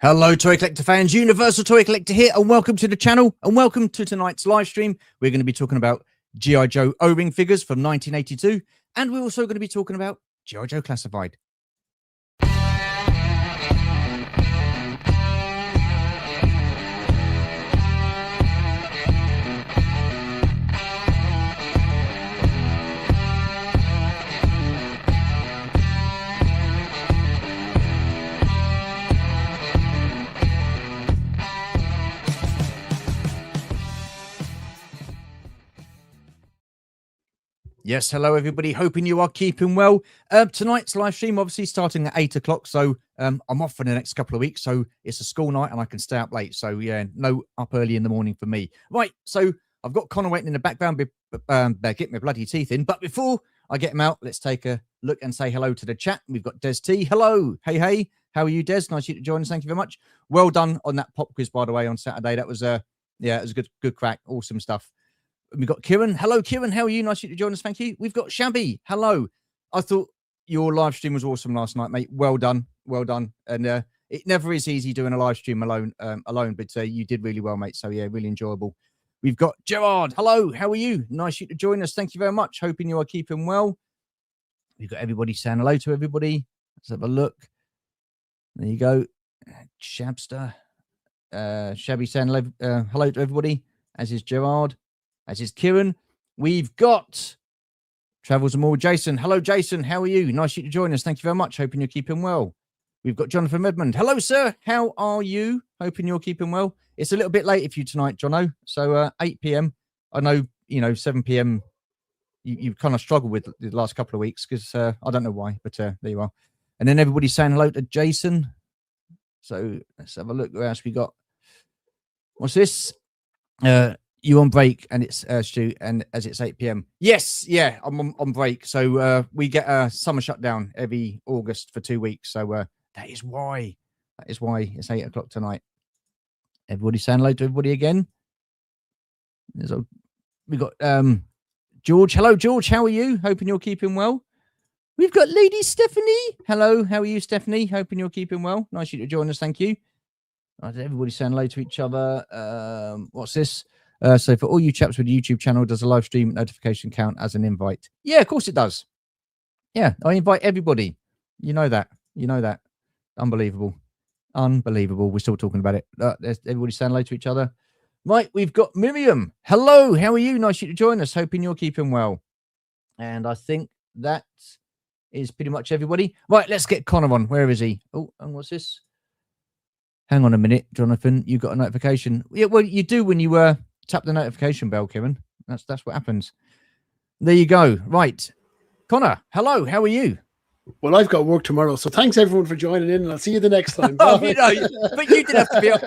Hello, Toy Collector fans, Universal Toy Collector here, and welcome to the channel, and welcome to tonight's live stream. We're going to be talking about G.I Joe O-Ring figures from 1982, and we're also going to be talking about G.I Joe Classified. Yes, hello everybody. Hoping you are keeping well. Tonight's live stream obviously starting at 8 o'clock, so I'm off for the next couple of weeks. So it's a school night and I can stay up late. So yeah, no up early in the morning for me. Right, so I've got Conor waiting in the background. Get my bloody teeth in. But before I get him out, let's take a look and say hello to the chat. We've got Des T. Hello, hey, how are you, Des? Nice you to join us. Thank you very much. Well done on that pop quiz, by the way, on Saturday. That was yeah, it was a good crack. Awesome stuff. We've got Kieran. Hello, Kieran. How are you? Nice to join us. Thank you. We've got Shabby. Hello. I thought your live stream was awesome last night, mate. Well done. Well done. And it never is easy doing a live stream alone, but you did really well, mate. So, yeah, really enjoyable. We've got Gerard. Hello. How are you? Nice you to join us. Thank you very much. Hoping you are keeping well. We've got everybody saying hello to everybody. Let's have a look. There you go. Shabster. Shabby saying hello to everybody, as is Gerard. As is Kieran. We've got Travels and More Jason. Hello, Jason. How are you? Nice you to join us. Thank you very much. Hoping you're keeping well. We've got Jonathan Redmond. Hello, sir. How are you? Hoping you're keeping well. It's a little bit late for you tonight, Jono. So 8 p.m. I know, 7 p.m. You kind of struggled with the last couple of weeks because I don't know why, but there you are. And then everybody's saying hello to Jason. So let's have a look. What else we got? What's this? You on break and it's Stu, and as it's 8 p.m. Yes, yeah, I'm on break. So we get a summer shutdown every August for 2 weeks. So that is why it's 8 o'clock tonight. Everybody saying hello to everybody again. We got George. Hello, George. How are you? Hoping you're keeping well. We've got Lady Stephanie. Hello, how are you, Stephanie? Hoping you're keeping well. Nice you to join us. Thank you. Everybody saying hello to each other. What's this? So for all you chaps with the YouTube channel, does a live stream notification count as an invite? Yeah, of course it does. Yeah, I invite everybody. You know that. Unbelievable. We're still talking about it. Everybody saying hello to each other. Right, we've got Miriam. Hello, how are you? Nice you to join us. Hoping you're keeping well. And I think that is pretty much everybody. Right, let's get Conor on. Where is he? Oh, and what's this? Hang on a minute, Jonathan. You got a notification. Yeah, well, you do when you tap the notification bell, Kieran. That's what happens. There you go. Right. Conor, hello. How are you? Well, I've got work tomorrow, so thanks everyone for joining in, and I'll see you the next time. But you did have to be up.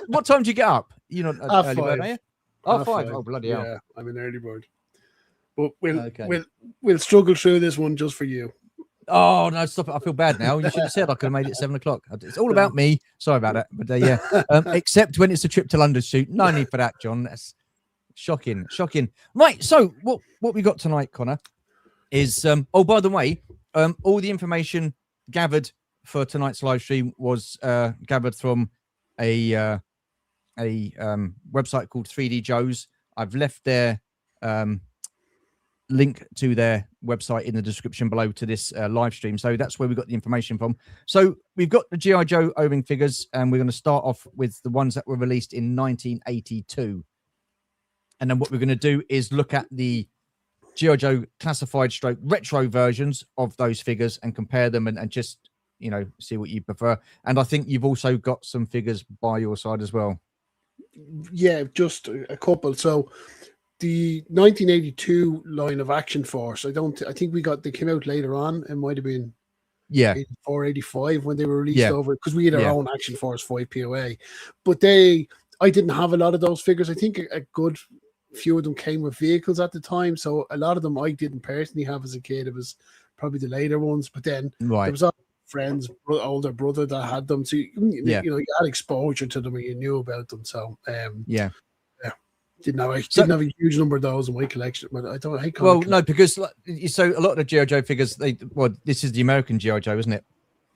What time do you get up? You're not early bird, are you? Oh, 5. Oh, bloody hell. Yeah, I'm an early bird. But we'll struggle through this one just for you. Oh, no, stop it. I feel bad now. You should have said I could have made it 7 o'clock. It's all about me. Sorry about that. But yeah, except when it's a trip to London shoot. No need for that, John. That's shocking. Right. So what we got tonight, Conor, is, oh, by the way, all the information gathered for tonight's live stream was gathered from a website called 3D Joe's. I've left their link to their website in the description below to this live stream, so that's where we got the information from. So we've got the G.I Joe O-Ring figures, and we're going to start off with the ones that were released in 1982, and then what we're going to do is look at the G.I Joe Classified stroke retro versions of those figures and compare them and just see what you prefer. And I think you've also got some figures by your side as well. Yeah, just a couple. So the 1982 line of Action Force, I think they came out later on. It might have been 84, 85 when they were released over, because we had our own Action Force 5 POA. But I didn't have a lot of those figures. I think a good few of them came with vehicles at the time, so a lot of them I didn't personally have as a kid. It was probably the later ones, but then there was friends, older brother that had them, so you had exposure to them and you knew about them. So didn't have a huge number of those in my collection, but I don't hate. Well, no, because so a lot of the G.I Joe figures, this is the American G.I Joe, isn't it?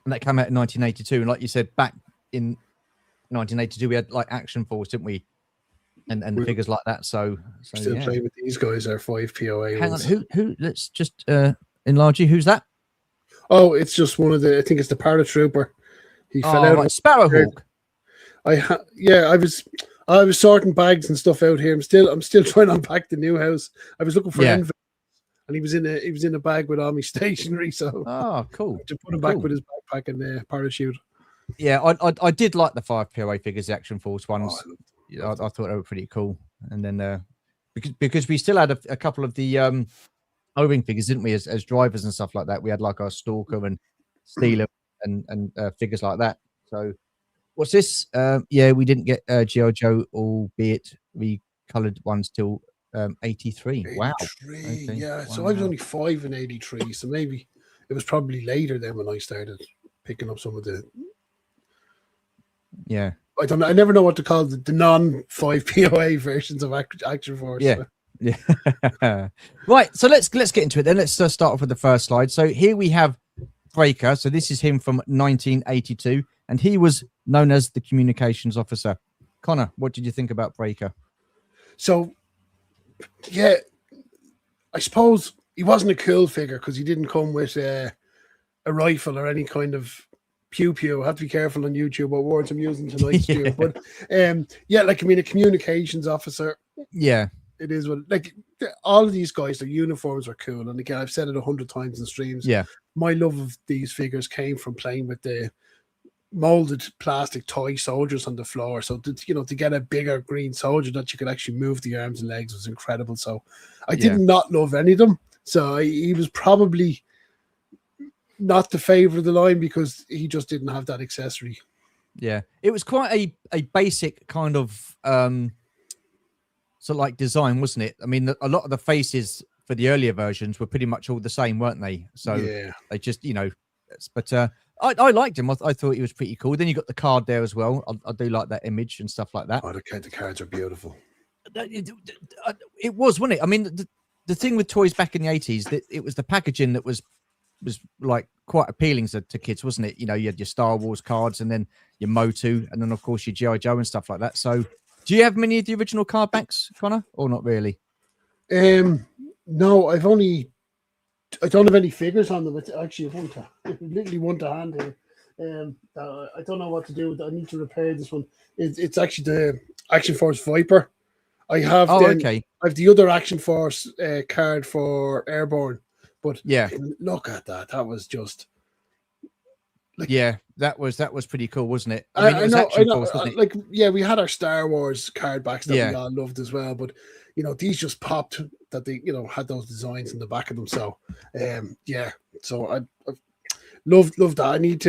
And that came out in 1982, and like you said, back in 1982 we had like Action Force, didn't we? And the figures like that. So still playing with these guys. Our 5 POA. Hang on, who? Let's just enlarge you. Who's that? Oh, it's just one of the. I think it's the paratrooper. He fell out. Right, Sparrowhawk. I was sorting bags and stuff out here. I'm still trying to unpack the new house. I was looking for envelopes, and he was in a bag with all my stationery. So cool. To put him back with his backpack and parachute. Yeah, I did like the 5 POA figures, the Action Force ones. I thought they were pretty cool. And then because we still had a couple of the O-Ring figures, didn't we, as drivers and stuff like that. We had like our Stalker and Steeler and figures like that. So what's this? Yeah, we didn't get G.I Joe, albeit we coloured ones till 83. Wow. Okay. Yeah, so I was only 5 in 83, so maybe it was probably later then when I started picking up some of the. Yeah. I don't know. I never know what to call the non-5 POA versions of Action Force. Yeah. Yeah. Right. So let's get into it then. Let's start off with the first slide. So here we have Breaker. So this is him from 1982, and he was known as the communications officer. Conor, what did you think about Breaker? So, yeah, I suppose he wasn't a cool figure because he didn't come with a rifle or any kind of pew. I have to be careful on YouTube what words I'm using tonight, Stu. But a communications officer. Yeah, it is what all of these guys. Their uniforms were cool, and again, I've said it 100 times in streams. Yeah, my love of these figures came from playing with the molded plastic toy soldiers on the floor. So to get a bigger green soldier that you could actually move the arms and legs was incredible. So I did not love any of them. So he was probably not the favorite of the line because he just didn't have that accessory. Yeah, it was quite a basic kind of sort of like design, wasn't it? I mean, a lot of the faces for the earlier versions were pretty much all the same, weren't they? So they just, but I liked him. I thought he was pretty cool. Then you got the card there as well. I do like that image and stuff like that. Oh, the cards are beautiful. It was, wasn't it? I mean, the thing with toys back in the 80s, that it was the packaging that was like quite appealing to kids, wasn't it? You had your Star Wars cards and then your Motu and then of course your G.I Joe and stuff like that. So do you have many of the original card backs, Conor, or not really? No, I don't have any figures on them. It's actually literally one to hand here. I don't know what to do with it. I need to repair this one. It's actually the Action Force Viper. I have I have the other Action Force card for Airborne. But look at that. That was just that was pretty cool, wasn't it? I mean, it was Action Force, wasn't it? We had our Star Wars card backs that we all loved as well, but these just popped that they had those designs in the back of them. So so I love that. I need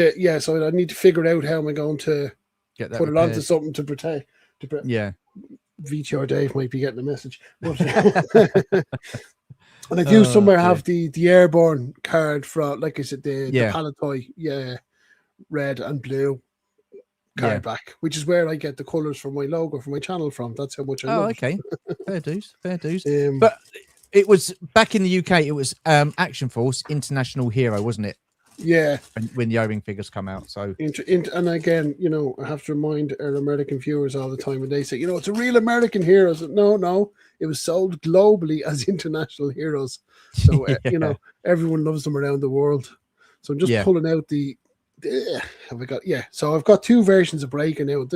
to figure out how am I going to get that put it onto something to protect. VTR Dave might be getting a message. But and I do somewhere have the Airborne card from, like I said, the Palatoy, red and blue card back, which is where I get the colours for my logo for my channel from. That's how much I love. Okay. Fair dues. But it was back in the UK, it was Action Force International Hero, wasn't it? Yeah. When the O-Ring figures come out. So and again, I have to remind our American viewers all the time when they say, it's a real American hero. So, no, it was sold globally as international heroes. So everyone loves them around the world. So I'm just pulling out so I've got 2 versions of Breaker now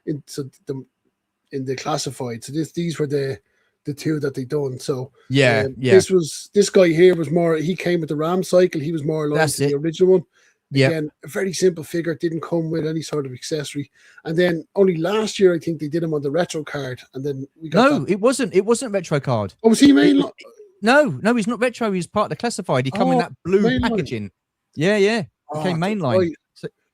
in the classified. So these were the 2 that they done. So this guy here was more, he came with the Ram cycle. He was more aligned to the original one. Again, a very simple figure, didn't come with any sort of accessory. And then only last year I think they did him on the retro card, and then we got it wasn't retro card. Oh, was he main? No, he's not retro. He's part of the classified. He come in that blue packaging. He came mainline. Right.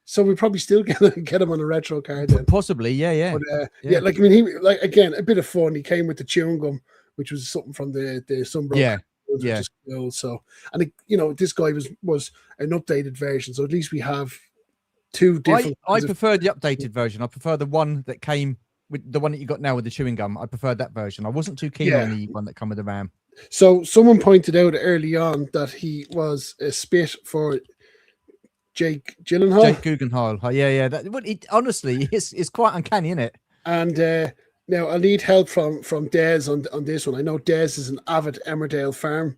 So we probably still get him on a retro card then. Possibly, But, he again, a bit of fun. He came with the chewing gum, which was something from the Sunbrook. Cool. So, and this guy was an updated version. So at least we have 2 different. I prefer the updated version. I prefer the one that came with the one that you got now with the chewing gum. I preferred that version. I wasn't too keen on the one that come with the Ram. So someone pointed out early on that he was a spit for Jake Gyllenhaal. Jake Guggenheim. Yeah. Honestly, it's quite uncanny, isn't it? And now I need help from Des on this one. I know Des is an avid Emmerdale Farm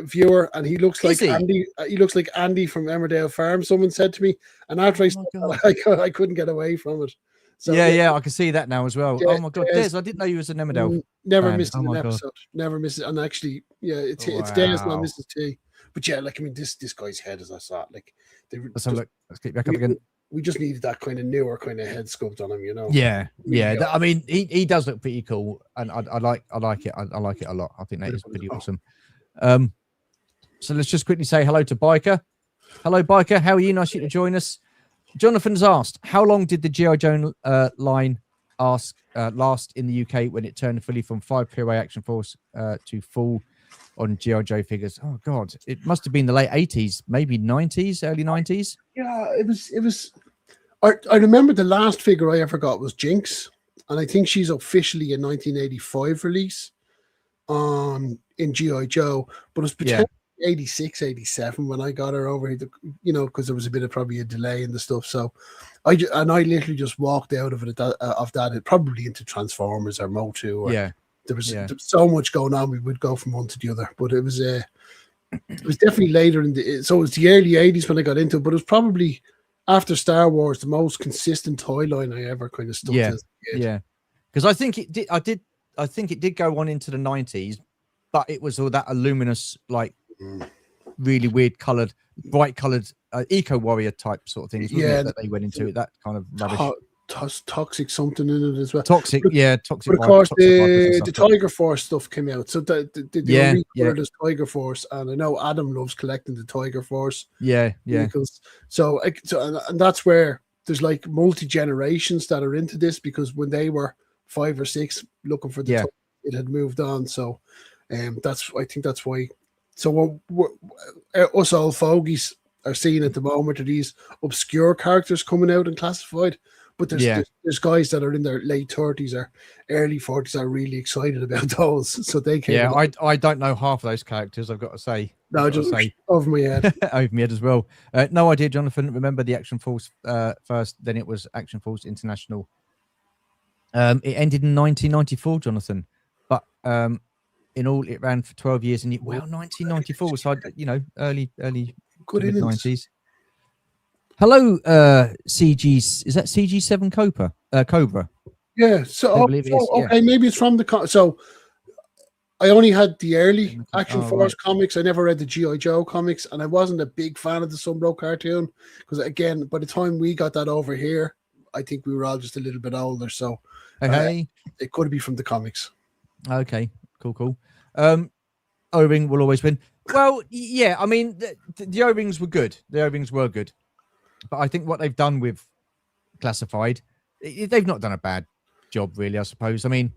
viewer, and he looks like Andy. He looks like Andy from Emmerdale Farm. Someone said to me, and after I saw that, I couldn't get away from it. So yeah, I can see that now as well. Oh my God, Des, I didn't know you was an Emmerdale. Never missed an episode. Never missed it. And actually, yeah, it's Des, not Mrs. T. But yeah, like I mean, this guy's head, as I saw it, like let's have a look. Let's get back up again. We just needed that kind of newer kind of head sculpt on him, you know. Yeah. I mean, he does look pretty cool, and I like it. I like it a lot. I think that is pretty awesome. So let's just quickly say hello to Biker. Hello, Biker. How are you? Nice to join us. Jonathan's asked, how long did the G.I Joe line last in the UK when it turned fully from 5 POA Action Force to full on G.I Joe figures? Oh God, it must have been the late 80s, maybe 90s, early 90s. Yeah, it was. I remember the last figure I ever got was Jinx, and I think she's officially a 1985 release in G.I Joe, but it's potentially 86, 87 when I got her over here, you know, because there was a bit of probably a delay in the stuff. So I literally just walked out of it probably into Transformers or Motu. Or, there was so much going on. We would go from one to the other, but it was definitely later so it was the early 80s when I got into it, but it was probably after Star Wars the most consistent toy line I ever kind of stuck to. Yeah, because I think it did. I think it did go on into the 90s, but it was all that luminous, like really weird coloured, bright coloured eco warrior type sort of things. Yeah, that they went into it. That kind of rubbish. Toxic something in it as well. Toxic. But of course, the Tiger Force stuff came out. So the Tiger Force, and I know Adam loves collecting the Tiger Force. Vehicles. So and that's where there's like multi generations that are into this, because when they were 5 or 6 looking for the it had moved on. So I think that's why. So what us old fogies are seeing at the moment are these obscure characters coming out and classified. But there's guys that are in their late 30s or early 40s are really excited about those. So they came. Yeah, I don't know half of those characters, I've got to say. No, just over my head. Over my head as well. No idea, Jonathan. Remember the Action Force first, then it was Action Force International. It ended in 1994, Jonathan. But in all, it ran for 12 years. And 1994, so early good 90s. Hello, CG. Is that CG7 Cobra? Yeah. So, okay, maybe it's from the. So, I only had the early Action Force comics. I never read the G.I Joe comics, and I wasn't a big fan of the Sunbro cartoon because, again, by the time we got that over here, I think we were all just a little bit older. So, it could be from the comics. Okay, cool. O-Ring will always win. Well, yeah. I mean, the O-Rings were good. The O-Rings were good. But I think what they've done with Classified, they've not done a bad job, really, I suppose. I mean,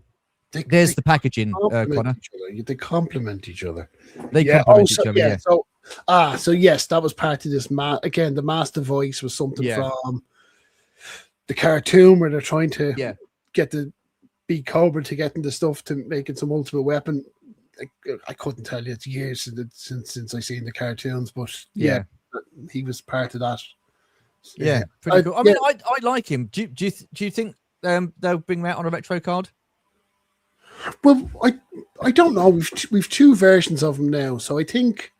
there's the packaging, Conor. They complement each other. They complement each other, yeah. So yes, that was part of this. Again, the master voice was something from the cartoon where they're trying to get the Beat Cobra to get into stuff to make it some ultimate weapon. I couldn't tell you. It's years since I seen the cartoons, but he was part of that. Yeah, pretty cool. I mean, I like him. Do you think they'll bring him out on a retro card? Well, I don't know. We've 2 versions of him now, so I think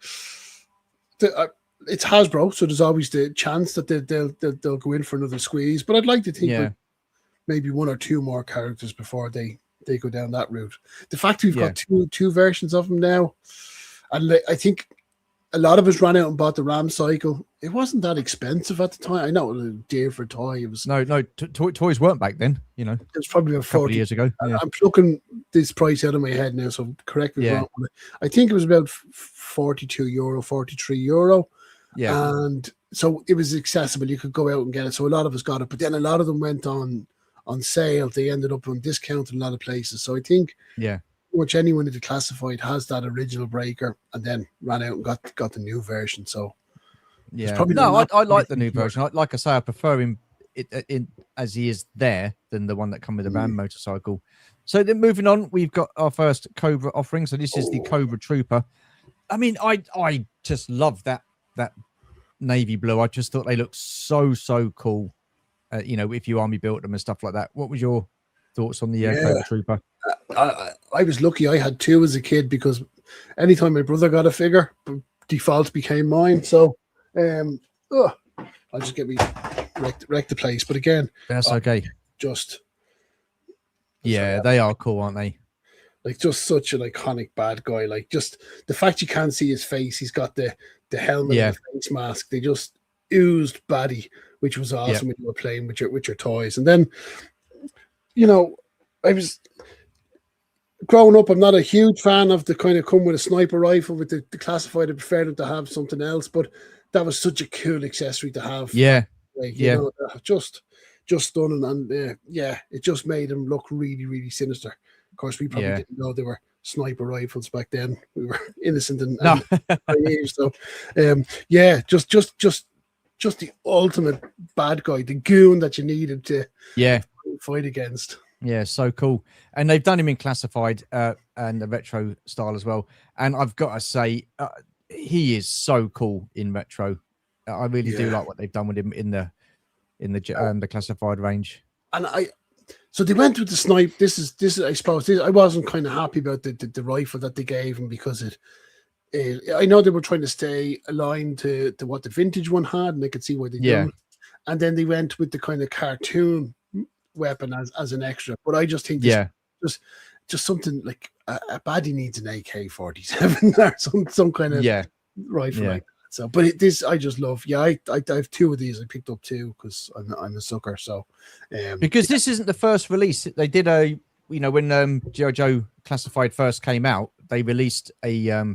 it's Hasbro, so there's always the chance that they'll go in for another squeeze. But I'd like to think maybe 1 or 2 more characters before they go down that route. The fact we've got two versions of him now, and I think a lot of us ran out and bought the Ram Cycle. It wasn't that expensive at the time. I know it was dear for a toy. It was toys weren't back then. You know, it was probably about 40 years ago. Yeah. I'm plucking this price out of my head now, so correct me if I'm wrong. I think it was about €42, €43. Yeah, and so it was accessible. You could go out and get it. So a lot of us got it, but then a lot of them went on sale. They ended up on discount in a lot of places. So I think much anyone that classified has that original breaker and then ran out and got the new version. So I like the new version. Like I say, I prefer him in as he is there than the one that come with the Ram motorcycle. So then moving on, we've got our first Cobra offering. So this is the Cobra Trooper. I mean, I just love that navy blue. I just thought they looked so cool. You know, if you army built them and stuff like that. What was your thoughts on the Cobra Trooper? I was lucky. I had 2 as a kid because anytime my brother got a figure, default became mine. So, I'll just get me wreck the place. But again, that's okay. They are cool, aren't they? Like, just such an iconic bad guy. Like, just the fact you can't see his face. He's got the helmet and the face mask. They just oozed baddie, which was awesome when you were playing with your toys. And then, you know, I was growing up, I'm not a huge fan of the kind of come with a sniper rifle with the classified. I prefer them to have something else, but that was such a cool accessory to have. You know, just stunning. And it just made them look really sinister. Of course, we probably didn't know they were sniper rifles back then. We were innocent and naive. So just the ultimate bad guy, the goon that you needed to fight against. Yeah, so cool. And they've done him in classified and the retro style as well. And I've got to say, he is so cool in retro. I really do like what they've done with him in the classified range. And so they went with the snipe. This is I suppose I wasn't kind of happy about the rifle that they gave him because I know they were trying to stay aligned to what the vintage one had, and they could see why they did. And then they went with the kind of cartoon weapon as an extra. But I just think just something like a baddie needs an AK-47 or some kind of rifle like that. So, but I just love. I have 2 of these. I picked up 2 because I'm a sucker. So, because this isn't the first release. They did when G.I Joe Classified first came out, they released a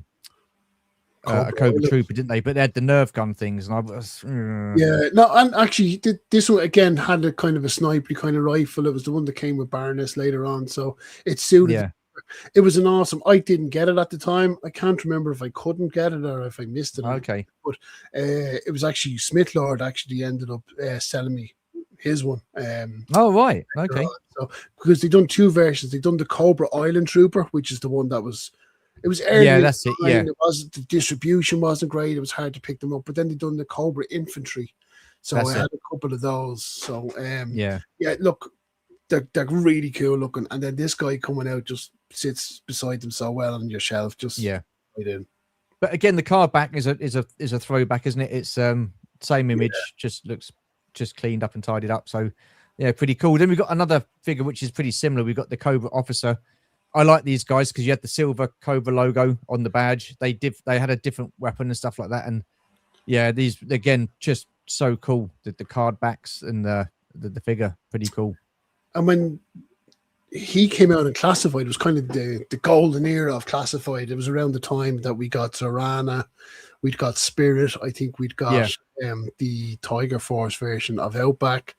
Cobra Trooper, didn't they? But they had the nerve gun things, and I was and actually this one again had a kind of a snipery kind of rifle. It was the one that came with Baroness later on, so it suited. It was an awesome. I didn't get it at the time. I can't remember if I couldn't get it or if I missed it. Okay, but it was actually Smith Lord actually ended up selling me his one. Oh right, okay. So because they done 2 versions, they done the Cobra Island Trooper, which is the one that was. It was early. Yeah, that's it. Yeah, it wasn't, the distribution wasn't great. It was hard to pick them up. But then they done the Cobra Infantry, so I had a couple of those. So look, they're really cool looking. And then this guy coming out just sits beside them so well on your shelf. Just right in. But again, the card back is a throwback, isn't it? It's same image, just looks cleaned up and tidied up. So yeah, pretty cool. Then we've got another figure which is pretty similar. We've got the Cobra Officer. I like these guys because you had the silver Cobra logo on the badge. They had a different weapon and stuff like that. And yeah, these again just so cool. The card backs and the figure, pretty cool. And when he came out in Classified, it was kind of the golden era of Classified. It was around the time that we got Zorana, we'd got Spirit. I think we'd got the Tiger Force version of Outback.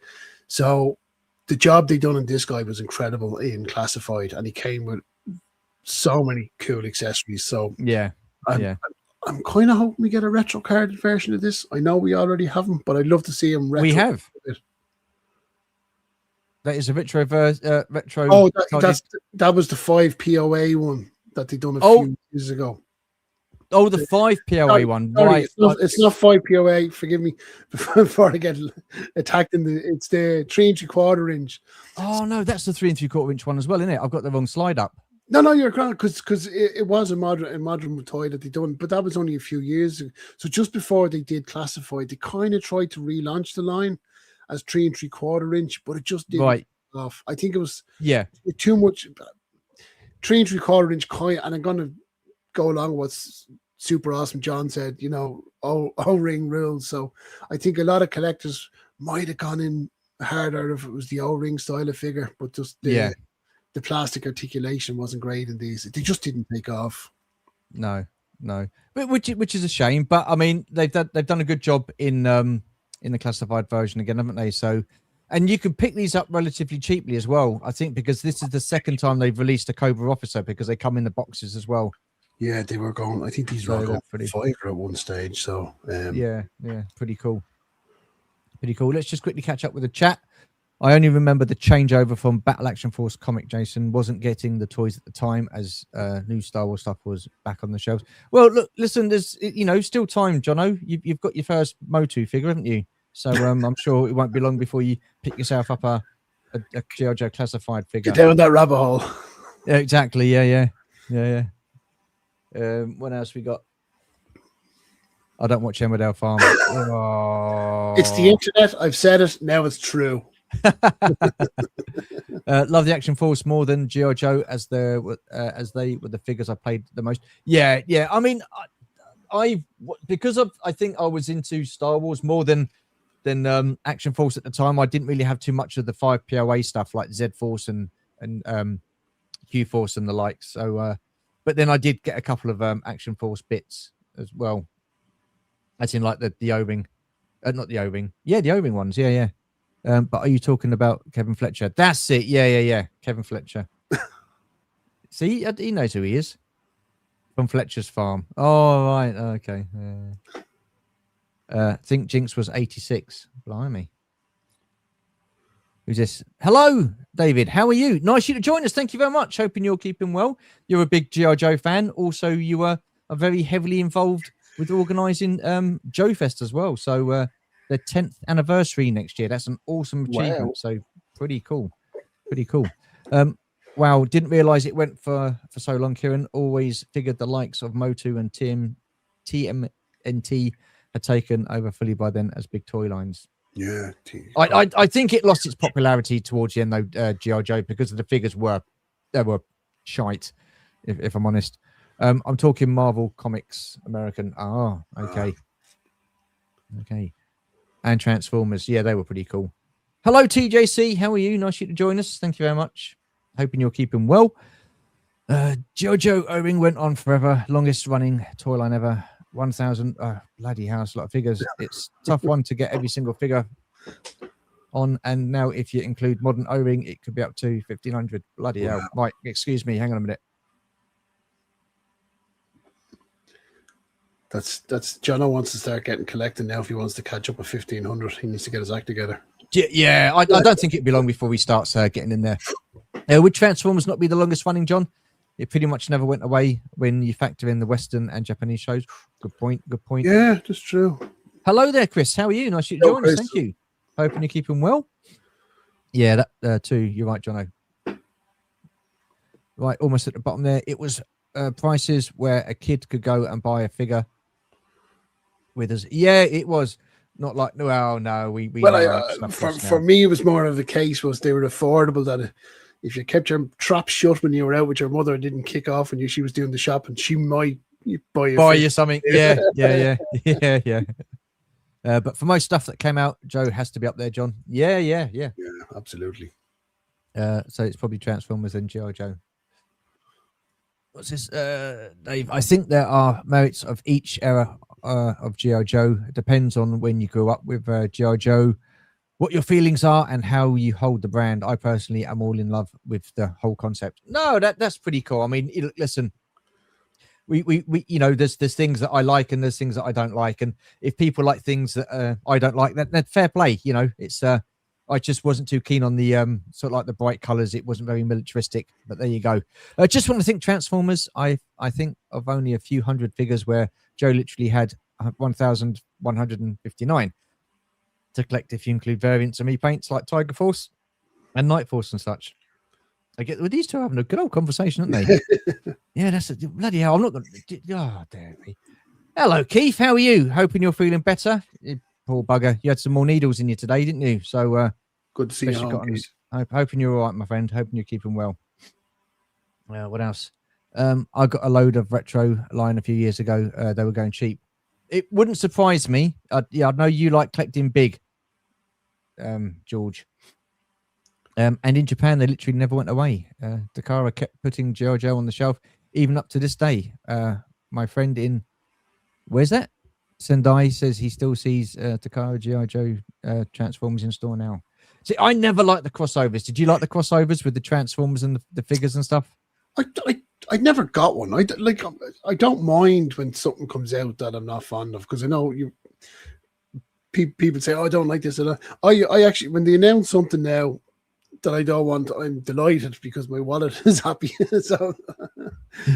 So the job they done on this guy was incredible in Classified, and he came with so many cool accessories. So I'm kind of hoping we get a retro carded version of this. I know we already have them, but I'd love to see him retro. We have. That is a retro. Oh, that was the 5 POA one that they done a few years ago. Oh, the 5 POA one, right? It's not 5 POA. Forgive me before I get attacked. It's the 3 3/4 inch. Oh no, that's the 3 3/4 inch one as well, isn't it? I've got the wrong slide up. No, you're correct because it was a modern toy that they done, but that was only a few years ago. So just before they did Classified, they kind of tried to relaunch the line as 3 3/4 inch, but it just didn't off. I think it was too much 3 3/4 inch coin, and I'm gonna go along with what's super awesome. John said, O-Ring rules. So I think a lot of collectors might have gone in harder if it was the O-Ring style of figure, but just the plastic articulation wasn't great in these. They just didn't take off. No, but which is a shame. But I mean, they've done a good job in the Classified version again, haven't they? So, and you can pick these up relatively cheaply as well, I think, because this is the second time they've released a Cobra Officer, because they come in the boxes as well. Yeah, they were going. I think these were going pretty $5 at one stage. So yeah, pretty cool. Let's just quickly catch up with the chat. I only remember the changeover from Battle Action Force comic. Jason wasn't getting the toys at the time as new Star Wars stuff was back on the shelves. Well, look, listen, there's still time, Jono. You've got your first Motu figure, haven't you? So I'm sure it won't be long before you pick yourself up a G.I Joe Classified figure. Get down that rabbit hole. Yeah, exactly. Yeah. What else we got? I don't watch Emmerdale Farm. Oh. It's the internet. I've said it. Now it's true. Love the Action Force more than G.I Joe as they were the figures I played the most. Yeah. I mean, I think I was into Star Wars more than Action Force at the time. I didn't really have too much of the 5POA stuff like Z Force and Q Force and the like. So, but then I did get a couple of Action Force bits as well. As in like the O-Ring, not the O-Ring. Yeah, the O-Ring ones. Yeah. But are you talking about Kevin Fletcher? That's it. Yeah. Kevin Fletcher. See, he knows who he is. From Fletcher's farm. Oh, right. Okay. Think Jinx was 86. Blimey. Who's this? Hello, David. How are you? Nice you to join us. Thank you very much. Hoping you're keeping well. You're a big G.I. Joe fan. Also, you are very heavily involved with organising Joe Fest as well. So the 10th anniversary next year. That's an awesome achievement. Wow. So pretty cool. Wow, didn't realise it went for so long, Kieran. Always figured the likes of Motu and TMNT had taken over fully by then as big toy lines. Yeah. I think it lost its popularity towards the end, though, G.I. Joe, because the figures were shite, if I'm honest. I'm talking Marvel Comics American. Oh, okay. Okay. And Transformers. Yeah, they were pretty cool. Hello, TJC. How are you? Nice you to join us. Thank you very much. Hoping you're keeping well. G.I Joe O-Ring went on forever. Longest running toy line ever. 1,000. Bloody house, a lot of figures. It's a tough one to get every single figure on. And now if you include modern O-Ring, it could be up to 1,500. Bloody hell. Right, excuse me. Hang on a minute. That's Jono wants to start collecting now. If he wants to catch up with 1,500, he needs to get his act together. Yeah, I don't think it'd be long before he starts getting in there. Would Transformers not be the longest running, John? It pretty much never went away when you factor in the Western and Japanese shows. Good point. Yeah, that's true. Hello there, Chris. How are you? Nice to join us. Thank you. Hoping you're keeping well. Yeah, that too. You're right, Jono. Right, almost at the bottom there. It was prices where a kid could go and buy a figure with us. Yeah, it was not like no. We for me, it was more of the case was they were affordable. That if you kept your trap shut when you were out with your mother and didn't kick off when she was doing the shopping, she might buy you something. Yeah. But for most stuff that came out, Joe has to be up there, John. Yeah, absolutely. So it's probably Transformers and G.I. Joe. What's this, Dave? I think there are merits of each era of G.I. Joe. It depends on when you grew up with G.I. Joe, what your feelings are, and how you hold the brand. I personally am all in love with the whole concept. No, that's pretty cool. I mean, listen, we there's things that I like and there's things that I don't like, and if people like things that I don't like, that's fair play. It's I just wasn't too keen on the sort of like the bright colors. It wasn't very militaristic, but there you go. I just want to think Transformers. I think of only a few hundred figures where Joe literally had 1,159 to collect if you include variants and repaints like Tiger Force and Night Force and such. These two are having a good old conversation, aren't they? Yeah, that's bloody hell. I'm not going to. Oh, damn me. Hello, Keith. How are you? Hoping you're feeling better. Poor bugger. You had some more needles in you today, didn't you? So good to see you. Hoping you're all right, my friend. Hoping you're keeping well. What else? I got a load of retro line a few years ago. They were going cheap. It wouldn't surprise me. I know you like collecting big, George. And in Japan, they literally never went away. Takara kept putting G.I. Joe on the shelf, even up to this day. My friend in, where's that? Sendai says he still sees Takara G.I. Joe Transformers in store now. See, I never liked the crossovers. Did you like the crossovers with the Transformers and the figures and stuff? I never got one. I don't mind when something comes out that I'm not fond of, because I know people say, "Oh, I don't like this." And I actually, when they announce something now that I don't want, I'm delighted because my wallet is happy. so,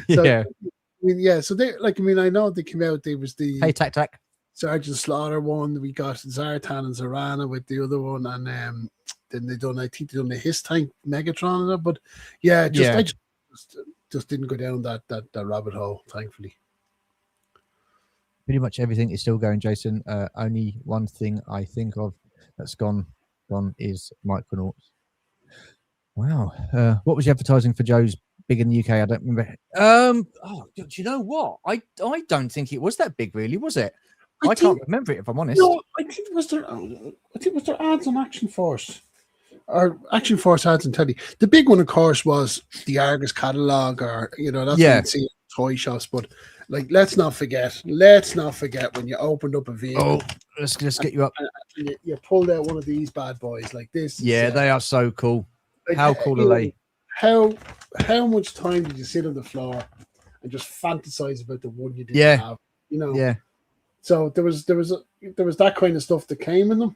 Yeah. I mean, yeah. So they like, I mean, I know they came out. There was the Hey, tac. Sergeant Slaughter one. We got Zartan and Zarana with the other one, and then they done. I think they done the His Tank Megatron, but yeah, I just didn't go down that rabbit hole, thankfully. Pretty much everything is still going, Jason. Only one thing I think of that's gone is Micronauts. Wow. What was the advertising for Joe's big in the UK? I don't remember. Oh, do you know what? I don't think it was that big, really, was it? I can't remember it, if I'm honest. No, I think it was their ads on Action Force. Or Action Force ads and telly. The big one, of course, was the Argus catalog, or that's what you see in toy shops. But like, let's not forget when you opened up a vehicle. Oh, let's get you up. And you pulled out one of these bad boys like this. Yeah, they are so cool. Like, how cool are they? How much time did you sit on the floor and just fantasize about the one you didn't have? Yeah. So there was that kind of stuff that came in them.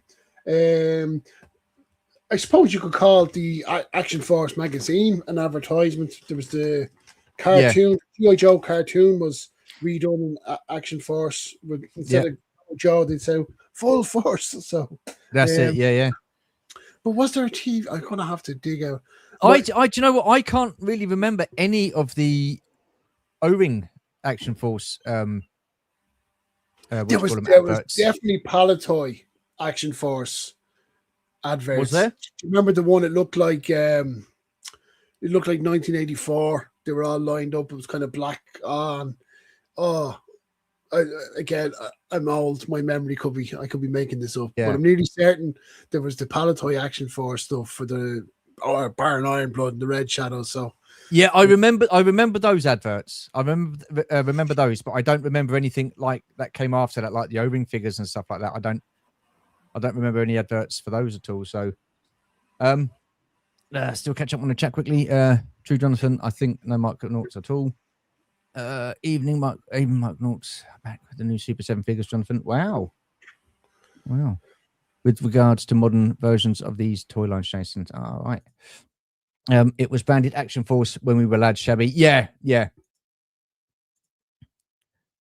I suppose you could call the Action Force magazine an advertisement. There was the cartoon, G.I Joe cartoon was redone in Action Force. Instead of Joe, they'd say Full Force. So that's it. Yeah. But was there a TV? I'm gonna have to dig out. Do you know what? I can't really remember any of the O-Ring Action Force. There was definitely Palatoy Action Force adverts. Was there? Do you remember the one? It looked like 1984. They were all lined up. It was kind of black on. I'm old. My memory I could be making this up, but I'm nearly certain there was the Palatoy Action Force stuff for the Baron Ironblood and the Red Shadows. So yeah, I remember those adverts. I remember those, but I don't remember anything like that came after that, like the O-Ring figures and stuff like that. I don't remember any adverts for those at all. So, still catch up on the chat quickly. True Jonathan, I think no Micronauts at all. Evening Mark Naughts back with the new Super 7 figures, Jonathan. Wow. With regards to modern versions of these toy lines, Jason. All right. It was branded Action Force when we were lads, Shabby. Yeah.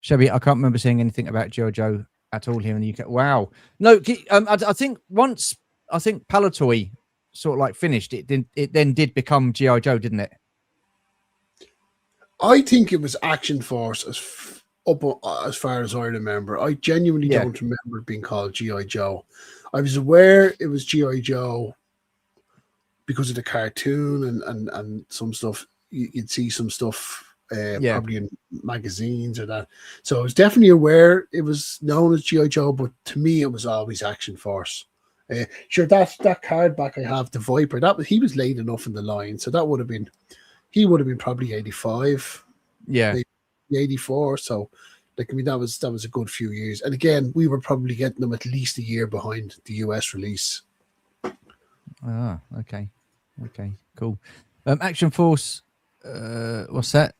Shabby, I can't remember seeing anything about G.I Joe at all here in the UK. Wow. No, I think Palatoy sort of like finished it. It then did become G.I Joe, didn't it? I think it was Action Force as far as I remember. I genuinely don't remember it being called G.I Joe. I was aware it was G.I Joe because of the cartoon and some stuff. You'd see some stuff probably in magazines or that. So I was definitely aware it was known as G.I Joe, but to me it was always Action Force. Sure, that card back I have, the Viper, he was late enough in the line, so he would have been probably 85, maybe 84. So like, I mean, that was a good few years. And again, we were probably getting them at least a year behind the US release. Ah, okay, cool. Action Force, what's that?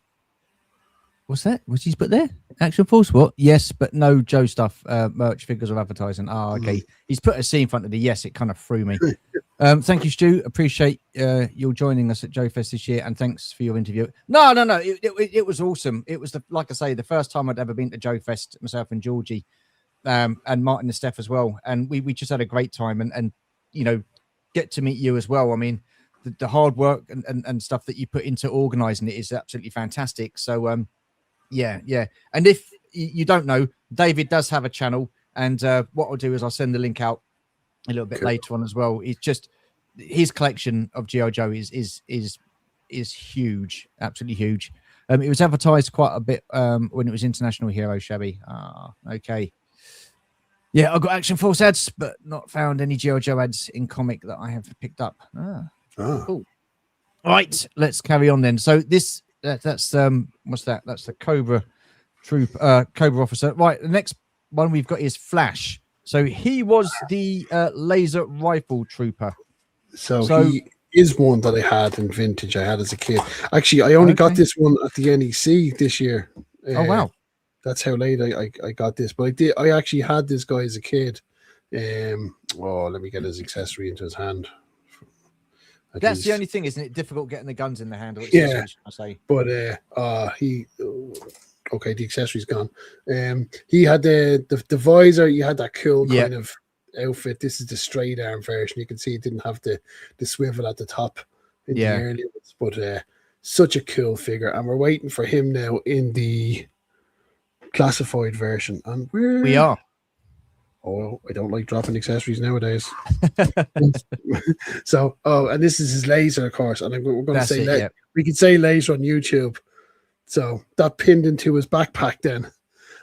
What's he's put there? Action Force, what? Yes, but no Joe stuff, merch, figures, or advertising. Okay. He's put a C in front of the yes. It kind of threw me. Thank you, Stu. Appreciate you joining us at Joe Fest this year, and thanks for your interview. No. It was awesome. It was like I say, the first time I'd ever been to Joe Fest, myself and Georgie, and Martin and Steph as well. And we just had a great time, and get to meet you as well. I mean, the hard work and stuff that you put into organizing it is absolutely fantastic. So yeah. And if you don't know, David does have a channel, and what I'll do is I'll send the link out a little bit later on as well. It's just his collection of G.I Joe is huge, absolutely huge. It was advertised quite a bit when it was International Hero, Shabby. Okay. Yeah, I've got Action Force ads, but not found any G.I Joe ads in comic that I have picked up. Cool. All right, let's carry on then. So that's what's that? That's the Cobra Cobra officer. Right, the next one we've got is Flash. So he was the laser rifle trooper. So he is one that I had in vintage. I had as a kid. Actually, I only got this one at the NEC this year. Oh wow! That's how late I got this. But I actually had this guy as a kid. Let me get his accessory into his hand. That's the only thing, isn't it? Difficult getting the guns in the hand. Yeah, I say. But okay, the accessory's gone. He had the visor. You had that cool kind of outfit. This is the straight arm version. You can see it didn't have the swivel at the top in the earlier ones, but such a cool figure. And we're waiting for him now in the classified version. And we are. Oh, I don't like dropping accessories nowadays. So, and this is his laser, of course. And we're going to say we could say laser on YouTube. So that pinned into his backpack then.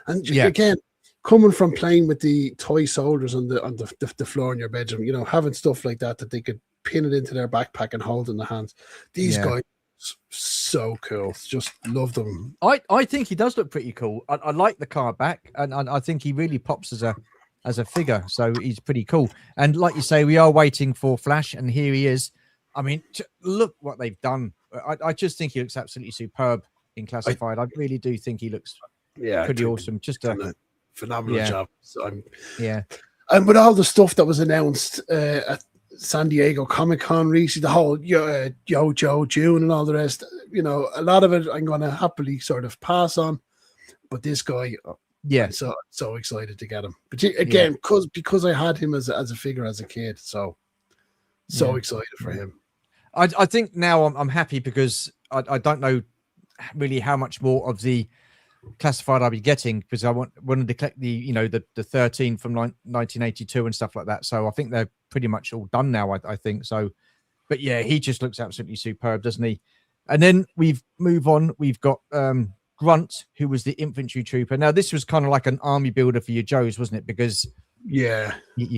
And again, coming from playing with the toy soldiers on the floor in your bedroom, you know, having stuff like that they could pin it into their backpack and hold in the hands. These guys, so cool. Just love them. I think he does look pretty cool. I like the card back, and I think he really pops as a figure. So he's pretty cool. And like you say, we are waiting for Flash, and here he is. I mean, look what they've done. I just think he looks absolutely superb in Classified. I really do think he looks pretty awesome. Just a phenomenal job. So and with all the stuff that was announced at San Diego Comic-Con recently, the whole Joe June and all the rest, you know, a lot of it I'm going to happily sort of pass on. But this guy, I'm so excited to get him. But again, because I had him as a figure as a kid, so excited for him. I think now I'm happy because I don't know really how much more of the Classified I'll be getting, because I wanted to collect the 13 from 1982 and stuff like that. So I think they're pretty much all done now. I think so. But yeah, he just looks absolutely superb, doesn't he? And then we've got Grunt, who was the infantry trooper. Now this was kind of like an army builder for your Joes, wasn't it? Because you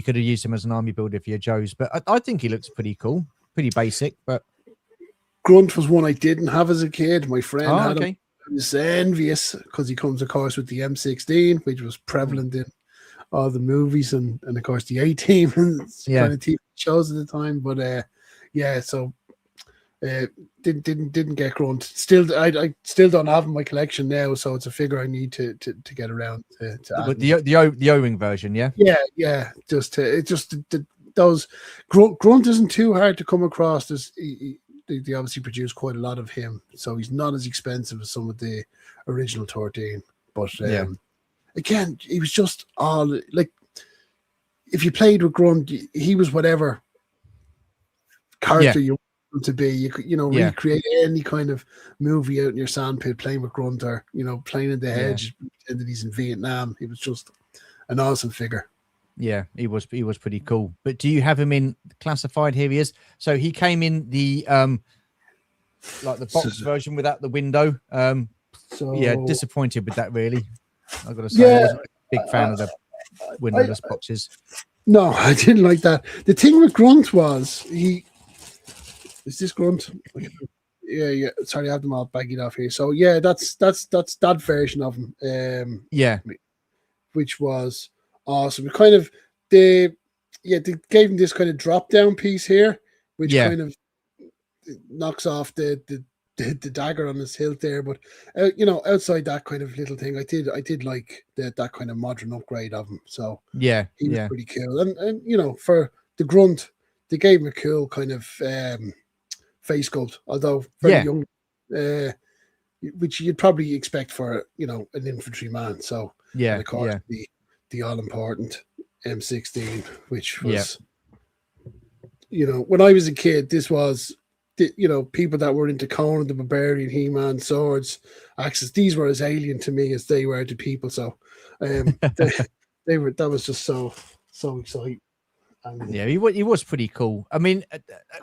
could have used him as an army builder for your Joes. But I think he looks pretty cool, pretty basic. But Grunt was one I didn't have as a kid. My friend had him. I was envious because he comes, of course, with the M16, which was prevalent in all the movies and of course the A-Team and kind of TV shows at the time. But so didn't get Grunt. Still, I still don't have in my collection now, so it's a figure I need to get around to but the O-Ring version, those Grunt isn't too hard to come across. They obviously produce quite a lot of him, so he's not as expensive as some of the original 13. But again, he was just all like, if you played with Grunt, he was whatever character you want him to be. You could, recreate any kind of movie out in your sandpit playing with Grunt, or playing in the hedge, and that he's in Vietnam. He was just an awesome figure. Yeah, he was pretty cool. But do you have him in Classified? Here he is. So he came in the like the box version without the window. Disappointed with that, really. I've got to say, I wasn't a big fan of the windowless boxes. No, I didn't like that. The thing with Grunt was is this Grunt? Yeah. Sorry, I have them all baggied off here. So that's that version of him. Which was awesome. Kind of they gave him this kind of drop down piece here, which kind of knocks off the dagger on his hilt there. But outside that kind of little thing, I did like that kind of modern upgrade of him. So he was pretty cool. And for the Grunt, they gave him a cool kind of face sculpt, although very young, which you'd probably expect for an infantryman. So and of course the all-important M16, which was, when I was a kid, this was, people that were into Conan the Barbarian, He-Man, swords, axes. These were as alien to me as they were to people. So, that was just so exciting. And, he was pretty cool. I mean,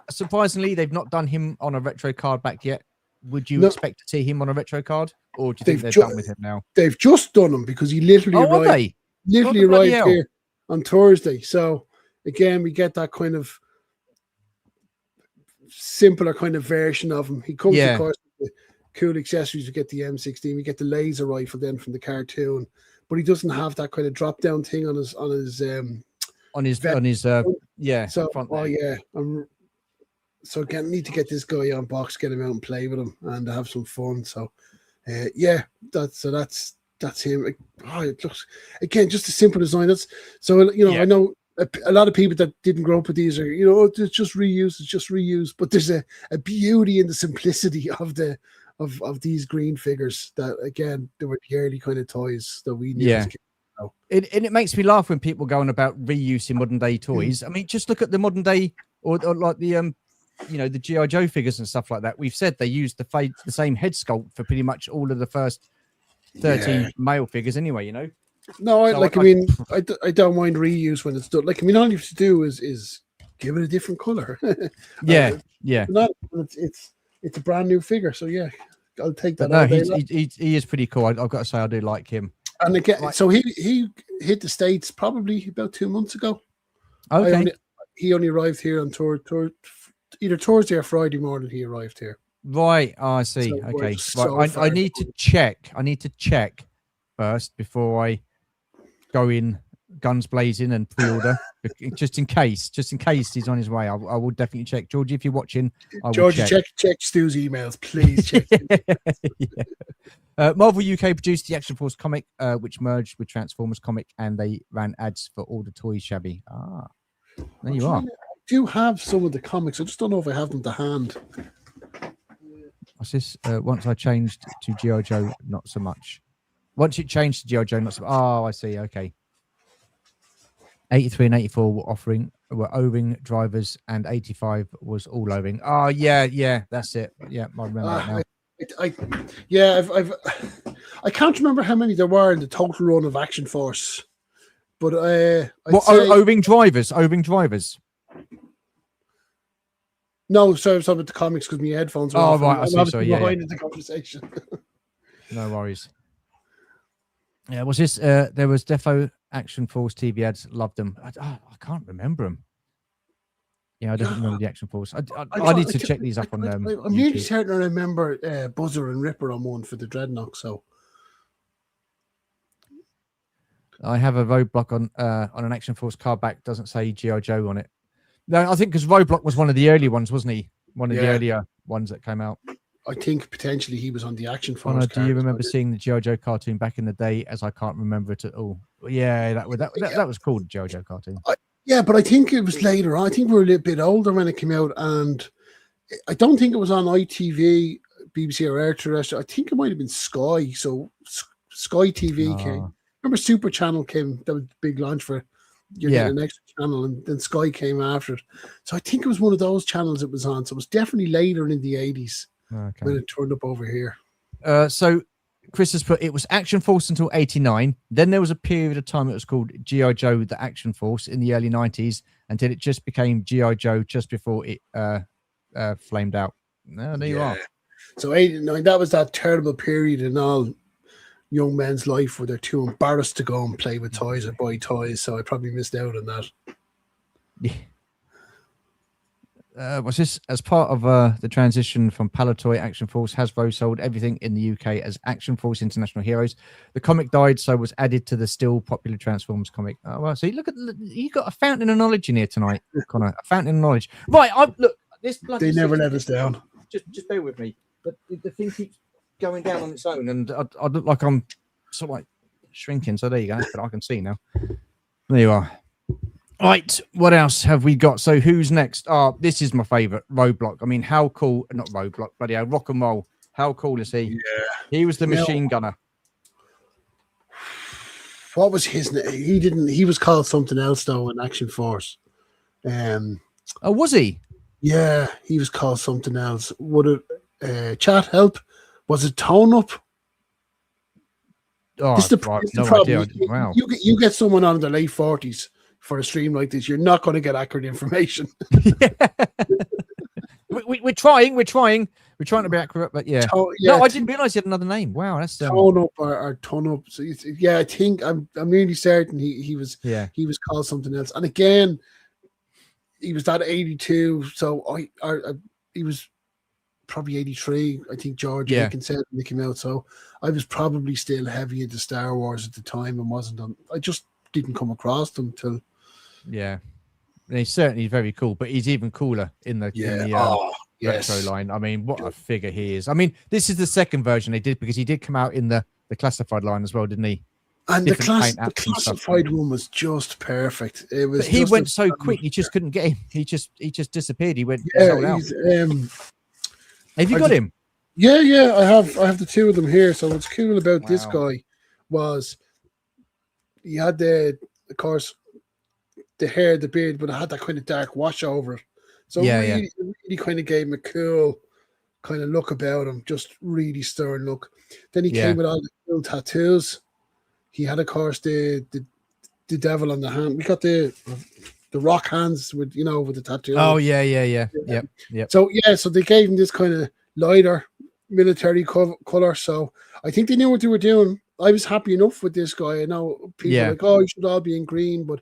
surprisingly, they've not done him on a retro card back yet. Would you expect to see him on a retro card, or do you think they're done with him now? They've just done him because he literally arrived here on Thursday. So again, we get that kind of simpler kind of version of him. He comes, of course, with the cool accessories. We get the M16, we get the laser rifle then from the cartoon, but he doesn't have that kind of drop down thing on his front. So again, need to get this guy on box, get him out and play with him, and have some fun. So that's him. Oh, it looks, again, just a simple design. I know a lot of people that didn't grow up with these are, it's just reuse, it's just reuse. But there's a beauty in the simplicity of these green figures that, again, they were the early kind of toys that we knew as kids. And it makes me laugh when people go on about reuse in modern day toys. I mean, just look at the modern day or like the the G.I Joe figures and stuff like that. We've said they used the same head sculpt for pretty much all of the first 13 male figures anyway, No, I don't mind reuse when it's done. Like, I mean, all you have to do is give it a different color. Yeah. It's a brand new figure, so yeah, I'll take that. But no, he is pretty cool. I've got to say, I do like him. And again, so he hit the States probably about 2 months ago. Okay. He only arrived here on tour either Thursday or Friday morning. He arrived here. Right. Oh, I see. So okay. Right. I need to check. I need to check first before I go in guns blazing and pre-order, just in case he's on his way. I will definitely check. Georgie, if you're watching, Georgie, check Stu's emails, please. Check. Marvel UK produced the Action Force comic, which merged with Transformers comic, and they ran ads for all the toys. Shabby. There you are. I do have some of the comics. I just don't know if I have them to hand. What's this? Once I changed to G.I Joe, not so much. Once it changed to G.I Joe, not so much. Oh, I see. Okay. 83 and 84 were O-Ring drivers, and 85 was all O-Ring. Oh, yeah, that's it. Yeah, I remember that now. I can't remember how many there were in the total run of Action Force, but O-Ring drivers. No, sorry, I was talking about the comics because my headphones were off. Right, I see. Sorry, behind in the conversation. No worries. Yeah, was this? There was Defo Action Force TV ads. Loved them. I can't remember them. Yeah, I don't remember the Action Force. I need to check these up on them. I'm really certain I remember Buzzer and Ripper on one for the Dreadnought. So I have a roadblock on an Action Force card back. Doesn't say G.I Joe on it. No, I think because Roadblock was one of the early ones, wasn't he? One of the earlier ones that came out. I think potentially he was on the Action Force. Do you remember seeing the G.I Joe cartoon back in the day? As I can't remember it at all. Yeah, that was called the G.I Joe cartoon. But I think it was later on. I think we were a little bit older when it came out, and I don't think it was on ITV, BBC, or Air Terrestrial. I think it might have been Sky. So Sky TV came. Remember Super Channel came? That was the big launch for. You're getting an extra channel, and then Sky came after it. So I think it was one of those channels it was on. So it was definitely later in the 80s when it turned up over here. So Chris has put, it was Action Force until 89. Then there was a period of time it was called G.I Joe, the Action Force in the early 90s, until it just became G.I Joe just before it flamed out. There you are. So 89, that was that terrible period in all young men's life where they're too embarrassed to go and play with toys or buy toys, so I probably missed out on that. Was this as part of the transition from Palitoy Action Force? Hasbro sold everything in the UK as Action Force International Heroes. The comic died, so was added to the still popular Transformers comic. Oh, well, so you got a fountain of knowledge in here tonight, Connor. A fountain of knowledge. Right, look, this bloody. They never let us down. Just bear with me. But the thing keeps going down on its own, and I look like I'm sort of like shrinking. So there you go. But I can see now. There you are. Right, what else have we got? So who's next? This is my favorite, Roadblock. I mean, how cool? Not Roadblock, but yeah, Rock and Roll. How cool is he? Yeah, he was the machine gunner. What was his name? He was called something else though in Action Force. Oh, was he? Yeah, he was called something else. Would it chat help? Was it Tone Up? Oh, this is the problem. Idea. Wow. You get someone on in their late 40s for a stream like this, you're not going to get accurate information. We're trying to be accurate, but yeah. No, I didn't realize he had another name. Wow, that's Tone Up or Tone Up. So yeah, I think I'm really certain he was called something else. And again, he was that 82, so he was probably 83. I think George Hickens said when he came out. So I was probably still heavy into Star Wars at the time and wasn't on. I just didn't come across them till. Yeah, and he's certainly very cool, but he's even cooler in the retro line. I mean, what a figure he is. I mean, this is the second version they did because he did come out in the classified line as well, didn't he? And the different paint apps and stuff. classified one was just perfect. It was. But he went so quick, you just couldn't get him. He just disappeared. He went. Yeah, Sold out. Have you got him? Yeah. I have the two of them here. So what's cool about this guy was he had of course, the hair, the beard, but it had that kind of dark wash over it. So it really kind of gave him a cool kind of look about him, just really stern look. Then he came with all the cool tattoos. He had, of course, the devil on the hand. We got the rock hands with with the tattoo. Oh yeah. Yep. So so they gave him this kind of lighter military color. So I think they knew what they were doing. I was happy enough with this guy. I know people are like, oh, you should all be in green, but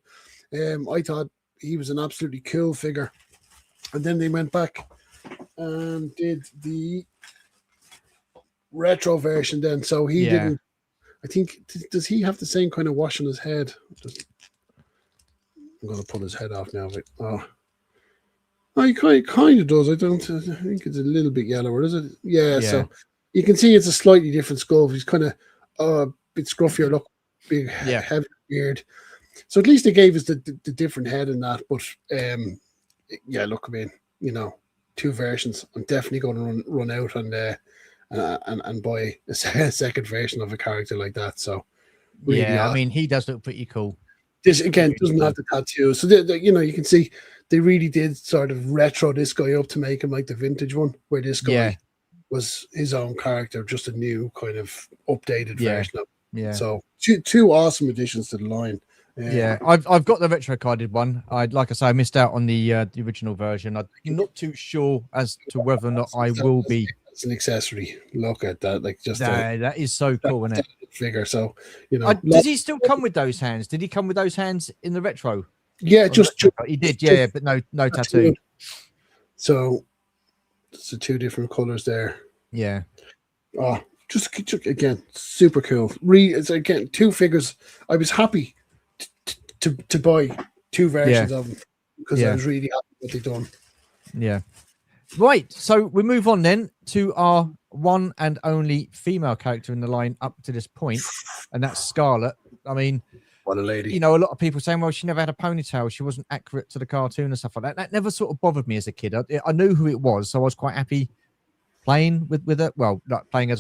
I thought he was an absolutely cool figure. And then they went back and did the retro version then. So he didn't. I think, does he have the same kind of wash on his head? I'm going to pull his head off now. But, he kind of does. I think it's a little bit yellower, is it? Yeah, so you can see it's a slightly different skull. He's kind of a bit scruffier look, big, heavy beard. So at least they gave us the different head in that. But, look, I mean, two versions. I'm definitely going to run out and buy a second version of a character like that. So really, I mean, he does look pretty cool. This again doesn't have the tattoo, so you can see they really did sort of retro this guy up to make him like the vintage one, where this guy was his own character, just a new kind of updated version of him. Yeah. So two awesome additions to the line. I've got the retro carded one. Like I say, I missed out on the original version. I'm not too sure as to whether or not I will be. It's an accessory. Look at that, like just that is so cool, isn't it? Figure. So does he still come with those hands? Did he come with those hands in the retro? Yeah, he did. But no tattoo. So it's the two different colors there. Yeah. Oh, just again, super cool. It's again two figures. I was happy to buy two versions of them because I was really happy what they've done. Yeah. Right, so we move on then to our one and only female character in the line up to this point, and that's Scarlet. I mean, what a lady. A lot of people saying, well, she never had a ponytail. She wasn't accurate to the cartoon and stuff like that. That never sort of bothered me as a kid. I knew who it was, so I was quite happy playing with her. Well, not playing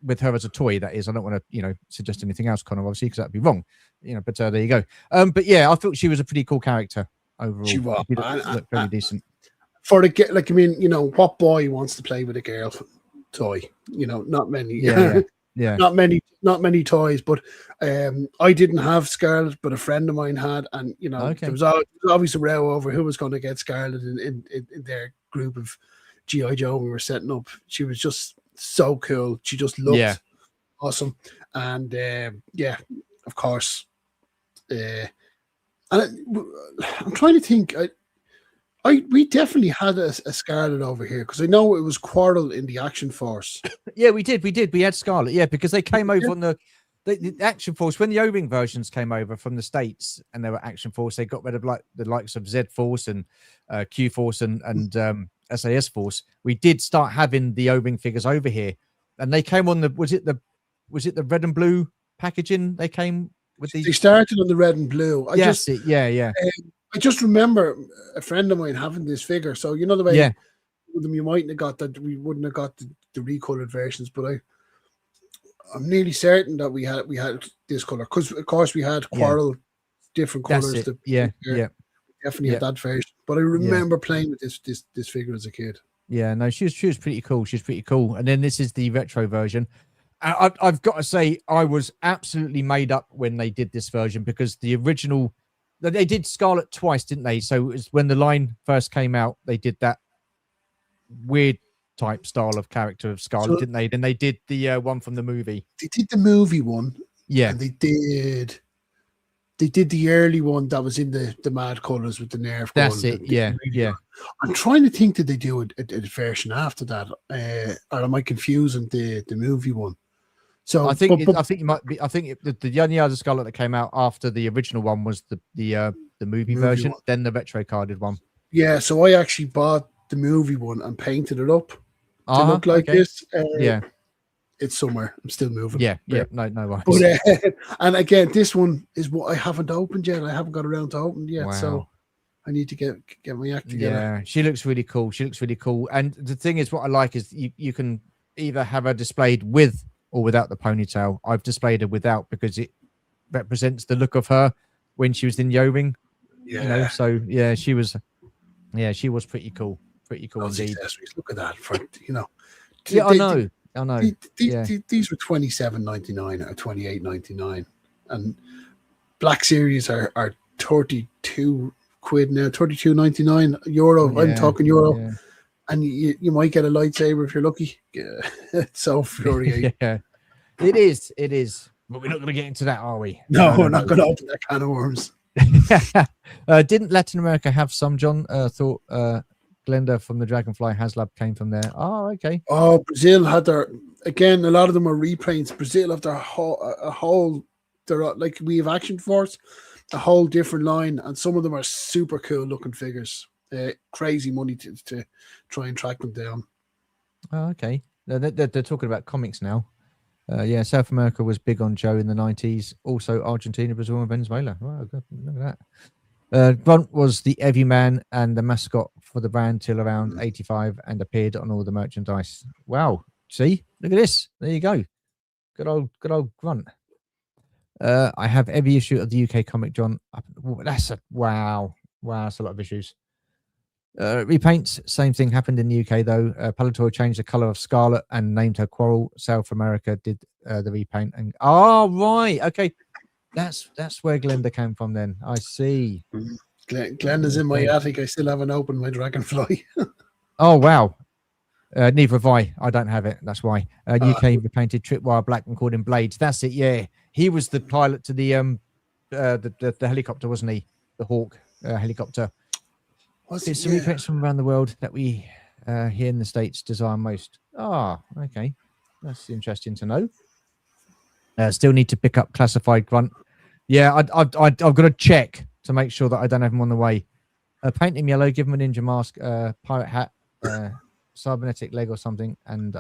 with her as a toy, that is. I don't want to, suggest anything else, Conor, obviously, because that'd be wrong. But there you go. But yeah, I thought she was a pretty cool character overall. She was. She looked very decent. For the get, like, I mean, what boy wants to play with a girl toy? Not many. Not many toys. But I didn't have Scarlet, but a friend of mine had, and there was always a row over who was going to get Scarlet in their group of G.I Joe we were setting up. She was just so cool. She just looked awesome, and of course, and I'm trying to think. We definitely had a Scarlet over here because I know it was Quarrel in the Action Force. Yeah, we did. We had Scarlet. because they came over on the Action Force when the O-Ring versions came over from the States, and they were Action Force. They got rid of the likes of Z Force and Q Force and SAS Force. We did start having the O-Ring figures over here, and they came on the was it the red and blue packaging? They came with They started on the red and blue. I just remember a friend of mine having this figure. So the way with them, you mightn't have got that. We wouldn't have got the recolored versions, but I'm nearly certain that we had this color because of course we had Quarrel different colors. Definitely had that version. But I remember playing with this figure as a kid. Yeah, no, she was pretty cool. She's pretty cool. And then this is the retro version. I've got to say, I was absolutely made up when they did this version because the original. They did Scarlet twice, didn't they? So it was when the line first came out, they did that weird type style of character of Scarlet, didn't they? Then they did the one from the movie. They did the movie one. Yeah. And they did the early one that was in the mad colours with the Nerf. That's it. Yeah. I'm trying to think, did they do a version after that? Or am I confusing the movie one? So I think you might be. I think the only other Scarlet that came out after the original one was the movie version, then the retro carded one. Yeah, so I actually bought the movie one and painted it up to look like this. it's somewhere. I'm still moving. Yeah. No worries. But, and again, this one is what I haven't opened yet. I haven't got around to opening yet. Wow. So I need to get my act together. Yeah, she looks really cool. And the thing is, what I like is you can either have her displayed with or without the ponytail. I've displayed her without because it represents the look of her when she was in the O-Ring. Yeah. You know, so yeah, she was pretty cool. Pretty cool indeed. Accessories. Look at that for Yeah, I know. These were $27.99 or $28.99, and Black Series are 32 quid now, €32.99. Yeah, I'm talking euro. Yeah. And you might get a lightsaber if you're lucky. It's so infuriating. Yeah, it is. But we're not going to get into that, are we? No, we're not going to open that can of worms. Didn't Latin America have some, John? Thought Glenda from the Dragonfly HasLab came from there. Oh, okay. Oh, Brazil had their, again, a lot of them are repaints. Brazil have their whole, they're like we have Action Force, a whole different line, and some of them are super cool looking figures. Crazy money to try and track them down. Oh, okay. They're talking about comics now. Yeah, South America was big on Joe in the 90s. Also Argentina, Brazil, and Venezuela. Wow, look at that. Grunt was the everyman and the mascot for the brand till around 85 and appeared on all the merchandise. Wow. See? Look at this. There you go. Good old Grunt. I have every issue of the UK comic, John. That's wow. That's a lot of issues. Repaints, same thing happened in the UK though. Palitoy changed the color of Scarlet and named her Quarrel. South America did the repaint, and right, okay, that's where Glenda came from. Then I see. Glenda's in my attic. I still haven't opened my Dragonfly. Oh wow, neither have I. I don't have it. That's why. UK repainted Tripwire black and called him Blades. That's it. Yeah, he was the pilot to the helicopter, wasn't he? The Hawk helicopter. It's the repaints from around the world that we here in the States desire most. Okay. That's interesting to know. Still need to pick up Classified Grunt. Yeah, I've got to check to make sure that I don't have him on the way. Paint him yellow, give him a ninja mask, pirate hat, cybernetic leg or something, and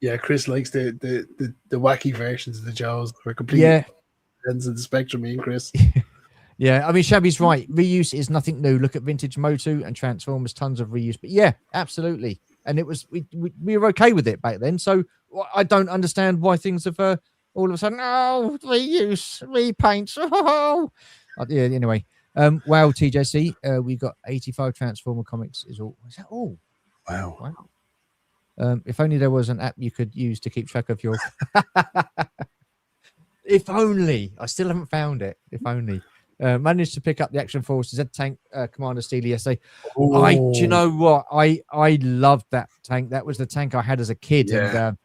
yeah, Chris likes the wacky versions of the Joes. We're completely ends of the spectrum, me and Chris. Yeah, I mean, Shabby's right. Reuse is nothing new. Look at vintage Motu and Transformers, tons of reuse. But yeah, absolutely. And it was we were okay with it back then. So I don't understand why things have all of a sudden, reuse, repaints. Oh. Yeah, anyway. Wow, TJC, we got 85 Transformer comics. Is that all? Wow. If only there was an app you could use to keep track of your... If only. I still haven't found it. If only. Managed to pick up the Action Force Z tank Commander Steely yesterday. Do you know what? I loved that tank. That was the tank I had as a kid, and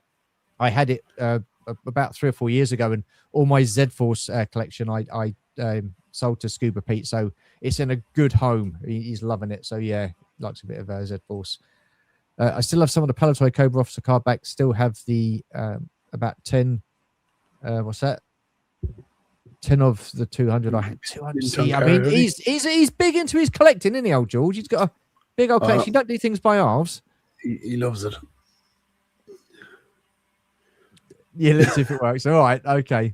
I had it about 3 or 4 years ago. And all my Z Force collection, I sold to Scuba Pete, so it's in a good home. He's loving it. So yeah, likes a bit of Z Force. I still have some of the Palitoy Cobra Officer card back. Still have the about 10. What's that? 10 of the 200 I had. 200. I mean, he's big into his collecting, isn't he, old George? He's got a big old collection. He don't do things by halves. He loves it. Yeah, let's see if it works. All right. Okay.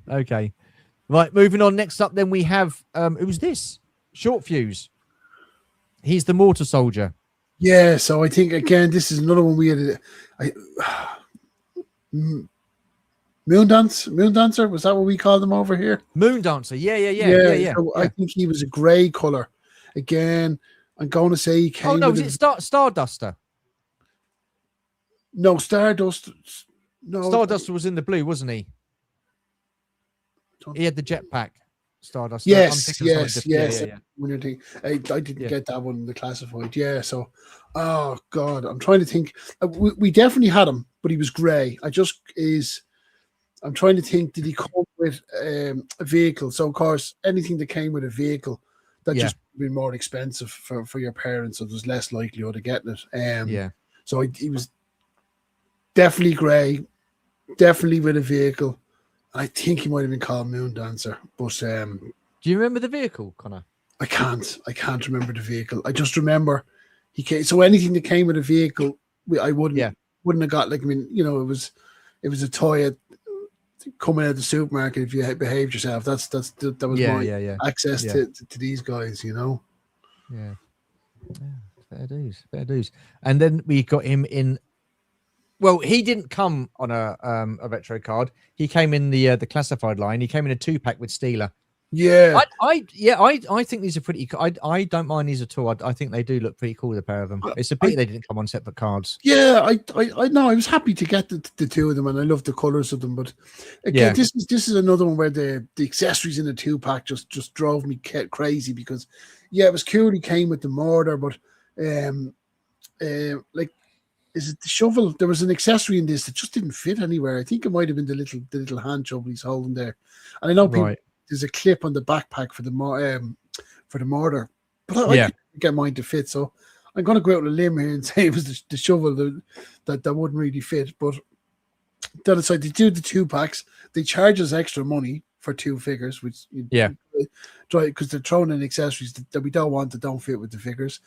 Right, moving on. Next up, then we have who's this? Short Fuse. He's the Mortar Soldier. Yeah, so I think again, this is another one we had. Moon Dancer, was that what we called them over here? Moon Dancer, yeah. So I think he was a grey color. Again, I'm going to say he came. Oh no, was it Starduster? No, Stardust. No, Starduster was in the blue, wasn't he? He had the jetpack. Stardust. Yes. Yeah. I didn't get that one in the classified. Yeah, so, oh God, I'm trying to think. We definitely had him, but he was grey. I'm trying to think, did he come with a vehicle? So, of course, anything that came with a vehicle, that just would be more expensive for your parents, so there's less likelihood of getting it. So he was definitely grey, definitely with a vehicle. I think he might have been called Moon Dancer. But do you remember the vehicle, Connor? I can't remember the vehicle. I just remember he came. So anything that came with a vehicle, I wouldn't. wouldn't have got like, I mean, you know, it was a toy coming out of the supermarket if you had behaved yourself. That was my access to these guys, you know. Yeah, fair dues. And then we got him in. Well, he didn't come on a retro card. He came in the classified line. He came in a 2-pack with Steeler. Yeah, I think these are pretty. I don't mind these at all. I think they do look pretty cool. The pair of them. It's a pity they didn't come on separate cards. Yeah, I know. I was happy to get the two of them, and I love the colors of them. But again, this is another one where the accessories in the 2-pack just drove me crazy because, yeah, it was cool. He came with the mortar, but like. Is it the shovel? There was an accessory in this that just didn't fit anywhere. I think it might have been the little hand shovel he's holding there. And I know there's a clip on the backpack for the mortar, but I couldn't get mine to fit. So I'm going to go out on a limb here and say it was the shovel that wouldn't really fit. But they decided to do the 2-packs. They charge us extra money for 2 figures, which because they're throwing in accessories that we don't want that don't fit with the figures.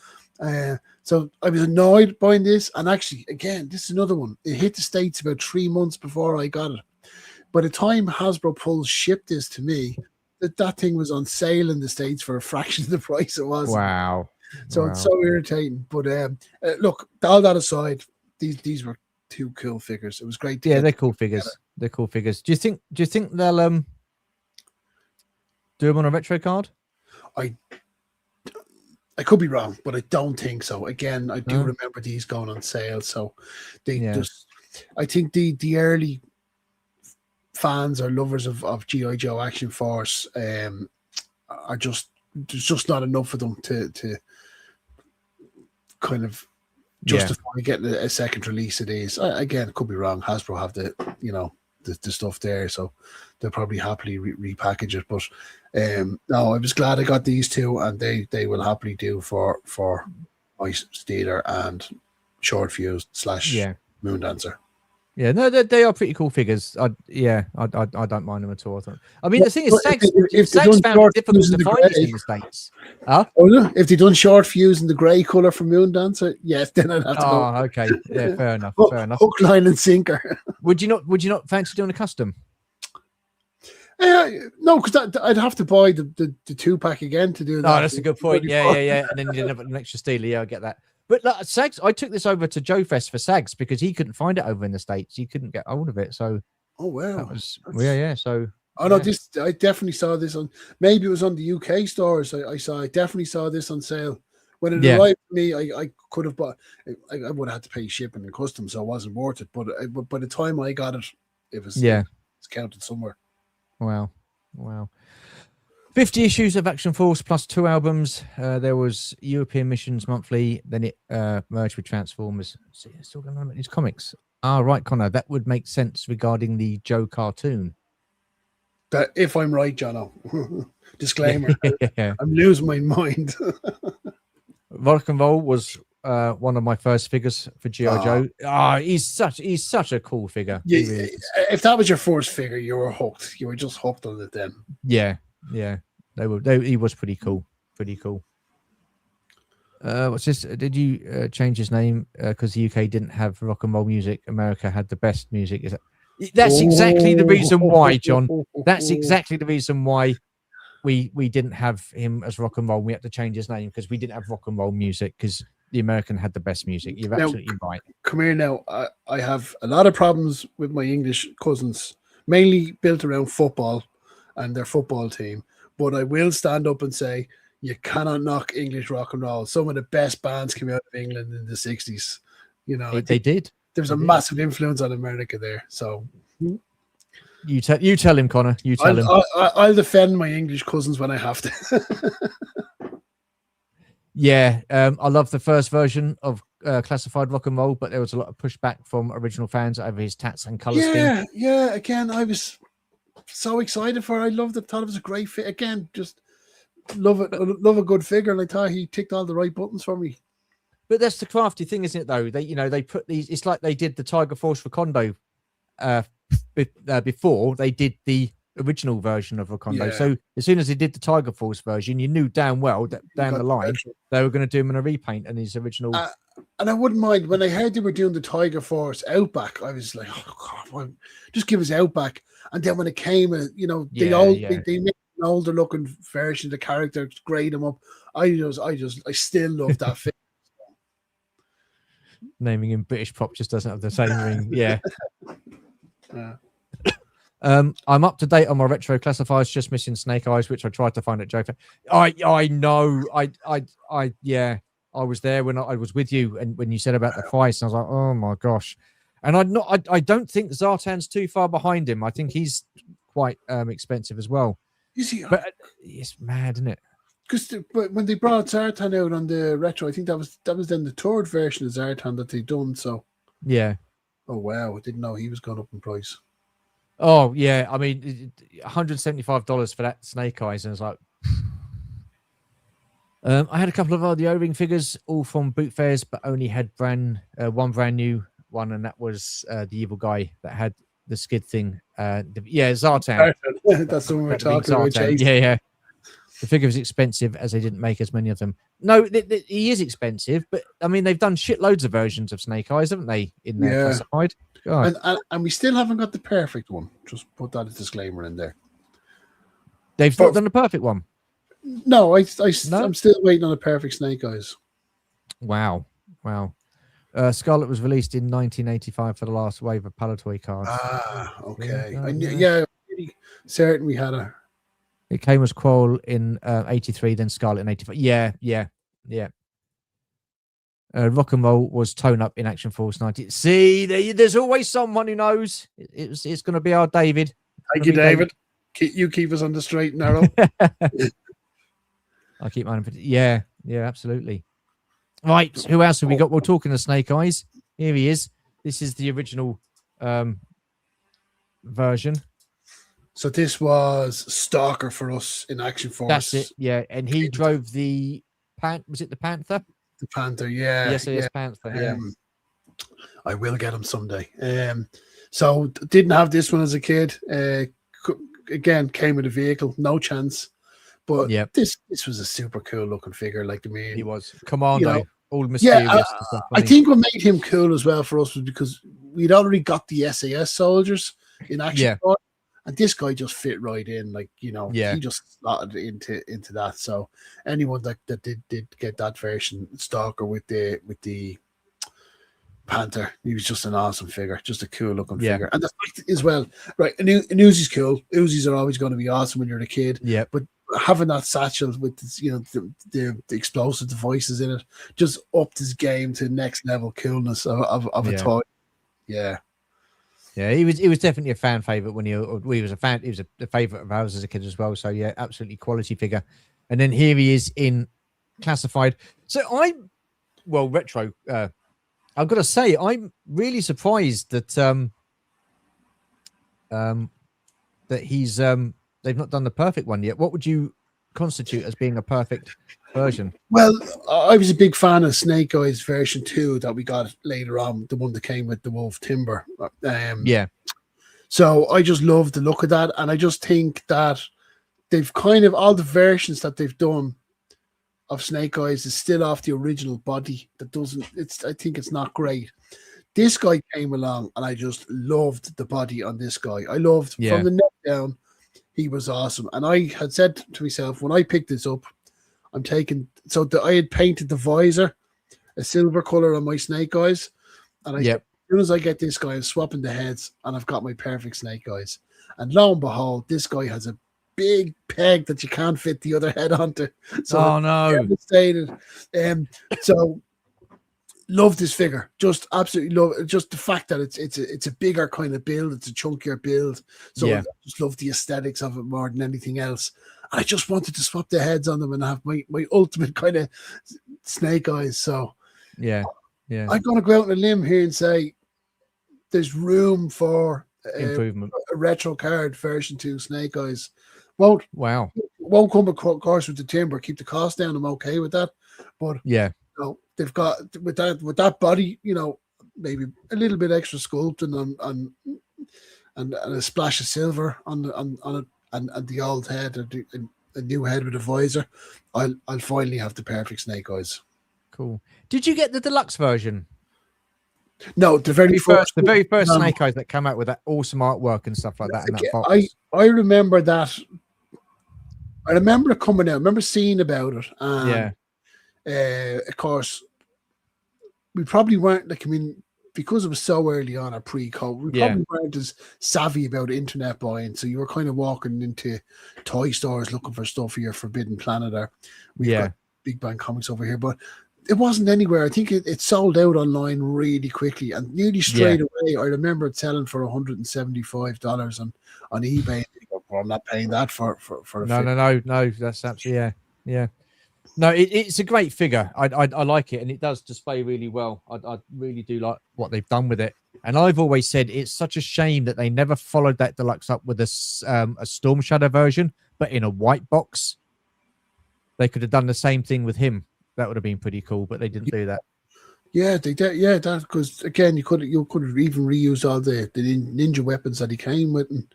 So I was annoyed buying this, and actually, again, this is another one. It hit the States about 3 months before I got it. By the time Hasbro Pulse shipped this to me, that thing was on sale in the States for a fraction of the price it was. Wow! So it's so irritating. But look, all that aside, these were 2 cool figures. It was great. They're cool figures. They're cool figures. Do you think they'll do them on a retro card? I could be wrong, but I don't think so. Again, I do remember these going on sale, so they just. I think the early fans or lovers of G.I Joe Action Force are just there's just not enough of them to kind of justify getting a second release of these. Again, could be wrong. Hasbro have the stuff there, so they'll probably happily repackage it. But no, I was glad I got these 2, and they will happily do for my Steeler and Short Fuse / Moon Dancer. Yeah, no, they are pretty cool figures. I don't mind them at all. I mean, the thing is, Sags found it difficult to find these in the States. Huh? Oh no! If they done Short Fuse in the grey color for Moon Dancer, yes, then I'd have to go. Oh, okay, yeah, fair enough. Fair enough. Hook, line, and sinker. Would you not fancy doing a custom? No, because I'd have to buy the 2-pack again to do that. Oh, that's a good point. Yeah. And then you didn't have an extra Steeler. Yeah, I get that. But Sags, I took this over to Joe Fest for Sags because he couldn't find it over in the States. He couldn't get hold of it. So, oh wow, that was yeah. So, no, this I definitely saw this on. Maybe it was on the UK stores. I definitely saw this on sale when it arrived to me. I could have bought. I would have had to pay shipping and customs, so it wasn't worth it. But by the time I got it, it was it's counted somewhere. Wow. 50 issues of Action Force plus 2 albums. There was European Missions Monthly. Then it merged with Transformers. So it's still going on in his comics. Right, Conor. That would make sense regarding the Joe cartoon. That if I'm right, Jono. Disclaimer. I'm losing my mind. Rock and Roll was one of my first figures for G.I. Joe. He's such a cool figure. Yeah, really if that was your first figure, you were hooked. You were just hooked on it then. Yeah. He was pretty cool. What's this? Did you change his name because the UK didn't have rock and roll music? America had the best music. That's exactly the reason why, John. That's exactly the reason why we didn't have him as rock and roll. We had to change his name because we didn't have rock and roll music because the American had the best music. You're absolutely right. Come here now. I have a lot of problems with my English cousins, mainly built around football and their football team. But I will stand up and say you cannot knock English rock and roll. Some of the best bands came out of England in the 60s. You know, they did. There's a massive influence on America there. So you tell him, Conor. You tell him. I'll defend my English cousins when I have to. Yeah, I love the first version of Classified Rock and Roll, but there was a lot of pushback from original fans over his tats and colour scheme. Yeah. Again, I was so excited for it. I loved it. Thought it was a great fit. Again, just love it. Love a good figure, and I thought he ticked all the right buttons for me. But that's the crafty thing, isn't it? Though they put these. It's like they did the Tiger Force Recondo before they did the original version of Recondo. Yeah. So as soon as they did the Tiger Force version, you knew damn well that down the line they were going to do him in a repaint and his original. And I wouldn't mind when I heard they were doing the Tiger Force Outback. I was like, oh God, why, just give us Outback. And then when it came, they made an older looking version of the character, grade him up. I still love that film. Naming him British Prop just doesn't have the same ring. Yeah. I'm up to date on my retro classifiers, just missing Snake Eyes, which I tried to find at Joker. I know. I was there when I was with you, and when you said about the price, I was like, oh my gosh. And I don't think Zartan's too far behind him. I think he's quite expensive as well. You see, but it's mad, isn't it? Because when they brought Zartan out on the retro, I think that was then the third version of Zartan that they'd done. So yeah. Oh wow, I didn't know he was going up in price. Oh yeah, I mean, $175 for that Snake Eyes, and it's like. I had a couple of the O-Ring figures, all from boot fairs, but only had one brand new one, and that was the evil guy that had the skid thing. Zartan. That's the one we're talking about. Chase. Yeah. The figure was expensive as they didn't make as many of them. No, he is expensive, but I mean, they've done shitloads of versions of Snake Eyes, haven't they? In their classified. And we still haven't got the perfect one. Just put that disclaimer in there. They've not done the perfect one. No, I'm still waiting on a perfect Snake Eyes. Wow. Scarlet was released in 1985 for the last wave of Palatoy cards. Okay. I'm pretty certain we had a. It came as Quarrel in 83, then Scarlet in 85. Yeah. Rock and Roll was Tone Up in Action Force 90. See, there's always someone who knows. It's going to be our David. Thank you, David. You keep us on the straight and narrow. I'll keep mine. Yeah, absolutely. Right, who else have we got? We're talking to Snake Eyes. Here he is. This is the original version. So this was Stalker for us in Action Force. That's it, yeah. And he drove the was it the Panther? The Panther, yeah. Yes, it is Panther, yeah. I will get him someday. So didn't have this one as a kid. Again, came with a vehicle, no chance. But this was a super cool looking figure. Like, he was Commando, all mysterious. Yeah, I think what made him cool as well for us was because we'd already got the SAS soldiers in Action Force. And this guy just fit right in, like, he just slotted into that. So anyone that did get that version, Stalker with the Panther, he was just an awesome figure, just a cool looking figure. And the fact as well, right? An Uzi's cool. Uzis are always going to be awesome when you're a kid. Yeah, but having that satchel with this, the explosive devices in it just upped his game to next level coolness of a toy. Yeah. Yeah, he was definitely a fan favorite when he was a fan. He was a favorite of ours as a kid as well. So yeah, absolutely quality figure. And then here he is in Classified. So retro. I've got to say, I'm really surprised that that he's they've not done the perfect one yet. What would you constitute as being a perfect version? Well, I was a big fan of Snake Eyes version 2 that we got later on, the one that came with the Wolf Timber. So I just love the look of that, and I just think that they've kind of all the versions that they've done of Snake Eyes is still off the original body. I think it's not great. This guy came along, and I just loved the body on this guy. I loved from the neck down. He was awesome, and I had said to myself when I picked this up, I had painted the visor a silver color on my Snake Eyes, and as soon as I get this guy, I'm swapping the heads, and I've got my perfect Snake Eyes. And lo and behold, this guy has a big peg that you can't fit the other head onto. So I'm devastated. So love this figure. Just absolutely love it. Just the fact that it's a bigger kind of build, it's a chunkier build. So I just love the aesthetics of it more than anything else. I just wanted to swap the heads on them and have my ultimate kind of Snake Eyes. So I'm going to go out on a limb here and say there's room for improvement. A retro card version 2 Snake Eyes. Won't come across with the timber. Keep the cost down. I'm okay with that. But they've got with that body, maybe a little bit extra sculpting and a splash of silver on it. And the old head, a new head with a visor, I'll finally have the perfect Snake Eyes. Cool. Did you get the deluxe version? No, the very first Snake Eyes that came out with that awesome artwork and stuff like that in that box. I remember that. I remember it coming out. I remember seeing about it. And, of course, we probably weren't like. I mean, because it was so early on, pre-COVID, we probably weren't as savvy about internet buying. So you were kind of walking into toy stores looking for stuff for your Forbidden Planet, or we've got Big Bang Comics over here, but it wasn't anywhere. I think it sold out online really quickly, and nearly straight away. I remember it selling for $175 on eBay. Well, I'm not paying that for a no. That's absolutely yeah. No, it's a great figure. I like it, and it does display really well. I really do like what they've done with it. And I've always said it's such a shame that they never followed that deluxe up with a Storm Shadow version, but in a white box. They could have done the same thing with him. That would have been pretty cool, but they didn't do that. Yeah, they did. Yeah, that because again, you could have even reused all the ninja weapons that he came with, and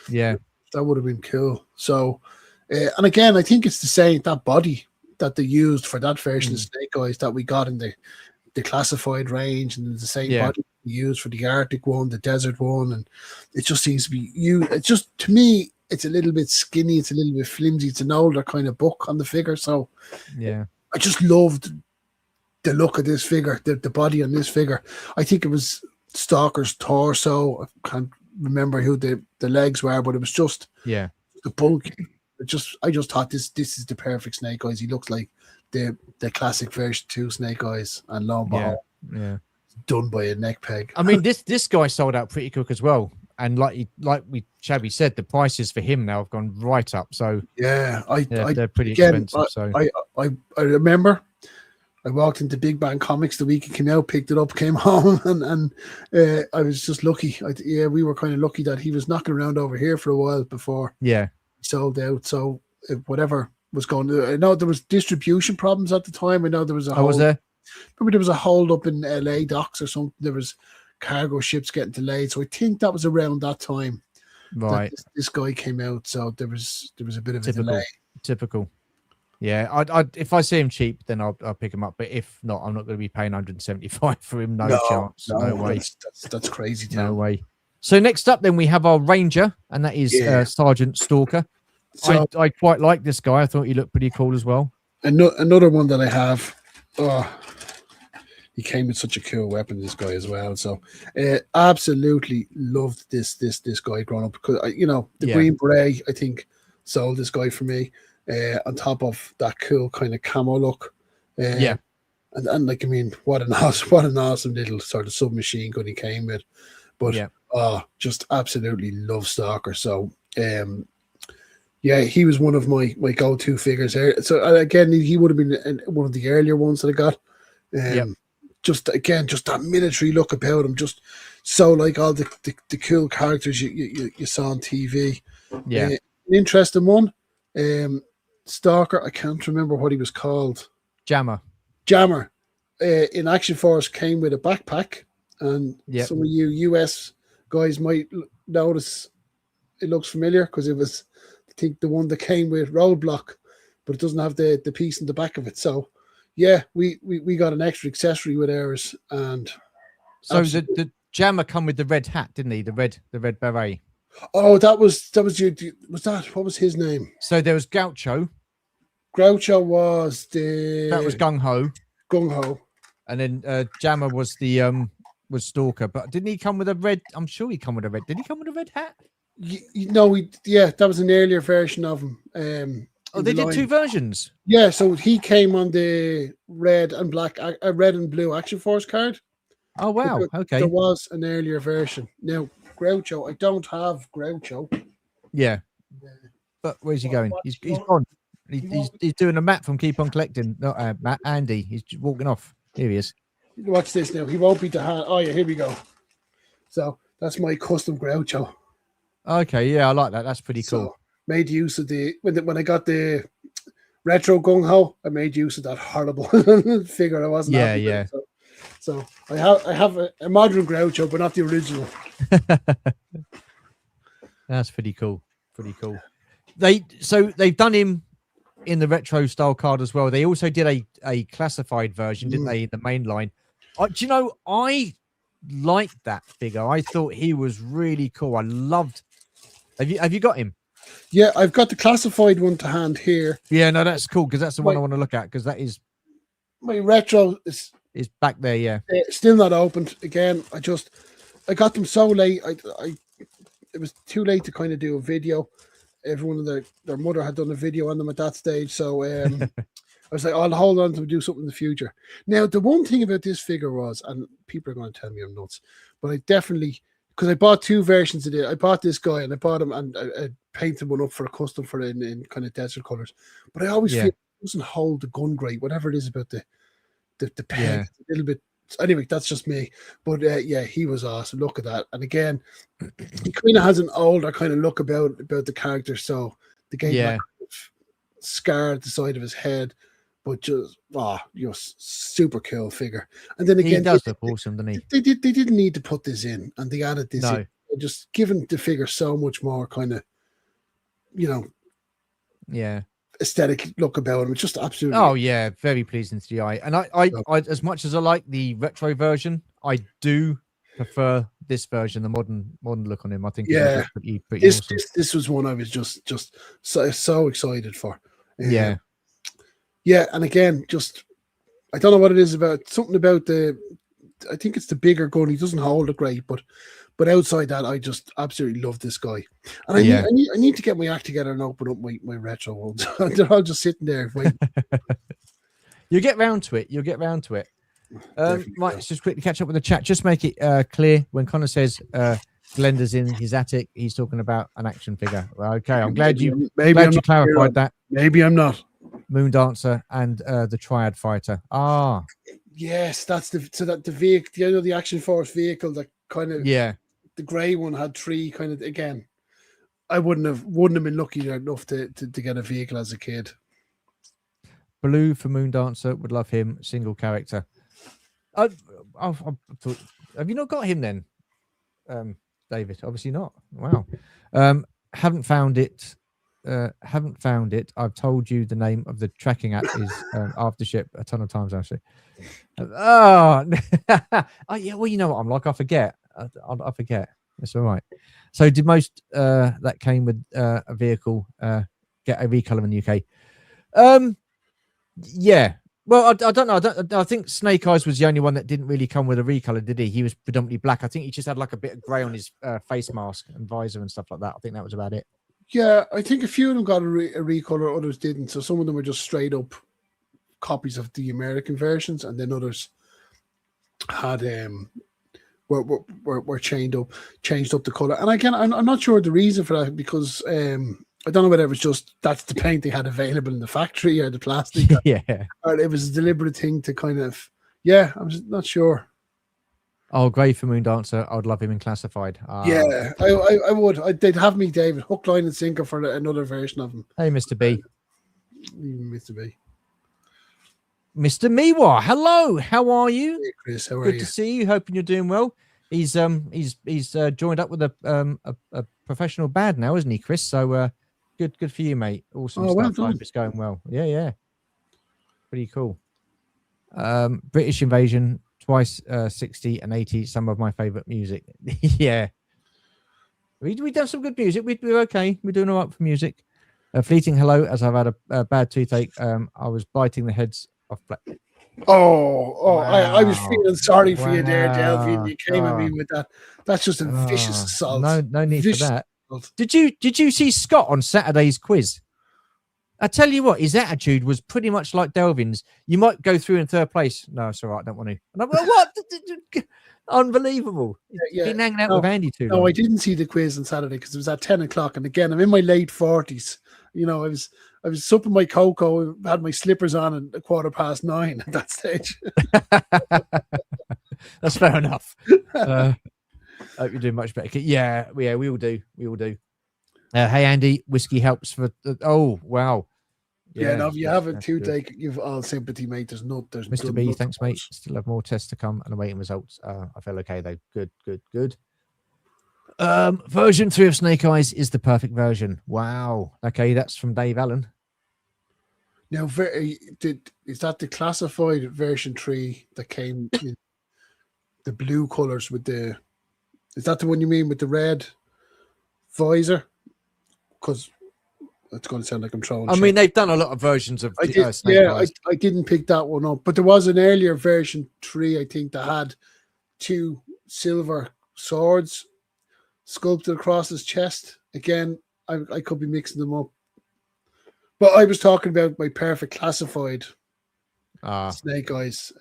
that would have been cool. So, and again, I think it's the same that body that they used for that version of Snake Eyes that we got in the classified range, and the same body we used for the Arctic one, the desert one, and it just seems to be It's just, to me, it's a little bit skinny, it's a little bit flimsy, it's an older kind of book on the figure. So I just loved the look of this figure, the body on this figure. I think it was Stalker's torso. I can't remember who the legs were, but it was just the bulk. I just thought this is the perfect Snake Eyes. He looks like the classic version 2 Snake Eyes, and lo and behold, done by a neck peg. I mean, this guy sold out pretty quick as well, and like Shabby said, the prices for him now have gone right up. So they're pretty expensive. So I remember I walked into Big Bang Comics the week it came out, picked it up, came home, and I was just lucky. We were kind of lucky that he was knocking around over here for a while before sold out. So whatever was going on, I know there was distribution problems at the time. I know there was remember there was a hold up in LA docks or something. There was cargo ships getting delayed. So I think that was around that time that this guy came out. So there was a bit of a delay. Typical. Yeah, I if I see him cheap, then I'll pick him up. But if not, I'm not going to be paying 175 for him. No chance. No way. That's crazy. No way. So next up, then we have our Ranger, and that is Sergeant Stalker. So, I quite like this guy. I thought he looked pretty cool as well. Another one that I have. He came with such a cool weapon, this guy as well. So absolutely loved this guy growing up, because the Green Beret, I think, sold this guy for me. On top of that cool kind of camo look, and like, I mean, what an awesome little sort of submachine gun he came with. But just absolutely love Stalker. So he was one of my go-to figures there. So again, he would have been one of the earlier ones that I got. Just that military look about him, just so like all the cool characters you saw on TV. An interesting one. Stalker, I can't remember what he was called. Jammer. In Action Force came with a backpack, and some of you US guys might notice it looks familiar, because it was, I think, the one that came with Roadblock, but it doesn't have the piece in the back of it. So we got an extra accessory with ours. And so the Jammer come with the red hat, didn't he? The red beret. Oh, that was what was his name? So there was Gaucho. Groucho was that was Gung Ho. And then Jammer was the was Stalker. But didn't he come with a red? I'm sure he come with a red. Did he come with a red hat? That was an earlier version of him. They did two versions. Yeah, so he came on the red and blue Action Force card. Oh wow! Okay, there was an earlier version. Now Groucho, I don't have Groucho. Yeah, but where's he going? He's gone. He's doing a map from Keep On Collecting. Not Matt, Andy. He's walking off. Here he is. Watch this now. He won't be the hand. Oh yeah, here we go. So that's my custom Groucho. Okay, yeah, I like that. That's pretty cool. Made use of when I got the retro Gung Ho, I made use of that horrible figure. I wasn't. Yeah. So I have a modern Groucho, but not the original. That's pretty cool. They've done him in the retro style card as well. They also did a classified version, didn't they? The main line. Do you know, I liked that figure. I thought he was really cool. I loved. Have you got him? Yeah, I've got the classified one to hand here. Yeah, no, that's cool because that's the one I want to look at because that is my retro is back there. Yeah, still not opened. Again, I got them so late. It was too late to kind of do a video. Everyone their mother had done a video on them at that stage, so I was like, I'll hold on to do something in the future. Now, the one thing about this figure was, and people are going to tell me I'm nuts, but I definitely, because I bought two versions of it. I bought this guy and I bought him and I painted one up for a custom for it in kind of desert colors. But I always feel it doesn't hold the gun great, whatever it is about the peg, a little bit. Anyway, that's just me. But yeah, he was awesome. Look at that. And again, he kind of has an older kind of look about the character. So the game kind of scarred the side of his head, but just super cool figure. And then again, he does look awesome, doesn't he? They didn't need to put this in, and they added this in. Just giving the figure so much more kind of, aesthetic look about him. It's just absolutely. Oh yeah, very pleasing to the eye. And I as much as I like the retro version, I do prefer this version, the modern look on him. I think pretty awesome. This was one I was just so excited for. Yeah, and again, just I don't know what it is about something about I think it's the bigger gun. He doesn't hold it great, but outside that, I just absolutely love this guy. And I need to get my act together and open up my retro ones. They're all just sitting there waiting. You'll get round to it. Right, let's just quickly catch up with the chat. Just make it clear when Conor says Glenda's in his attic, he's talking about an action figure. Well, okay, I'm glad you clarified that. Maybe I'm not. Moon Dancer and the Triad Fighter. Yes, that's the vehicle. The Action Force vehicle that kind of the grey one had three kind of again. I wouldn't have been lucky enough to get a vehicle as a kid. Blue for Moon Dancer, would love him. Single character. I thought, have you not got him then, David? Obviously not. Wow. Haven't found it. I've told you the name of the tracking app is Aftership a ton of times actually. Oh yeah, well you know what I'm like. I forget. I forget. It's all right. So did most that came with a vehicle get a recolor in the UK? Yeah. Well, I don't know. I think Snake Eyes was the only one that didn't really come with a recolor, did he? He was predominantly black. I think he just had like a bit of grey on his face mask and visor and stuff like that. I think that was about it. Yeah, I think a few of them got a recolor, others didn't. So some of them were just straight up copies of the American versions, and then others had were changed up the color. And again, I'm not sure the reason for that because I don't know whether it was just that's the paint they had available in the factory or the plastic. Or it was a deliberate thing to kind of I'm just not sure. Oh, great for Moon Dancer. I would love him in Classified. Yeah, I would. They'd have me, David, hook, line, and sinker for another version of him. Hey, Mr. B. Mr. B. Mr. Miwa, hello. How are you? Hey, Chris, how are you? Good to see you. Hoping you're doing well. He's joined up with a professional band now, isn't he, Chris? So good for you, mate. Awesome stuff. Well Hope it's going well. Yeah. Pretty cool. British Invasion. Twice 60 and 80, some of my favorite music. Yeah, we done some good music. We're okay. We're doing all right for music. Fleeting hello, as I've had a bad toothache. I was biting the heads off black. Wow. I was feeling sorry for you there, Delvin. You came at me with that. That's just a vicious assault. No need for that. Did you see Scott on Saturday's quiz? I tell you what, his attitude was pretty much like Delvin's. You might go through in third place. No, it's all right. I don't want to. And I'm like, what? Unbelievable. Been hanging out with Andy too long. No, I didn't see the quiz on Saturday because it was at 10 o'clock. And again, I'm in my late 40s. I was supping my cocoa, had my slippers on at 9:15 at that stage. That's fair enough. I hope you're doing much better. Yeah, we all do. Hey Andy, whiskey helps for. Oh wow. Yeah, if you have a toothache, you've all sympathy, mate. There's Mr. B, thanks, mate. Still have more tests to come and awaiting results. I feel okay though. Good. Version 3 of Snake Eyes is the perfect version. Wow. Okay, that's from Dave Allen. Now, is that the classified version 3 that came in the blue colors with the? Is that the one you mean with the red visor? Because it's going to sound like I'm throwing. I mean, they've done a lot of versions of Snake Eyes. I didn't pick that one up, but there was an earlier version 3, I think, that had 2 silver swords sculpted across his chest. Again, I could be mixing them up, but I was talking about my perfect classified Snake Eyes,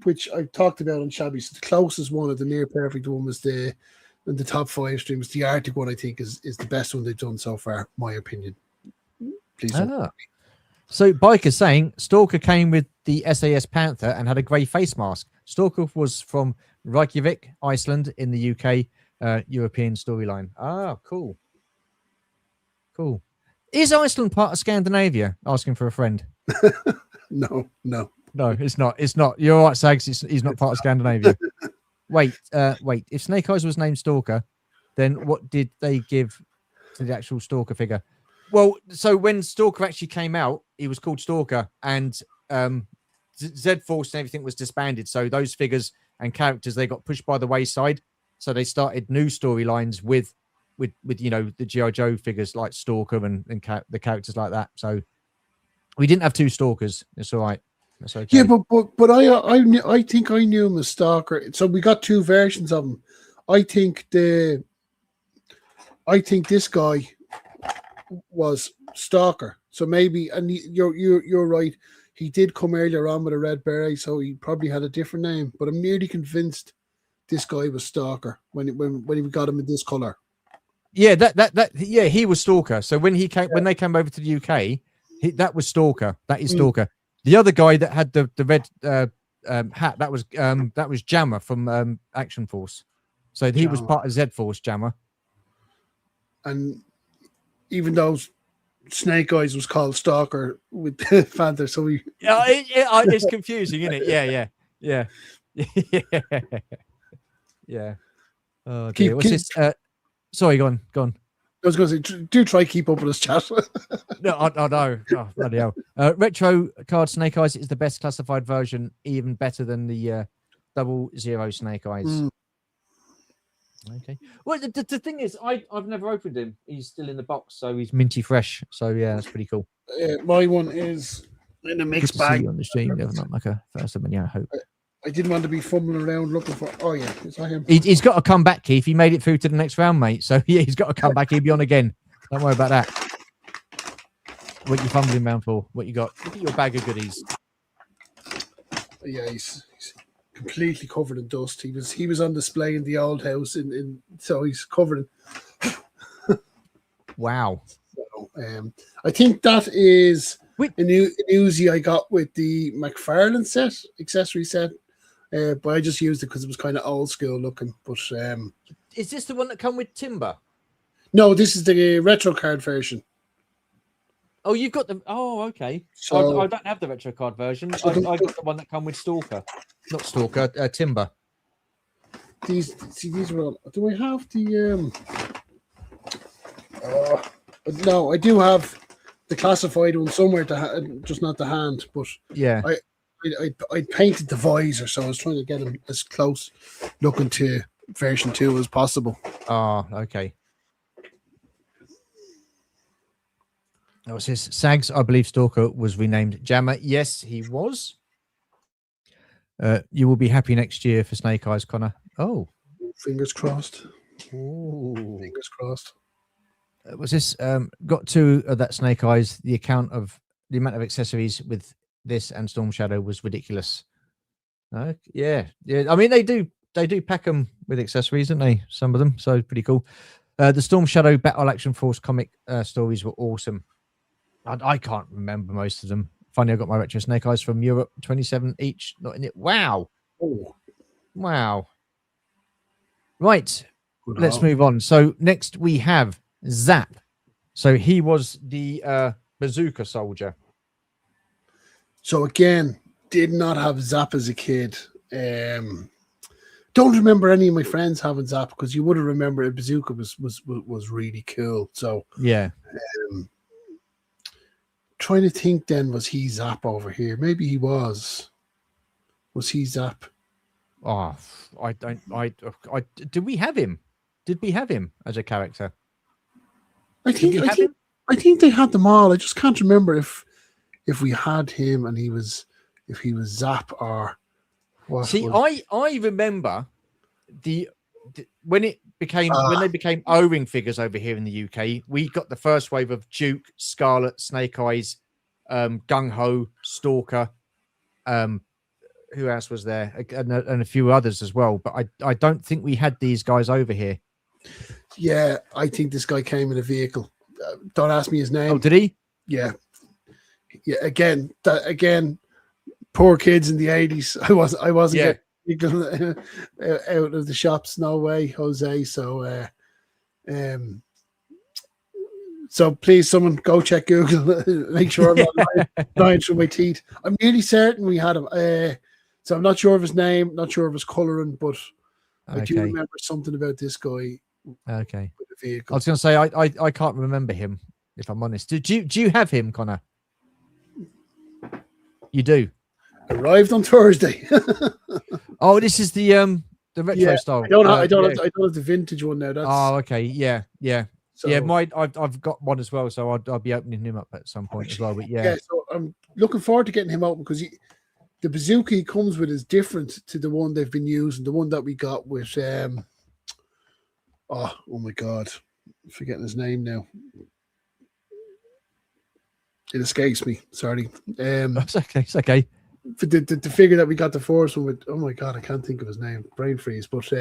which I talked about on Shabby's. The closest one, of the near perfect one, was in the top 5 streams. The Arctic one, I think, is the best one they've done so far, my opinion. Please. So Biker's saying Stalker came with the SAS Panther and had a grey face mask. Stalker was from Reykjavik, Iceland, in the UK, European storyline. Cool. Cool. Is Iceland part of Scandinavia? Asking for a friend. No, it's not. It's not. You're right, Sags. He's not part of Scandinavia. Wait. If Snake Eyes was named Stalker, then what did they give to the actual Stalker figure? Well, so when Stalker actually came out, he was called Stalker, and Z-Force and everything was disbanded. So those figures and characters, they got pushed by the wayside. So they started new storylines with the G.I Joe figures like Stalker and the characters like that. So we didn't have 2 Stalkers. It's all right. That's okay. Yeah, but I think I knew him as Stalker. So we got 2 versions of him. I think this guy was Stalker. So maybe, and you're right. He did come earlier on with a red beret, so he probably had a different name. But I'm nearly convinced this guy was Stalker when we got him in this color. Yeah, he was Stalker. So when they came over to the UK, that was Stalker. That is Stalker. The other guy that had the red hat, that was Jammer from Action Force. So he was part of Z-Force, Jammer. And even though Snake Eyes was called Stalker with the Panther, so it's confusing, isn't it? Yeah. Yeah. Oh dear. What's this? Sorry, go on. I was going to say, do try keep up with us, chat. No, I know. Oh, bloody hell. Retro card Snake Eyes is the best classified version, even better than the 00 Snake Eyes. Okay. Well, the thing is, I've never opened him. He's still in the box, so he's minty fresh. So yeah, that's pretty cool. My one is in a mixed bag. See you on the stream, not like a first one. Yeah, I hope. I didn't want to be fumbling around looking for. Oh yeah, is that him? He's got to come back, Keith. He made it through to the next round, mate. So yeah, he's got to come back. He'll be on again. Don't worry about that. What you fumbling around for? What you got? Look at your bag of goodies. Yeah, he's completely covered in dust. He was on display in the old house, so he's covered in. Wow. So, I think that is a new Uzi I got with the McFarlane accessory set. But I just used it because it was kind of old school looking. But is this the one that come with timber? No, this is the retro card version. Oh, you've got the. Oh, okay. So I don't have the retro card version. I got the one that come with Stalker, not Stalker, timber. These are all. Do I have the? No, I do have the classified one somewhere just not the hand. But yeah, I painted the visor, so I was trying to get him as close looking to version 2 as possible. Oh, okay. That was his Sags. I believe Stalker was renamed Jammer. Yes, he was. You will be happy next year for Snake Eyes, Connor. Oh, fingers crossed. Ooh. Fingers crossed. Was this got to that Snake Eyes? The amount of accessories with this and Storm Shadow was ridiculous. Yeah. I mean, they do pack them with accessories, don't they? Some of them, so pretty cool. The Storm Shadow Battle Action Force comic stories were awesome. I can't remember most of them. Finally, I got my retro Snake Eyes from Europe, 27 each. Not in it. Wow. Oh, wow. Right. Let's move on. So next we have Zap. So he was the bazooka soldier. So again, did not have Zap as a kid. Don't remember any of my friends having Zap because you would have remembered a bazooka was really cool. So yeah. trying to think then, was he Zap over here? Maybe he was. Was he Zap? Oh, did we have him? Did we have him as a character? I think they had them all. I just can't remember if we had him and if he was Zap or what. See, I remember when they became O-Ring figures over here in the UK. We got the first wave of Duke, Scarlet, Snake Eyes, Gung Ho, Stalker. Who else was there? And a few others as well. But I don't think we had these guys over here. Yeah, I think this guy came in a vehicle. Don't ask me his name. Oh, did he? Yeah. Again, poor kids in the 80s. I wasn't getting out of the shops. No way, Jose. So, so please, someone go check Google. Make sure I'm not lying through my teeth. I'm nearly certain we had him. So I'm not sure of his name, not sure of his coloring, but I do remember something about this guy. Okay. With the vehicle. I was going to say I can't remember him, if I'm honest. Do you have him, Connor? You do. Arrived on Thursday. Oh, this is the retro style. I don't have the vintage one now. That's... Oh, okay. Yeah. So, yeah, I've got one as well, so I'll be opening him up at some point as well. But yeah, so I'm looking forward to getting him out because the bazooka he comes with is different to the one they've been using. The one that we got with oh my god, I'm forgetting his name now. It escapes me. Sorry. It's okay. It's okay. The figure that we got the first one with, oh my god, I can't think of his name. Brain freeze. But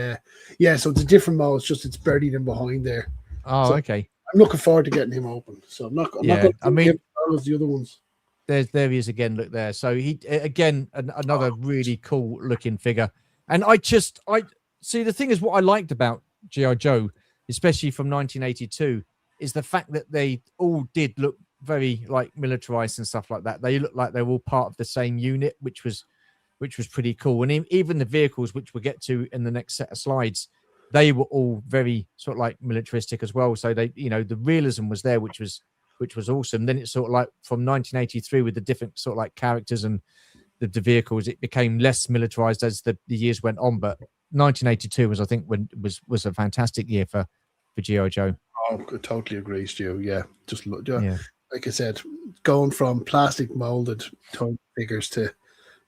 yeah, so it's a different model. It's just it's buried in behind there. Oh, so okay. I'm looking forward to getting him open. So I'm not going to the other ones. There he is again. Look there. So he again another really cool looking figure. And I see the thing is what I liked about G.I. Joe, especially from 1982, is the fact that they all did look very like militarized and stuff like that. They look like they're all part of the same unit, which was pretty cool. And even the vehicles, which we'll get to in the next set of slides, they were all very sort of like militaristic as well. So they, the realism was there, which was awesome. Then it's sort of like from 1983 with the different sort of like characters and the vehicles, it became less militarized as the years went on. But 1982 was, I think, was a fantastic year for G.I. Joe. Oh, I totally agree, Stu. Yeah, just look, like I said, going from plastic molded toy figures to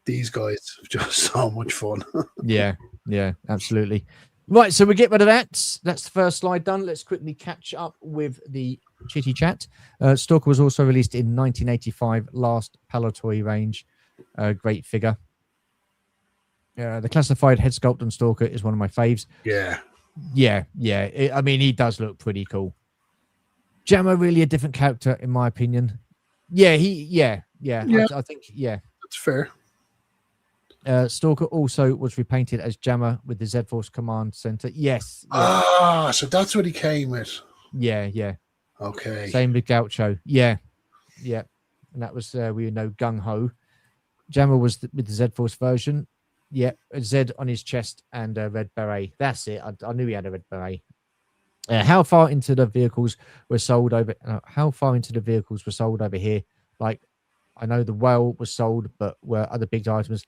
these guys, just so much fun. yeah, absolutely. Right, so we get rid of that. That's the first slide done. Let's quickly catch up with the chitty chat. Stalker was also released in 1985, last Palatoy range. Great figure. The classified head sculpt on Stalker is one of my faves. Yeah. I mean, he does look pretty cool. Jammer, really a different character, in my opinion. Yeah. I think, that's fair. Stalker also was repainted as Jammer with the Z-Force Command Center. Yes. So that's what he came with. Yeah. Okay. Same with Gaucho. Yeah. And that was, we know, Gung Ho. Jammer was with the Z-Force version. Yeah, a Z on his chest and a red beret. That's it. I knew he had a red beret. How far into the vehicles were sold over? How far into the vehicles were sold over here? Like, I know the whale was sold, but were other big items?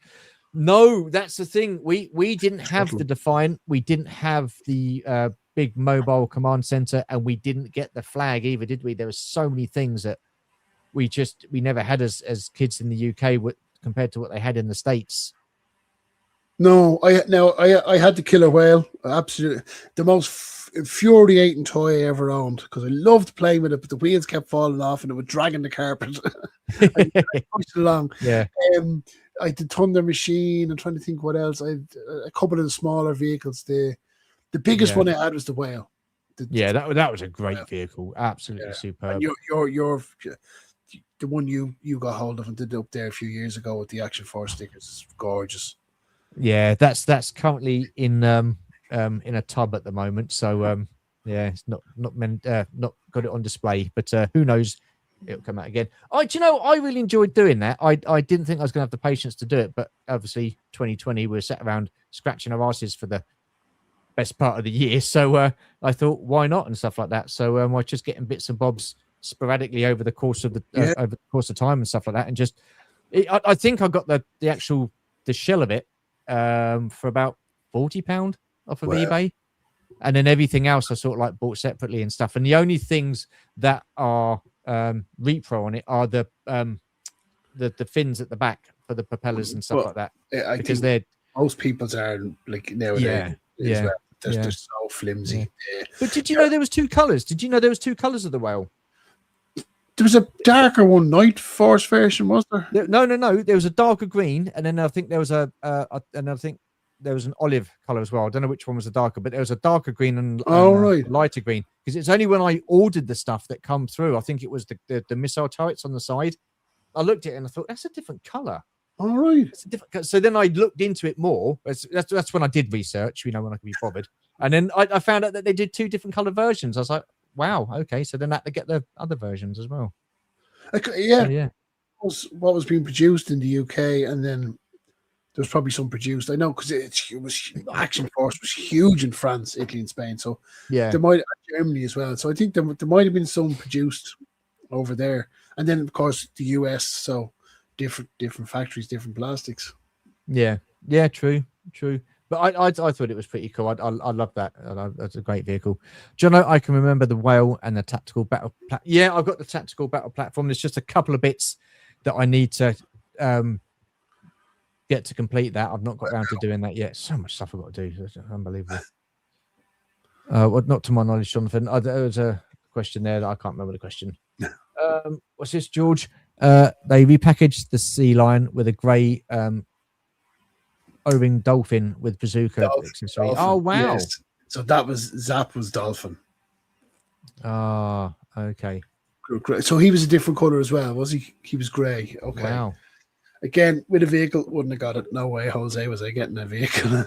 No, that's the thing. We didn't have the Defiant. We didn't have the big mobile command center, and we didn't get the flag either, did we? There were so many things that we never had as kids in the UK compared to what they had in the States. No, I had the killer whale. Absolutely, the most infuriating toy I ever owned because I loved playing with it, but the wheels kept falling off and it would drag in the carpet. I pushed it along. Yeah. I did Thunder Machine. I'm trying to think what else. I had a couple of the smaller vehicles. The biggest one I had was the whale. That was a great vehicle. Absolutely superb. And your the one you got hold of and did up there a few years ago with the Action Force stickers is gorgeous. Yeah, that's currently in a tub at the moment. So it's not got it on display, but who knows, it'll come out again. I really enjoyed doing that. I didn't think I was going to have the patience to do it, but obviously 2020 we were sat around scratching our asses for the best part of the year. So I thought, why not, and stuff like that. So I was just getting bits and bobs sporadically over the course of time and stuff like that, and just I think I got the shell of it for about £40 off of eBay, and then everything else I sort of like bought separately and stuff. And the only things that are repro on it are the fins at the back for the propellers and stuff like that, because they're most people's are like nowadays. They're so flimsy. But did you know there was two colors? Did you know there was two colors of the whale? There was a darker one, Night Force version, was there? No. There was a darker green, and then I think there was an olive color as well. I don't know which one was the darker, but there was a darker green and lighter green. Because it's only when I ordered the stuff that come through. I think it was the missile turrets on the side. I looked at it and I thought, that's a different color. All right. So then I looked into it more. That's when I did research, when I could be bothered. And then I found out that they did two different color versions. I was like, wow, okay. So then I had to get the other versions as well. Yeah. What was being produced in the UK, and then there was probably some produced. I know because it was Action Force was huge in France, Italy, and Spain. So there might Germany as well. So I think there might have been some produced over there, and then of course the US. So different factories, different plastics. Yeah, true. But I thought it was pretty cool. I love that. That's a great vehicle. Do you know, I can remember the whale and the tactical battle. Yeah, I've got the tactical battle platform. There's just a couple of bits that I need to get to complete that. I've not got around to doing that yet. So much stuff I've got to do. It's unbelievable. Well, not to my knowledge, Jonathan. There was a question there that I can't remember the question. What's this, George? They repackaged the sea lion with a grey O-ring dolphin with bazooka accessory. Oh wow! Yes. So that was Zap was dolphin. Ah, okay. So he was a different color as well, was he? He was grey. Okay. Wow. Again, with a vehicle, wouldn't have got it. No way, Jose, was I getting a vehicle.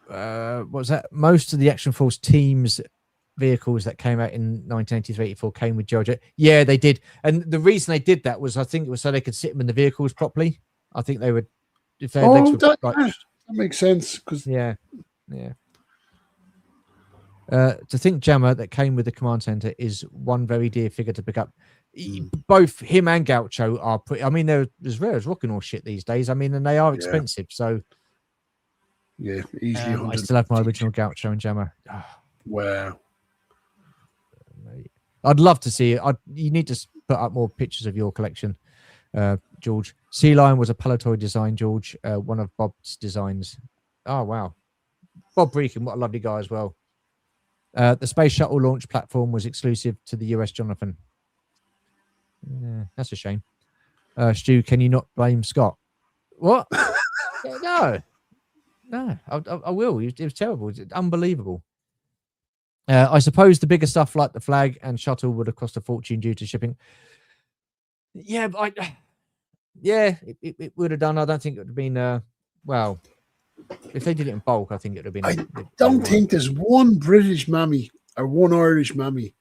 What was that? Most of the Action Force teams vehicles that came out in 1983-84 came with G.I. Joe. Yeah, they did. And the reason they did that was, I think it was so they could sit them in the vehicles properly. I think they would, if their legs were that makes sense. Because yeah. To think Jammer that came with the command center is one very dear figure to pick up. Both him and Gaucho are pretty. I mean, they're as rare as rocking all shit these days. I mean, and they are expensive. So yeah, easily. I still have my original Gaucho and Jammer. Oh. Wow. I'd love to see it. You need to put up more pictures of your collection, George. Sea Lion was a Palatoy design, George. One of Bob's designs. Oh, wow. Bob Breakin, what a lovely guy as well. The Space Shuttle launch platform was exclusive to the US, Jonathan. Yeah, that's a shame. Stu, can you not blame Scott? What? No, I will. It was terrible. It's unbelievable. I suppose the bigger stuff like the flag and shuttle would have cost a fortune due to shipping. Yeah, but it would have done. I don't think it would have been. Well, if they did it in bulk, I think it would have been. I don't think there's one British mammy or one Irish mammy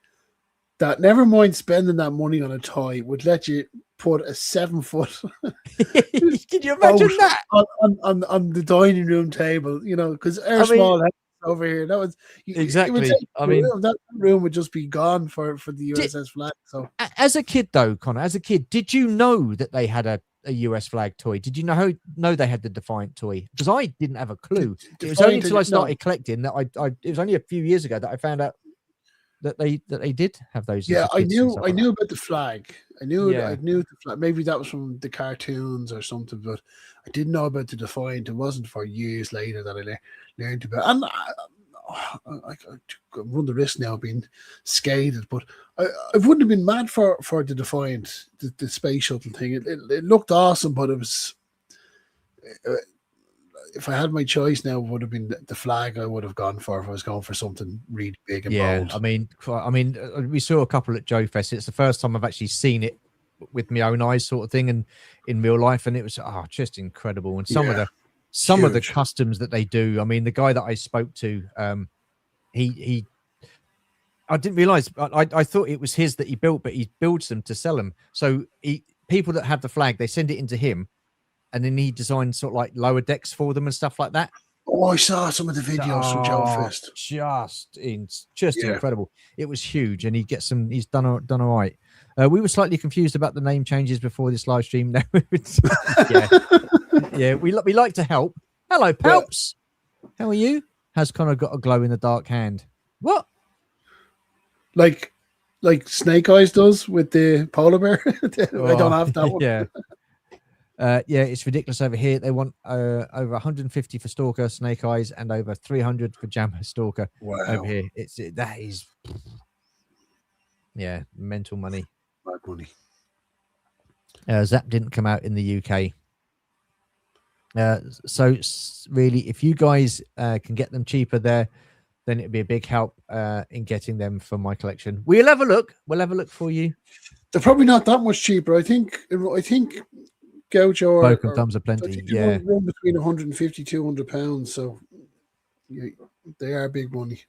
that, never mind spending that money on a toy, would let you put a 7 foot. Can you imagine that on the dining room table? You know, because our small house over here, that was exactly. I mean, that room would just be gone for the USS flag. So, as a kid, though, Connor, did you know that they had a US flag toy? Did you know they had the Defiant toy? Because I didn't have a clue. It was only until I started collecting that it was only a few years ago that I found out that they did have those. Yeah, I knew about the flag. I knew the flag. Maybe that was from the cartoons or something, but I didn't know about the Defiant. It wasn't for years later that I learned about. And I run the risk now of being skated, but I wouldn't have been mad for the Defiant, the space shuttle thing. It looked awesome, but it was. If I had my choice now, it would have been the flag I would have gone for if I was going for something really big and bold. I mean, we saw a couple at Joe Fest. It's the first time I've actually seen it with my own eyes, sort of thing, and in real life, and it was just incredible. And some of the customs that they do. I mean, the guy that I spoke to, he I didn't realize. I thought it was his that he built, but he builds them to sell them. So people that have the flag, they send it into him. And then he designed sort of like lower decks for them and stuff like that. Oh, I saw some of the videos from Joe Fest. Just incredible. It was huge, and he's done all right. We were slightly confused about the name changes before this live stream. Yeah, we like to help. Hello, Palps. How are you? Has Conor got a glow in the dark hand? What? Like Snake Eyes does with the polar bear. I don't have that one. Yeah. Yeah, it's ridiculous over here. They want over 150 for Stalker, Snake Eyes, and over 300 for Jammer Stalker. Wow. Over here. That is mental money. Bad money. Zap didn't come out in the UK. So really, if you guys can get them cheaper there, then it'd be a big help in getting them for my collection. We'll have a look. We'll have a look for you. They're probably not that much cheaper. I think Gaucho Both thumbs are plenty. Yeah, run between 150 200 pounds. So they are big money.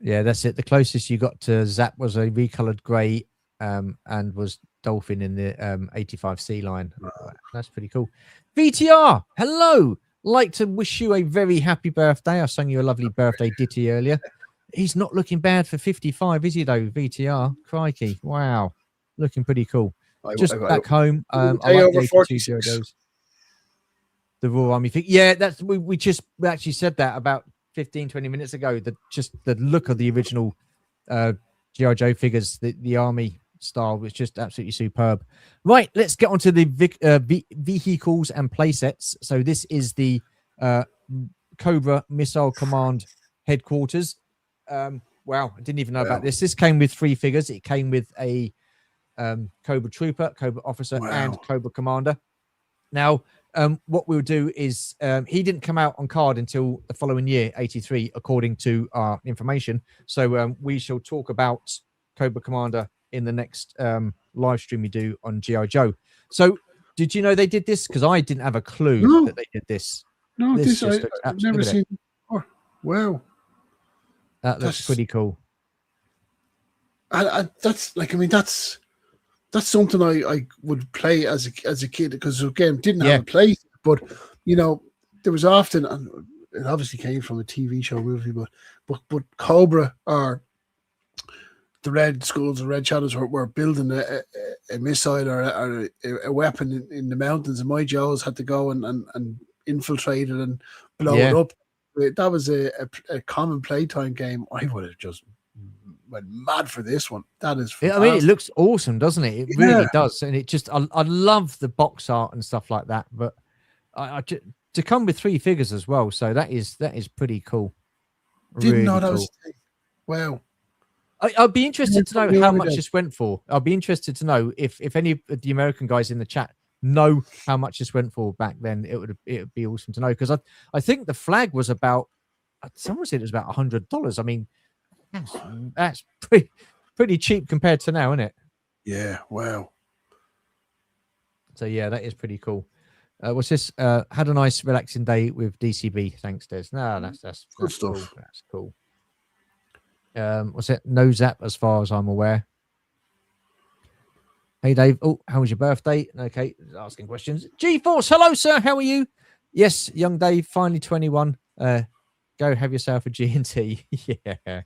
Yeah, that's it. The closest you got to Zap was a recolored grey and was Dolphin in the 85C line. Wow. That's pretty cool. VTR, hello. Like to wish you a very happy birthday. I sang you a lovely birthday ditty earlier. He's not looking bad for 55, is he though, VTR? Crikey. Wow. Looking pretty cool. Just back home. I like the 82 Jodos. The Royal Army thing. Yeah, that's we actually said that about 15, 20 minutes ago. Just the look of the original G.I Joe figures, the army style was just absolutely superb. Right, let's get on to the vehicles and playsets. So this is the Cobra Missile Command headquarters. Wow, I didn't even know about this. This came with 3 figures. It came with a Cobra Trooper, Cobra Officer, and Cobra Commander. Now, what we'll do is he didn't come out on card until the following year, 83, according to our information. So we shall talk about Cobra Commander in the next live stream we do on G.I Joe. So did you know they did this? Because I didn't have a clue that they did this. No, I've never seen. Oh, wow. That looks pretty cool. That's like, I mean, that's something I would play as a kid, because again, didn't have a play, but there was often, and it obviously came from a TV show movie, but Cobra or the Red Skulls or Red Shadows were building a missile or a weapon in the mountains, and my Joes had to go and infiltrate it and blow it up. That was a common playtime game. I would have just went mad for this one. That is fantastic. I mean, it looks awesome, doesn't it? It really does. And it just, I love the box art and stuff like that. But to come with 3 figures as well, so that is pretty cool. Didn't know that was. Wow. I'd be interested to know how much this went for. I'd be interested to know if any of the American guys in the chat know how much this went for back then. It would be awesome to know, because I think the flag was about, someone said it was about $100. I mean, that's pretty cheap compared to now, isn't it? Yeah. Wow. So yeah, that is pretty cool. What's this? Had a nice relaxing day with DCB. Thanks, Des. No, that's good stuff. Cool. That's cool. What's it? No Zap, as far as I'm aware. Hey Dave. Oh, how was your birthday? Okay, asking questions. G-Force, hello sir. How are you? Yes, young Dave, finally 21. Go have yourself a G&T. Yeah.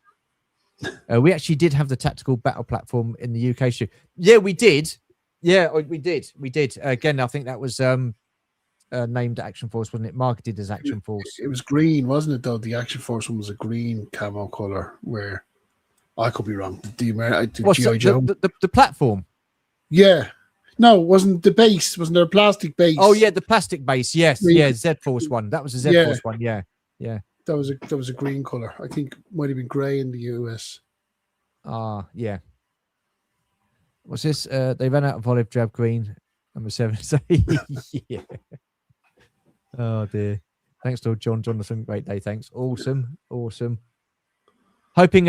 We actually did have the tactical battle platform in the UK show. Yeah, we did. Yeah, we did. Again, I think that was named Action Force, wasn't it? Marketed as Action Force. It was green, wasn't it? Though the Action Force one was a green camo color. Where I could be wrong. The G.I Joe, the platform. Yeah. No, wasn't the base? Wasn't there a plastic base? Oh yeah, the plastic base. Yes, green. Yeah, Z Force one. That was a Z Force one. Yeah. That was a green color. I think it might have been grey in the US. Yeah. What's this? They ran out of olive drab green. Number 7. So yeah. Oh dear. Thanks to John Jonathan. Great day. Thanks. Awesome. Hoping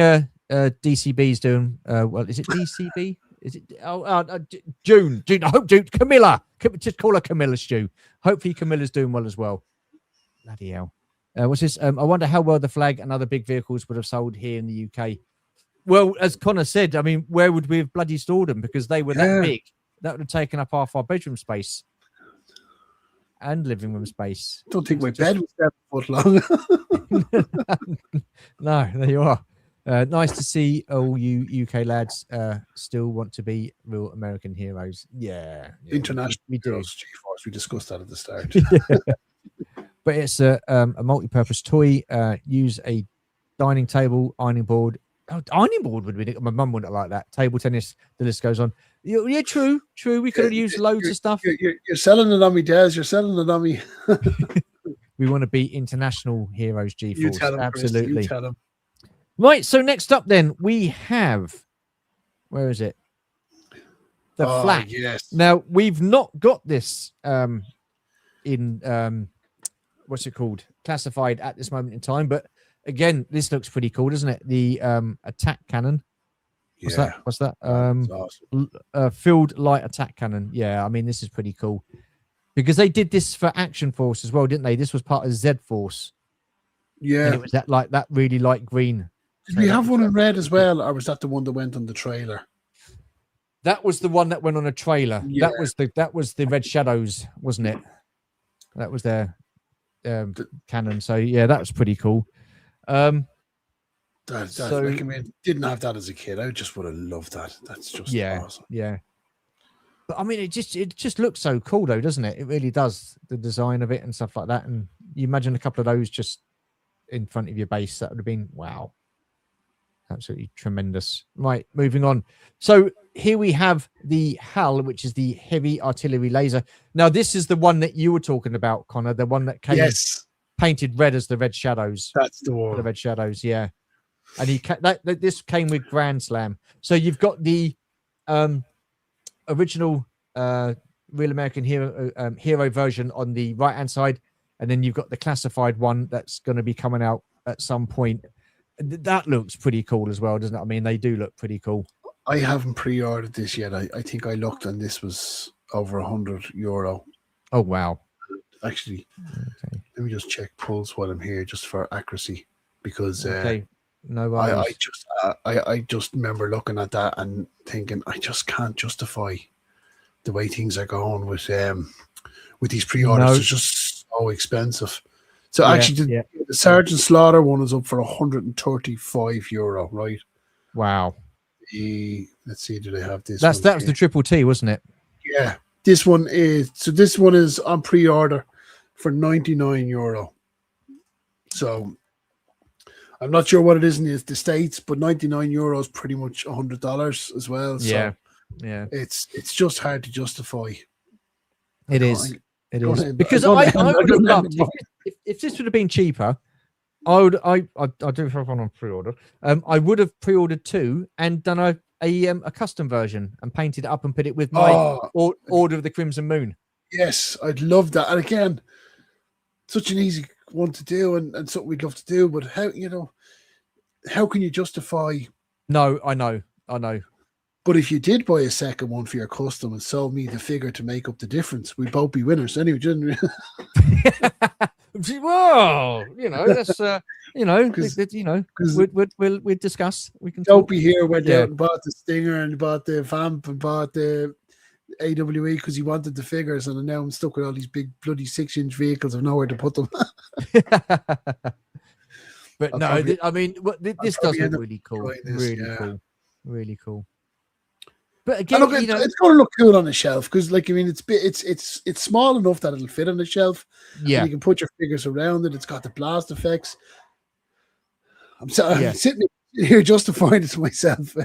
DCB's doing well. Is it DCB? Is it June? I hope June. Camilla. Just call her Camilla, Stu. Hopefully Camilla's doing well as well. Bloody hell. What's this? I wonder how well the flag and other big vehicles would have sold here in the UK. Well, as Conor said, I mean, where would we have bloody stored them? Because they were that big. That would have taken up half our bedroom space. and living room space. Don't think my bed was 7 foot long. No, there you are. Nice to see all you UK lads still want to be real American heroes. Yeah, International we do. G-Force. We discussed that at the start. But it's a multi-purpose toy. Use a dining table, ironing board. Oh, ironing board would be. My mum wouldn't like that. Table tennis. The list goes on. Yeah, true. We could have used loads of stuff. You're selling it on me, Des. You're selling it on me. We want to be international heroes, G-Force. You tell him, absolutely. Chris, you tell him. Right. So next up, then we have. Where is it? The Flak. Yes. Now we've not got this in what's it called? Classified at this moment in time, but again, this looks pretty cool, doesn't it? The attack cannon. What's that? What's that? Awesome. Field light attack cannon. Yeah, I mean, this is pretty cool because they did this for Action Force as well, didn't they? This was part of Z Force. Yeah, and it was that really light green. Did we have one in red as well, or was that the one that went on the trailer? That was the one that went on a trailer. Yeah. That was the Red Shadows, wasn't it? That was their cannon. So yeah, that was pretty cool. Like, I mean, didn't have that as a kid. I just would have loved that. That's just awesome. Yeah. But I mean, it just looks so cool though, doesn't it? It really does. The design of it and stuff like that. And you imagine a couple of those just in front of your base. That would have been wow. Absolutely tremendous. Right, moving on. So here we have the HAL, which is the heavy artillery laser. Now, this is the one that you were talking about, Connor. The one that came painted red as the Red Shadows. That's the one. The Red Shadows, yeah. And this came with Grand Slam. So you've got the original Real American Hero version on the right hand side, and then you've got the classified one that's going to be coming out at some point. That looks pretty cool as well, doesn't it? I mean, they do look pretty cool. I haven't pre-ordered this yet. I think I looked and this was over €100. Oh wow! Actually, let me just check pulse while I'm here, just for accuracy, because no, I just remember looking at that and thinking I just can't justify the way things are going with these pre-orders. No. It's just so expensive. So actually, the Sergeant Slaughter one is up for €135, right? Wow. Let's see, do they have this? That was the Triple T, wasn't it? Yeah. This one is on pre-order for €99. So I'm not sure what it is in the States, but €99 is pretty much $100 as well. So yeah. It's just hard to justify. It is. It is because I would have loved if this would have been cheaper. I do have one on pre-order. I would have pre-ordered 2 and done a custom version and painted it up and put it with my Order of the Crimson Moon. Yes, I'd love that. And again, such an easy one to do and something we'd love to do. But how can you justify? No, I know. But if you did buy a second one for your custom and sold me the figure to make up the difference, we'd both be winners anyway, didn't we? Well, that's we'll discuss. We can. Dopey here went out and bought the Stinger and bought the Vamp and bought the AWE because he wanted the figures, and now I'm stuck with all these big bloody 6-inch vehicles. I've nowhere to put them. But I mean, this does look really cool. Really cool. But again, it's going to look cool on a shelf because, like, I mean, it's small enough that it'll fit on the shelf. Yeah, and you can put your figures around it. It's got the blast effects. I'm sitting here justifying it to myself.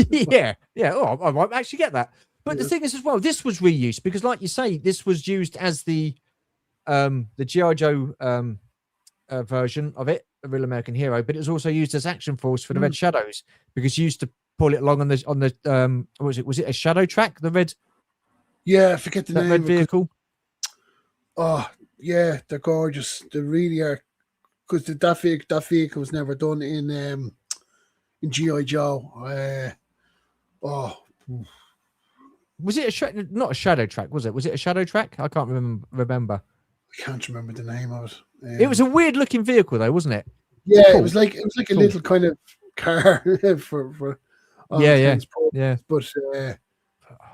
yeah. Oh, I might actually get that. But the thing is, as well, this was reused because, like you say, this was used as the G.I Joe version of it, the Real American Hero, but it was also used as Action Force for the Red Shadows because you used to pull it along on the was it a shadow track, the red? Yeah, I forget the name. Red vehicle. Oh yeah, they're gorgeous. They really are. Because that vehicle was never done in G.I Joe. Was it not a shadow track? Was it? Was it a shadow track? I can't remember. I can't remember the name of it. It was a weird looking vehicle, though, wasn't it? Yeah, cool. it was like a little kind of car for. Yeah. But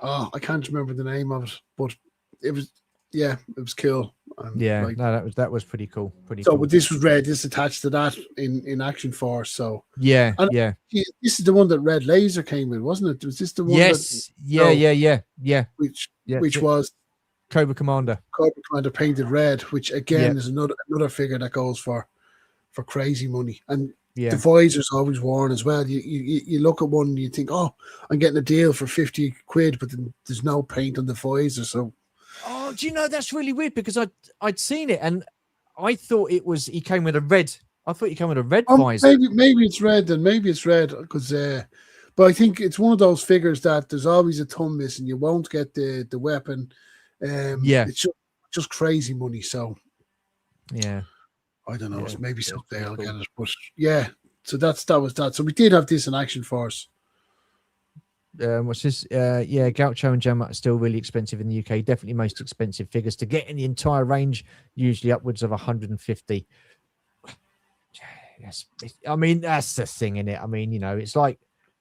I can't remember the name of it. But it was yeah, it was cool. And Yeah, like, no, that was pretty cool. Pretty so cool. this was Red. This attached to that in Action Force. So Yeah, and yeah. this is the one that Red Laser came with, wasn't it? Was this the one that? Yes. Yeah, No, yeah. which Yeah. was Cobra Commander. Cobra Commander painted red, which again Yeah. is another figure that goes for crazy money. And the Yeah. visor's always worn as well. You look at one and you think, oh, I'm getting a deal for 50 quid, but then there's no paint on the visor. So, oh, do you know that's really weird because I'd seen it and I thought he came with a red. I thought he came with a red visor. Maybe it's red, then maybe it's red because. But I think it's one of those figures that there's always a ton missing. You won't get the weapon. Yeah, it's just crazy money. So yeah, I don't know. Yeah, Maybe someday I'll cool. get it. But yeah, so that was that. So we did have this in Action Force. What's this? Yeah, Gaucho and Gemma are still really expensive in the UK. Definitely most expensive figures to get in the entire range, usually upwards of 150. Yes, I mean that's the thing in it. I mean, you know, it's like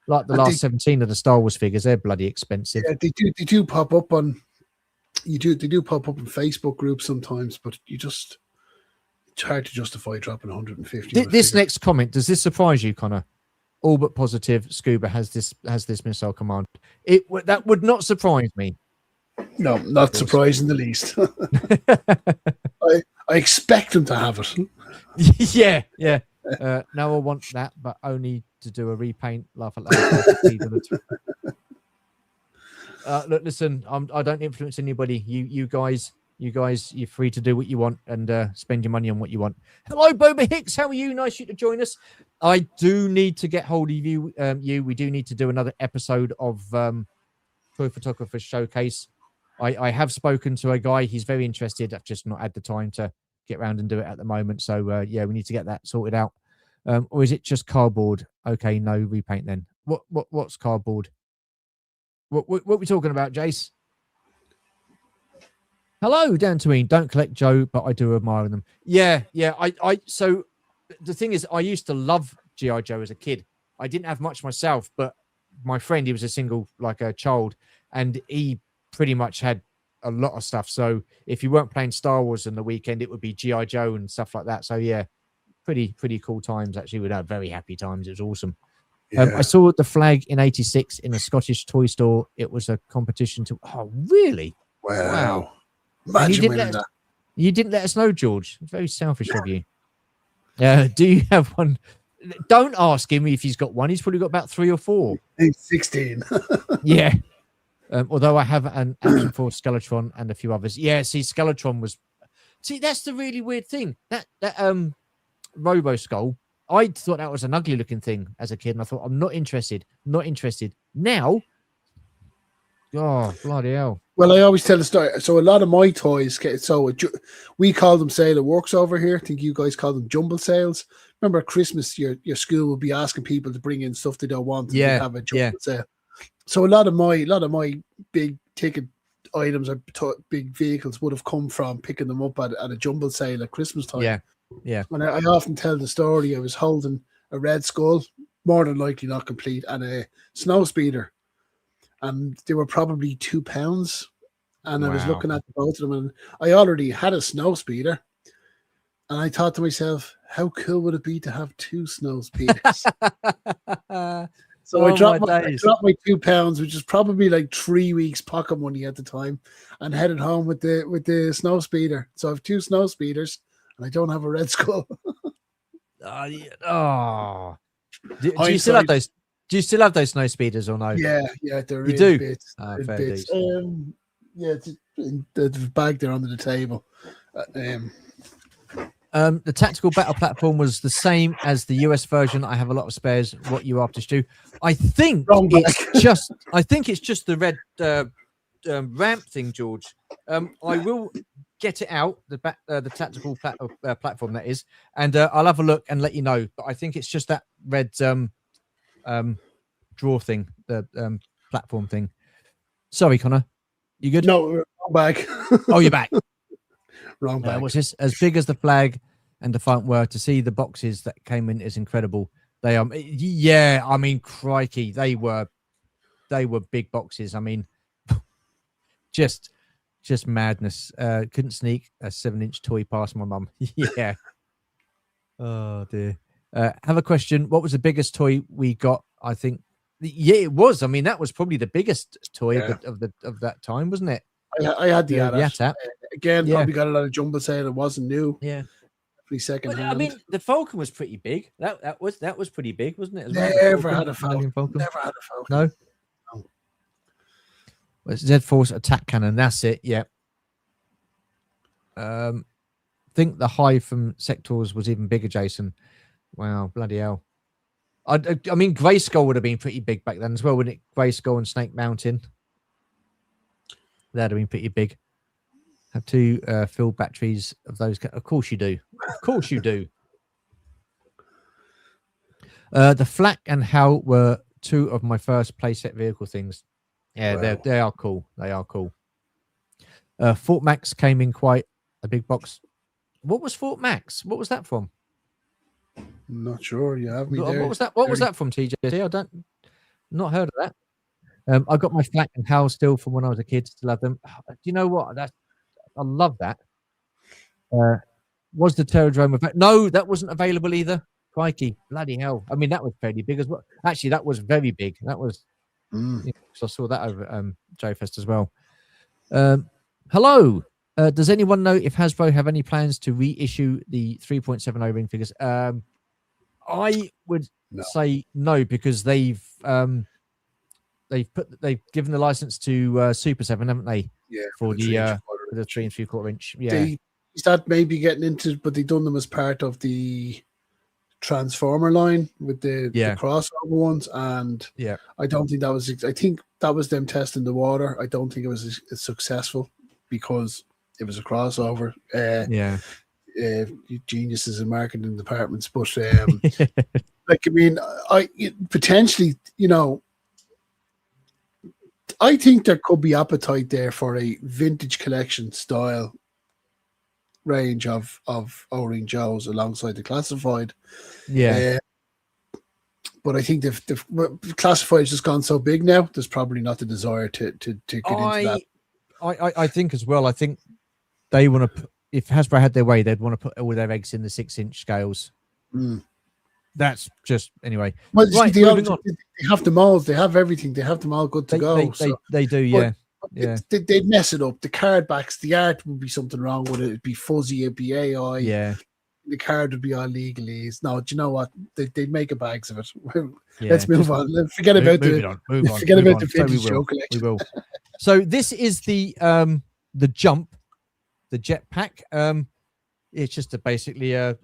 the last 17 of the Star Wars figures. They're bloody expensive. Yeah, they do pop up on. They do pop up in Facebook groups sometimes, but it's hard to justify dropping 150. This next comment, does this surprise you, Connor? All but positive, Scuba has this missile command. That would not surprise me. No, not surprising the least. I expect him to have it. Yeah. No, I want that, but only to do a repaint. Laugh at laugh. Look, listen, I don't influence anybody. You guys, you're free to do what you want and spend your money on what you want. Hello, Boba Hicks. How are you? Nice you to join us. I do need to get hold of you. We do need to do another episode of Toy Photographer Showcase. I have spoken to a guy. He's very interested. I've just not had the time to get around and do it at the moment. So yeah, we need to get that sorted out. Or is it just cardboard? Okay, no repaint then. What's cardboard? What are we talking about, Jace? Hello, Dantooine. Don't collect Joe, but I do admire them. Yeah. So the thing is, I used to love G.I Joe as a kid. I didn't have much myself, but my friend, he was a single, like a child, and he pretty much had a lot of stuff. So if you weren't playing Star Wars on the weekend, it would be G.I Joe and stuff like that. So yeah, pretty cool times. Actually, we'd have very happy times. It was awesome. Yeah. I saw the flag in '86 in a Scottish toy store. It was a competition to. Oh, really? Wow. Imagine you didn't let us know, George. It's very selfish of you. Do you have one? Don't ask him if he's got one. He's probably got about 3 or 4. He's 16. Yeah. Although I have an Action Force Skeletron and a few others. Yeah, see, Skeletron was. See, that's the really weird thing. That Robo Skull. I thought that was an ugly looking thing as a kid, and I thought I'm not interested. Not interested. Now, oh bloody hell! Well, I always tell the story. So a lot of my toys we call them sale at works over here. I think you guys call them jumble sales. Remember at Christmas, your school will be asking people to bring in stuff they don't want. Yeah, have a jumble sale. So a lot of my big ticket items or big vehicles would have come from picking them up at a jumble sale at Christmas time. Yeah. And I often tell the story. I was holding a Red Skull, more than likely not complete, and a snow speeder, and they were probably £2. And I was looking at both of them, and I already had a snow speeder, and I thought to myself, how cool would it be to have 2 snow speeders? So I dropped my £2, which is probably like 3 weeks pocket money at the time, and headed home with the snow speeder. So I have 2 snow speeders, and I don't have a Red Skull. Do you still have those? Do you still have those snow speeders or no? Yeah, they're you do. Bits. Fair bits. It's in the bag there under the table. The tactical battle platform was the same as the US version. I have a lot of spares. What you after, Stu? I think it's just the red ramp thing, George. I will get it out, the tactical platform that is, and I'll have a look and let you know. But I think it's just that red draw thing, the platform thing. Sorry, Connor. You good? No, wrong bag. Oh, you're back. Wrong bag. What's this? As big as the flag and the font were, to see the boxes that came in is incredible. They are, yeah. I mean, crikey, they were big boxes. I mean, just Just madness. Couldn't sneak a 7-inch toy past my mum. Yeah. Oh dear. Have a question. What was the biggest toy we got? I think. Yeah, it was. I mean, that was probably the biggest toy of that time, wasn't it? I had the AT-AT. Again, probably got a lot of jumbo sale. It wasn't new. Yeah. Second hand. I mean, the Falcon was pretty big. That was pretty big, wasn't it? As well? Never had a Falcon. Never had a Falcon. No. Well, Z-Force attack cannon. That's it. Yeah. I think the Hive from Sectors was even bigger, Jason. Wow, bloody hell. I mean, Grayskull would have been pretty big back then as well, wouldn't it? Grayskull and Snake Mountain. That'd have been pretty big. Have two filled batteries of those. Of course you do. Of course you do. The Flak and Hal were two of my first playset vehicle things. Yeah, wow. They are cool. They are cool. Fort Max came in quite a big box. What was Fort Max? What was that from? I'm not sure. You have me there. What was that? What was that from, TJ? I don't. Not heard of that. I got my Flak and Hal still from when I was a kid. Still have them. Do you know what? I love that. Was the Terradrome available? No, that wasn't available either. Crikey, bloody hell! I mean, that was fairly big as well. Actually, that was very big. That was. So I saw that over J-Fest as well. Hello. Does anyone know if Hasbro have any plans to reissue the 3.7 O-Ring figures? I would say no, because they've given the license to Super 7, haven't they? Yeah, for the 3 3/4 inch. Yeah, is that maybe getting into? But they done them as part of the Transformer line with the crossover ones, and I don't think that was. I think that was them testing the water. I don't think it was as successful because it was a crossover. Geniuses in marketing departments, but like, I mean, potentially, you know, I think there could be appetite there for a vintage collection style range of O-Ring Joes alongside the Classified. But I think the Classified has just gone so big now. There's probably not the desire to get into that. I think as well. I think they want to. If Hasbro had their way, they'd want to put all their eggs in the 6-inch scales. That's just anyway. Well, right, they have the molds. They have everything. They have them all good to go. They do, yeah. They'd mess it up. The card backs, the art would be something wrong with it. It'd be fuzzy. It'd be AI. Yeah. The card would be all legalese. No, do you know what? They'd make a bags of it. Let's move on. Forget about the vintage Joe collection. We will. So this is the Jump, the jetpack. It's just basically a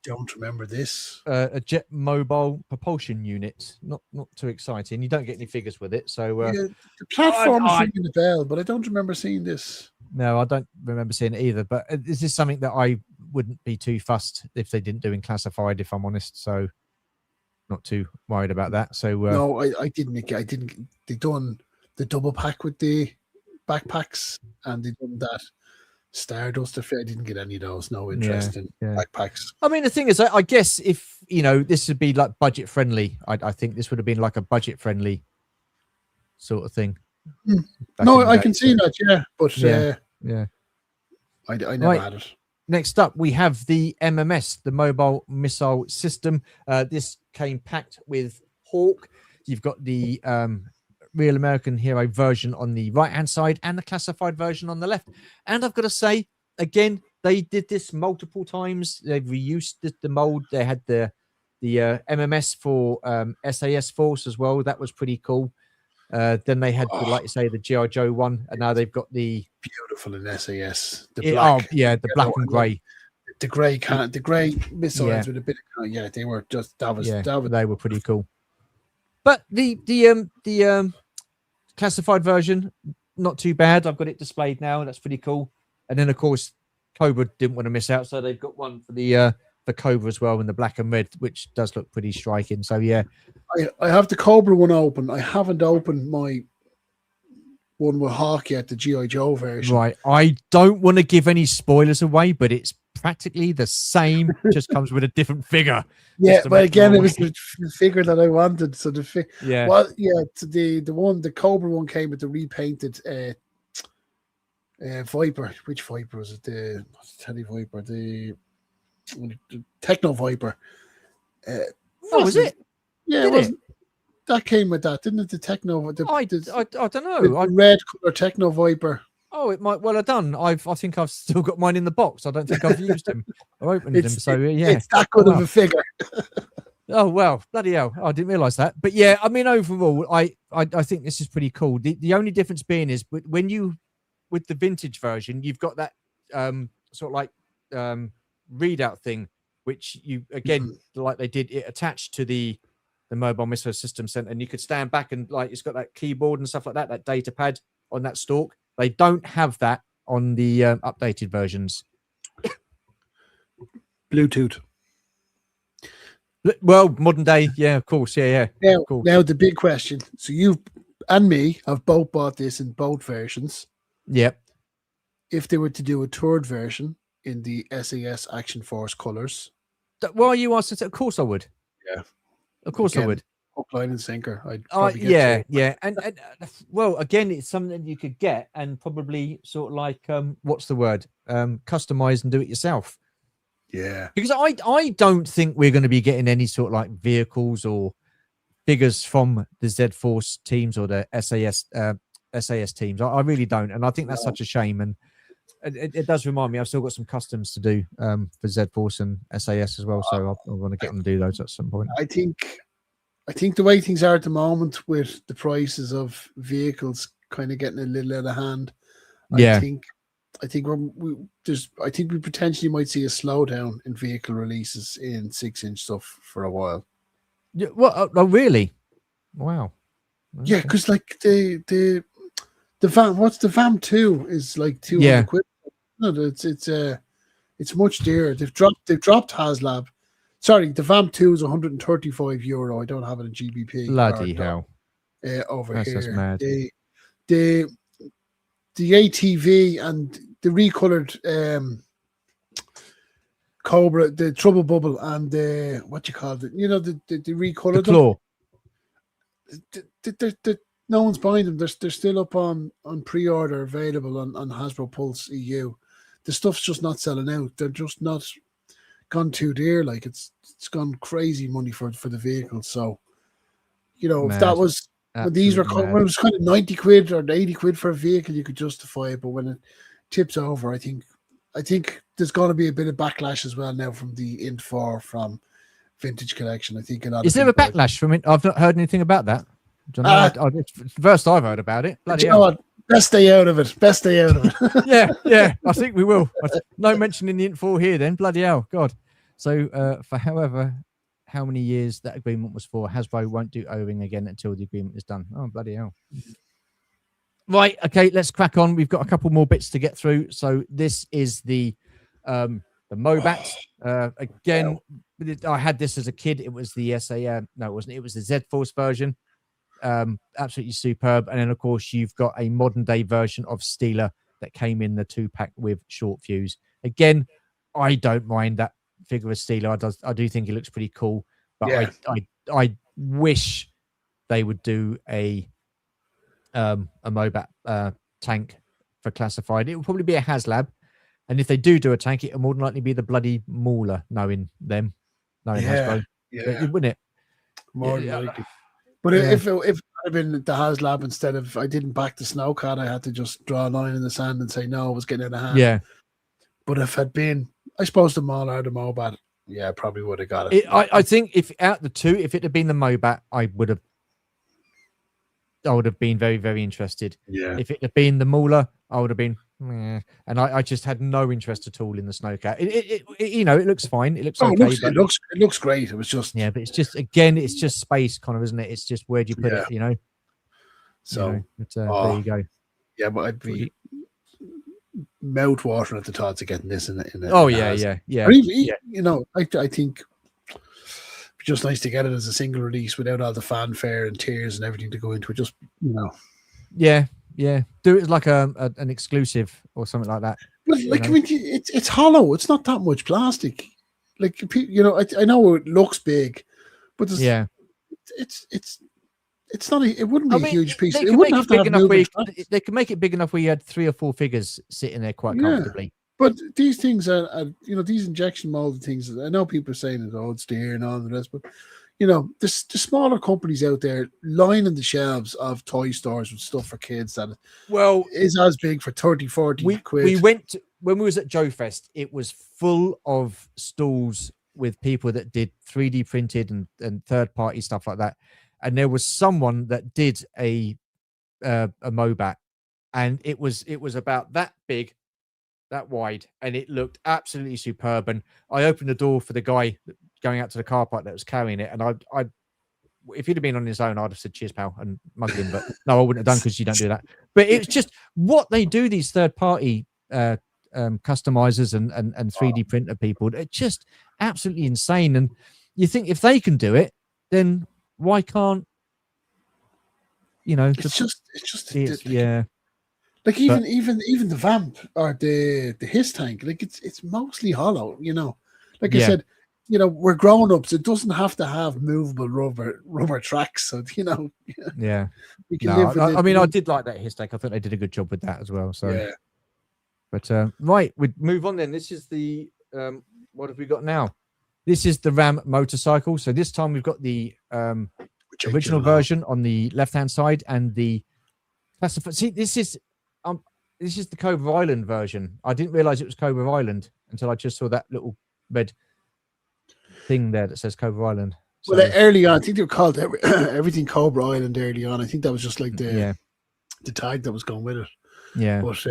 don't remember this. A jet mobile propulsion unit. Not too exciting. You don't get any figures with it. So the platform is ringing the bell, but I don't remember seeing this. No, I don't remember seeing it either. But this is something that I wouldn't be too fussed if they didn't do in Classified, if I'm honest. So not too worried about that. So no, I didn't. They done the double pack with the backpacks, and they done that Stardust. I didn't get any of those. No interest in backpacks. I mean, the thing is, I guess if this would be like budget friendly, I think this would have been like a budget friendly sort of thing. No, I can see that. Yeah, but I never had it. Next up, we have the MMS, the Mobile Missile System. This came packed with Hawk. You've got the Real American Hero version on the right-hand side and the Classified version on the left. And I've got to say, again, they did this multiple times. They've reused the mold. They had the MMS for SAS Force as well. That was pretty cool. Then they had, like you say, the G.I Joe one, and now they've got the beautiful in SAS. The black, the black and grey. The grey missiles with a bit of they were just they were pretty cool. But the Classified version, not too bad. I've got it displayed now. That's pretty cool. And then of course, Cobra didn't want to miss out, so they've got one for the Cobra as well in the black and red, which does look pretty striking. So yeah, I have the Cobra one open. I haven't opened my one with Hawk yet, the G.I Joe version. Right. I don't want to give any spoilers away, but it's practically the same, just comes with a different figure. Yeah, but again, it was the figure that I wanted. So the Cobra one came with the repainted Viper. Which Viper was it? The Tele Viper, the Techno Viper. Was it? Yeah, it wasn't. That came with that, didn't it? The Techno. I don't know. The red color Techno Viper. Oh, it might well have done. I think I've still got mine in the box. I don't think I've used him or opened him. So yeah, it's that good of a figure. Oh well, bloody hell! I didn't realise that. But yeah, I mean, overall, I think this is pretty cool. The only difference being is when you with the vintage version, you've got that sort of like readout thing, which you again like they did it attached to the mobile missile system center, and you could stand back and like it's got that keyboard and stuff like that, that data pad on that stalk. They don't have that on the updated versions. Bluetooth. Well, modern day, yeah, of course, yeah. Now the big question. So you and me have both bought this in both versions. Yep. If they were to do a third version in the SAS Action Force colors, why you asked? Of course I would. Yeah, of course I would. Hook, line, and sinker. Yeah, and well, again, it's something you could get and probably sort of like what's the word? Customize and do it yourself. Yeah, because I don't think we're going to be getting any sort of like vehicles or figures from the Z Force teams or the SAS teams. I really don't, and I think that's such a shame. And it does remind me, I've still got some customs to do for Z Force and SAS as well. So I want to get them to do those at some point. I think the way things are at the moment with the prices of vehicles kind of getting a little out of hand. Yeah. I think we potentially might see a slowdown in vehicle releases in 6-inch stuff for a while. Yeah. Well, oh, really? Wow. Okay. Yeah, because like the VAM, what's the VAM 2 is like 200 quid. No, it's much dearer. They've dropped HasLab. Sorry, the VAM 2 is €135. I don't have it in GBP. Bloody hell! Over here, that's mad. The ATV and the recolored Cobra, the Trouble Bubble, and the what you call it? You know the recolored claw. No one's buying them. They're still up on pre-order, available on Hasbro Pulse EU. The stuff's just not selling out. They're just not gone too dear. Like it's gone crazy money for the vehicle. So, you know, if that was when these were when it was kind of 90 quid or 80 quid for a vehicle, you could justify it. But when it tips over, I think there's going to be a bit of backlash as well now from the Int 4 from Vintage Collection. I think is there a backlash from it? I've not heard anything about that. First I've heard about it. Bloody hell. What? Best day out of it. Yeah. I think we will. No mention in the Int 4 here then. Bloody hell. God. So for how many years that agreement was for, Hasbro won't do O-Ring again until the agreement is done. Oh, bloody hell. Right. Okay, let's crack on. We've got a couple more bits to get through. So this is the Mobat. Again, I had this as a kid. It was the no, it wasn't. It was the Z Force version. Absolutely superb. And then of course you've got a modern day version of Steeler that came in the 2-pack with short fuse. Again, I don't mind that figure of Steeler. I do think he looks pretty cool, but yeah. I wish they would do a Mobat tank for Classified. It will probably be a HasLab, and if they do a tank, it will more than likely be the bloody Mauler, knowing Hasbro, wouldn't it? More than likely. But if it had been the HasLab instead of, I didn't back the Snowcat, I had to just draw a line in the sand and say no, I was getting out of hand. Yeah. But if it had been, I suppose the Mauler or the Mobat, yeah, I probably would have got it. I think if out the two, if it had been the Mobat, I would have been very, very interested. Yeah. If it had been the Mauler, I would have been, and I just had no interest at all in the Snowcat. It it looks fine. It looks okay. It looks great. It was just but it's just it's just space, Conor, isn't it? It's just where do you put it? So there you go. Yeah, but I'd be mouth watering at the thoughts of getting this in it. Oh yeah. Or even, I think it's just nice to get it as a single release without all the fanfare and tears and everything to go into it. Just Yeah, do it as like an exclusive or something like that. But I mean, it's hollow. It's not that much plastic. Like I know it looks big, but it's it's not. It wouldn't be a huge piece. They It can wouldn't make have it to big have enough where moving tracks. they can make it big enough where you had 3 or 4 figures sitting there quite Yeah. comfortably. But these things are these injection molded things. I know people are saying it, oh, it's dear and all the rest, but the smaller companies out there lining the shelves of toy stores with stuff for kids that is as big for 30, 40 quid. We went when we was at Joe Fest. It was full of stalls with people that did 3D printed and third party stuff like that, and there was someone that did a Mobat, and it was about that big, that wide, and it looked absolutely superb. And I opened the door for the guy going out to the car park that was carrying it, and I if he'd have been on his own, I'd have said cheers, pal, and mugged him. But no, I wouldn't have done, because you don't do that. But it's just what they do, these third party customizers and 3D printer people. It's just absolutely insane. And you think if they can do it, then why can't It's just yeah. Like even the vamp or the his tank, like it's mostly hollow, Like I said, we're grown ups. It doesn't have to have movable rubber tracks. So Yeah. We can live with it. I mean, I did like that his tank. I think they did a good job with that as well. So yeah. But right, we move on then. This is the what have we got now? This is the Ram motorcycle. So this time we've got the original version on the left-hand side and the classified. See, this is the Cobra Island version. I didn't realize it was Cobra Island until I just saw that little red thing there that says Cobra Island. So, well, early on, I think they were called everything Cobra Island early on. I think that was just like the tag that was going with it. Yeah. But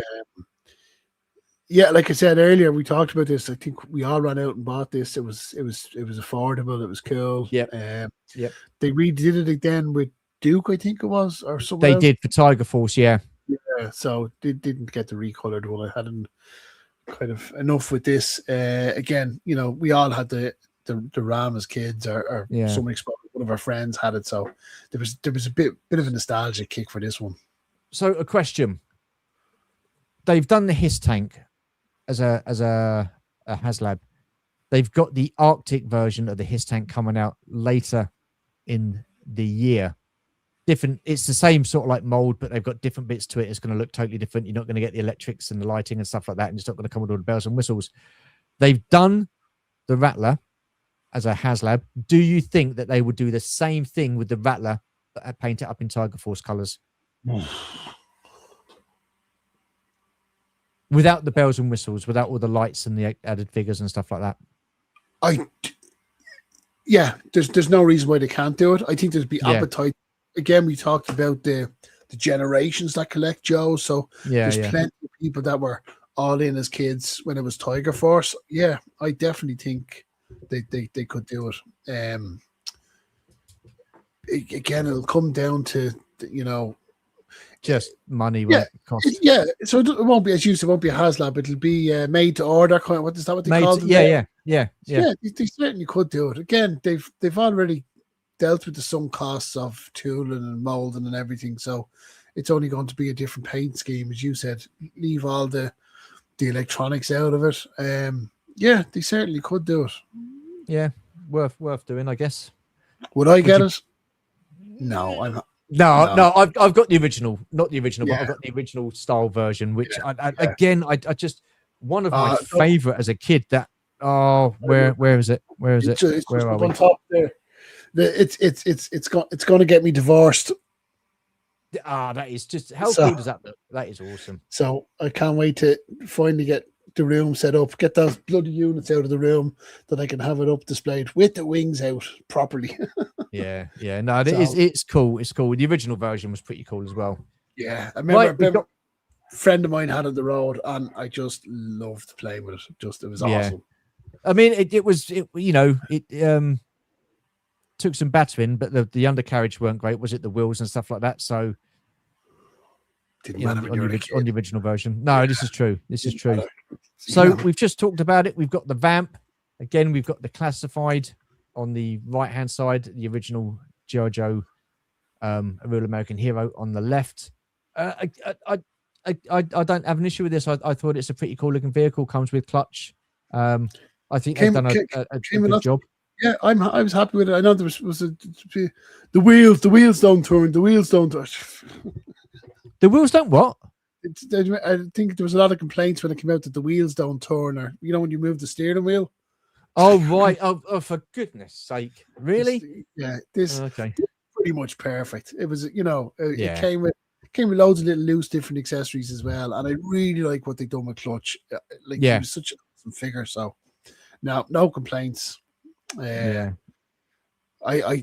yeah, like I said earlier, we talked about this. I think we all ran out and bought this. It was affordable. It was cool. Yeah. They redid it again with Duke, I think it was, or something. They did for Tiger Force, yeah. Yeah, so they didn't get the recolored one. I hadn't kind of enough with this. Again, we all had the Ram as kids, or someone exposed. One of our friends had it, so there was a bit of a nostalgia kick for this one. So a question: they've done the HISS tank as a HasLab. They've got the Arctic version of the HISS tank coming out later in the year. Different, it's the same sort of like mold, but they've got different bits to it. It's going to look totally different. You're not going to get the electrics and the lighting and stuff like that, and it's not going to come with all the bells and whistles. They've done the Rattler as a HasLab. Do you think that they would do the same thing with the Rattler, but paint it up in Tiger Force colors? Without the bells and whistles, without all the lights and the added figures and stuff like that. There's no reason why they can't do it. I think there's be appetite. Again, we talked about the generations that collect Joe. So there's plenty of people that were all in as kids when it was Tiger Force. Yeah, I definitely think they could do it. Again, it'll come down to just money. What it costs. So it won't be, as you said, it won't be a HasLab. It'll be made to order. What is that? What they call it? Yeah. They certainly could do it. Again, they've already dealt with the sunk costs of tooling and molding and everything, so it's only going to be a different paint scheme, as you said. Leave all the electronics out of it. They certainly could do it. Yeah, worth doing, I guess. Would I get it? No, I'm not. No, I've got the original, not the original, but I've got the original style version, which I just one of my favorite as a kid. That where is it? Where is it? It's where are we? On top there. It's going to get me divorced. That is just how cool does that look? That is awesome. So I can't wait to finally get the room set up, get those bloody units out of the room, that I can have it up displayed with the wings out properly. yeah. No, it's cool. It's cool. The original version was pretty cool as well. Yeah, I remember a friend of mine had it on the road, and I just loved playing with it. It was awesome. I mean, it took some battering, but the undercarriage weren't great, was it? The wheels and stuff like that. So didn't matter on the original version. No, this is true. So we've just talked about it. We've got the Vamp again. We've got the Classified on the right hand side. The original G.I Joe, a Real American Hero on the left. I don't have an issue with this. I thought it's a pretty cool looking vehicle. Comes with clutch. I think they've done a good job. Yeah, I was happy with it. I know there was the wheels don't turn. The wheels don't turn. The wheels don't what? I think there was a lot of complaints when it came out that the wheels don't turn, or when you move the steering wheel. Oh right. Oh, for goodness sake! Really? This Okay. pretty much perfect. It was, it Yeah. came with loads of little loose different accessories as well, and I really like what they done with Clutch. Like he was such an awesome figure. So no complaints. Yeah. I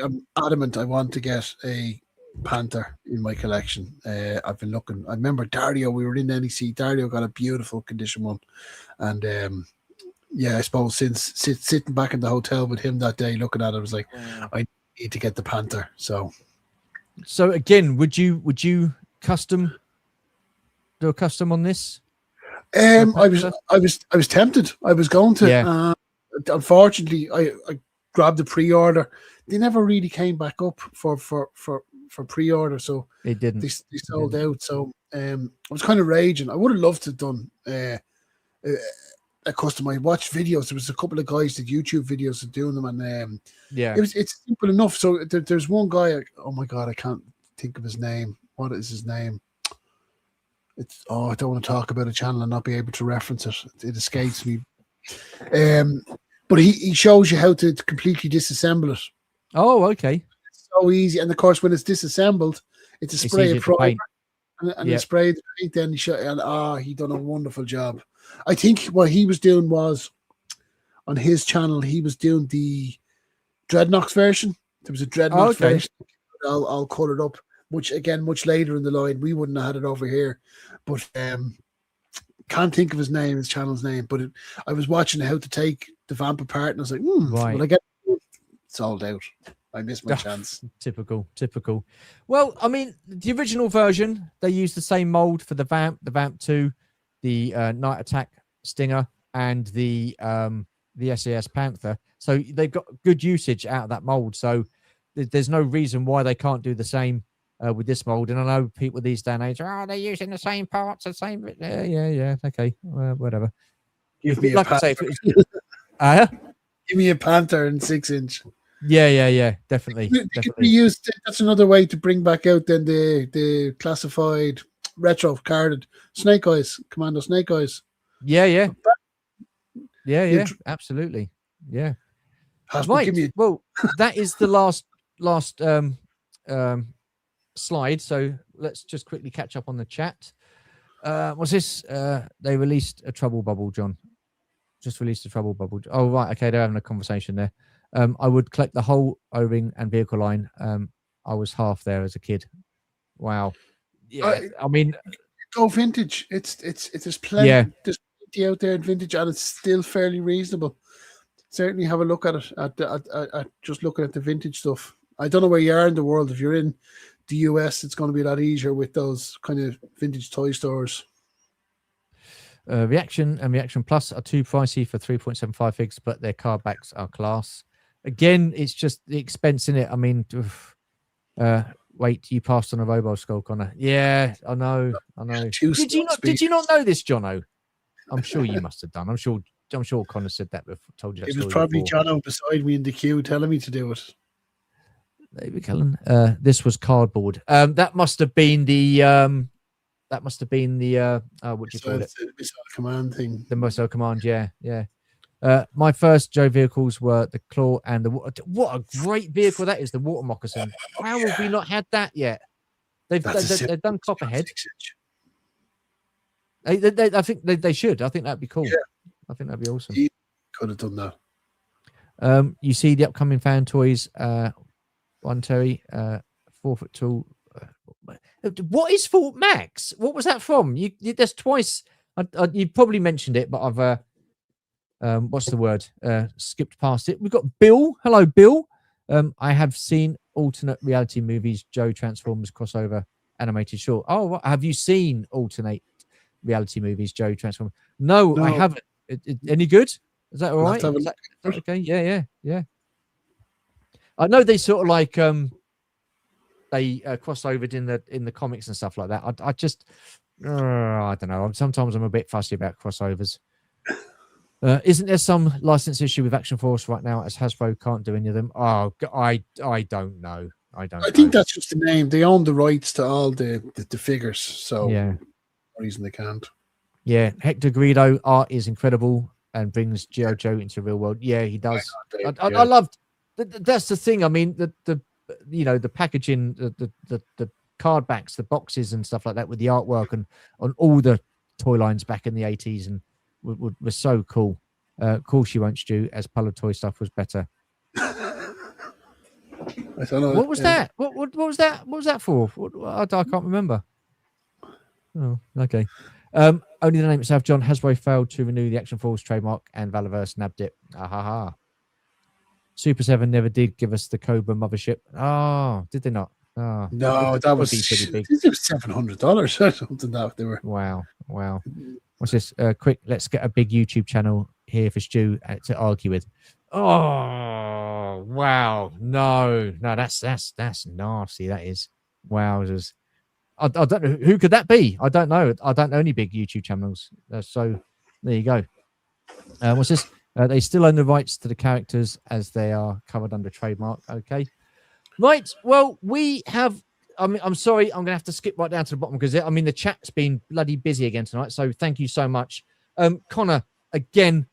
am adamant. I want to get a Panther in my collection. I've been looking. I remember Dario. We were in NEC. Dario got a beautiful condition one, and I suppose since sitting back in the hotel with him that day, looking at it, I was like, I need to get the Panther. So again, would you do a custom on this? I was tempted. I was going to. Yeah. Unfortunately, I grabbed the pre-order. They never really came back up for pre-order, so they didn't. They sold out. So I was kind of raging. I would have loved to have done a custom. I watched videos. There was a couple of guys that YouTube videos of doing them, and it's simple enough. So there's one guy. Oh my god, I can't think of his name. What is his name? I don't want to talk about a channel and not be able to reference it. It escapes me. But he shows you how to completely disassemble it. Oh, okay. It's so easy, and of course, when it's disassembled, it's a spray of primer, and you spray the paint. Then he done a wonderful job. I think what he was doing was on his channel, he was doing the Dreadnoks version. There was a Dreadnoks version. I'll cut it up. Much later in the line. We wouldn't have had it over here, but can't think of his channel's name. But I was watching how to take the vamp apart, and I was like, will I get it? Sold out. I missed my chance. Typical. Well, I mean, the original version, they used the same mold for the Vamp 2, the Night Attack Stinger, and the SAS Panther. So they've got good usage out of that mold. So there's no reason why they can't do the same with this mold. And I know people these day and age, they're using the same parts, the same. Yeah. Okay, whatever. Give me like a Panther. Give me a Panther in 6-inch. Yeah, definitely. Be used. That's another way to bring back out then the classified retro carded Snake Eyes, Commando Snake Eyes. Yeah, absolutely. Yeah. Right. Well, that is the last slide. So let's just quickly catch up on the chat. What's this? They released a trouble bubble, John. Just released a trouble bubble. Oh, right. Okay, they're having a conversation there. I would collect the whole O-Ring and vehicle line. I was half there as a kid. Wow. Yeah, I mean, go vintage. There's plenty. There's plenty out there in vintage, and it's still fairly reasonable. Certainly have a look at it. At just looking at the vintage stuff. I don't know where you are in the world. If you're in the US, it's going to be a lot easier with those kind of vintage toy stores. Reaction and Reaction Plus are too pricey for 3.75 figs, but their card backs are class. Again, it's just the expense in it. I mean, wait, you passed on a Robo Skull, Connor. Yeah, I know. Did you not know this, Jono? I'm sure you must have done. I'm sure Connor said that before. Told you that. It was probably Jono beside me in the queue telling me to do it. David Cullen. This was cardboard. That must have been the what do you call it? The missile command thing. The missile command, yeah. My first Joe vehicles were the Claw and the what a great vehicle that is, the Water Moccasin. How have we not had that yet? They've done Copperhead. I think they should. I think that'd be cool. Yeah. I think that'd be awesome. He could have done that. You see the upcoming fan toys. One Terry, 4 foot tall. What is Fort Max? What was that from? There's twice. You probably mentioned it, but I've what's the word? Skipped past it. We've got Bill. Hello, Bill. I have seen alternate reality movies, Joe Transformers crossover animated short. Oh, what, have you seen alternate reality movies, Joe Transformers? No, I haven't. Any good? Is that all right? Okay? Yeah. I know they sort of like they crossovered in the comics and stuff like that. I just I don't know. Sometimes I'm a bit fussy about crossovers. Isn't there some license issue with Action Force right now, as Hasbro can't do any of them? Oh, I don't know. I think that's just the name. They own the rights to all the figures, so yeah, no reason they can't. Yeah, Hector Greedo art is incredible and brings G.I Joe into the real world. Yeah, he does. I loved. That's the thing. I mean, the the packaging, the card backs, the boxes and stuff like that with the artwork and on all the toy lines back in the 80s and was so cool. Of course you won't, Stu, as Polo Toy stuff was better. I don't know. What was that? What was that? What was that for? I can't remember. Oh, okay. Only the name itself, John. Hasbro failed to renew the Action Force trademark and Valaverse nabbed it. Super 7 never did give us the Cobra mothership. Oh, did they not? Oh, no, that was pretty big. It was $700 or something that they were. Wow. What's this? Quick, let's get a big YouTube channel here for Stu to argue with. Oh, wow. No, that's nasty. That is. Wowzers. I don't know who could that be. I don't know. I don't know any big YouTube channels. So there you go. What's this? They still own the rights to the characters as they are covered under trademark. Okay. Right. Well, we have. I'm sorry. I'm going to have to skip right down to the bottom because the chat's been bloody busy again tonight. So thank you so much, Conor. Again,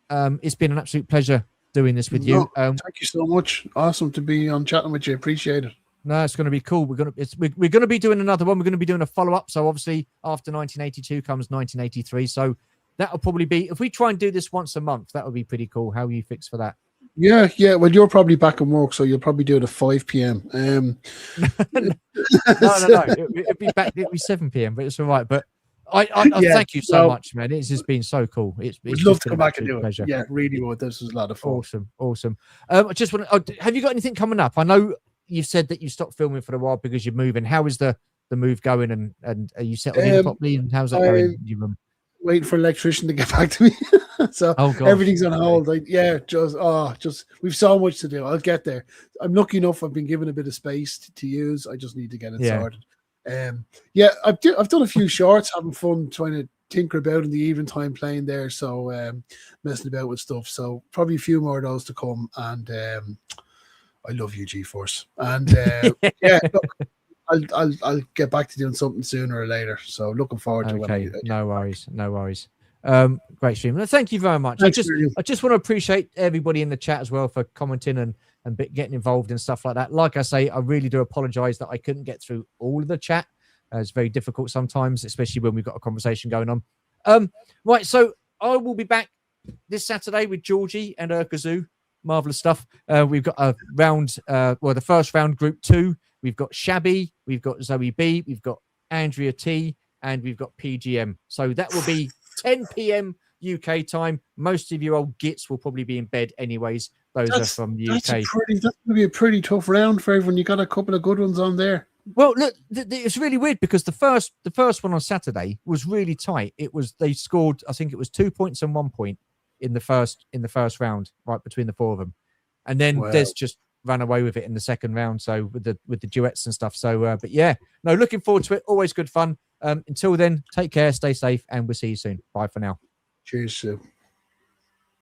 it's been an absolute pleasure doing this with you. Thank you so much. Awesome to be on chatting with you. Appreciate it. No, it's going to be cool. We're going to be doing another one. We're going to be doing a follow-up. So obviously after 1982 comes 1983. So that'll probably be, if we try and do this once a month, that would be pretty cool. How are you fixed for that? Yeah. Well, you're probably back in work, so you'll probably do it at 5 p.m. No. It'd be 7 p.m. But it's all right. But I thank you so much, man. It's just been so cool. We'd love to come back and do it. Yeah, really would. This was a lot of fun. Awesome. I just want to. Have you got anything coming up? I know you've said that you stopped filming for a while because you're moving. How is the move going? And are you settled in properly? And how's that going? Waiting for an electrician to get back to me. So everything's on hold. Just we've so much to do. I'll get there. I'm lucky enough. I've been given a bit of space to use. I just need to get it sorted. I've done a few shorts, having fun, trying to tinker about in the evening time playing there. So messing about with stuff. So probably a few more of those to come. And I love you, G-Force. And look, I'll get back to doing something sooner or later. So looking forward to it. No worries. Great stream. Thank you very much. I just want to appreciate everybody in the chat as well for commenting and getting involved and stuff like that. Like I say, I really do apologize that I couldn't get through all of the chat. It's very difficult sometimes, especially when we've got a conversation going on. Right, so I will be back this Saturday with Georgie and Urkazoo. Marvelous stuff. We've got a round, the first round, group 2. We've got Shabby, we've got Zoe B, we've got Andrea T, and we've got PGM. So that will be 10 p.m. UK time. Most of you old gits will probably be in bed anyways. Those are from the UK. That's going to be a pretty tough round for everyone. You got a couple of good ones on there. Well, look, it's really weird because the first one on Saturday was really tight. They scored, I think it was 2 points and 1 point in the first round, right between the four of them, and then Des just ran away with it in the second round. So with the duets and stuff. So, but yeah, no, looking forward to it. Always good fun. Until then, take care, stay safe, and we'll see you soon. Bye for now. Cheers, Sue.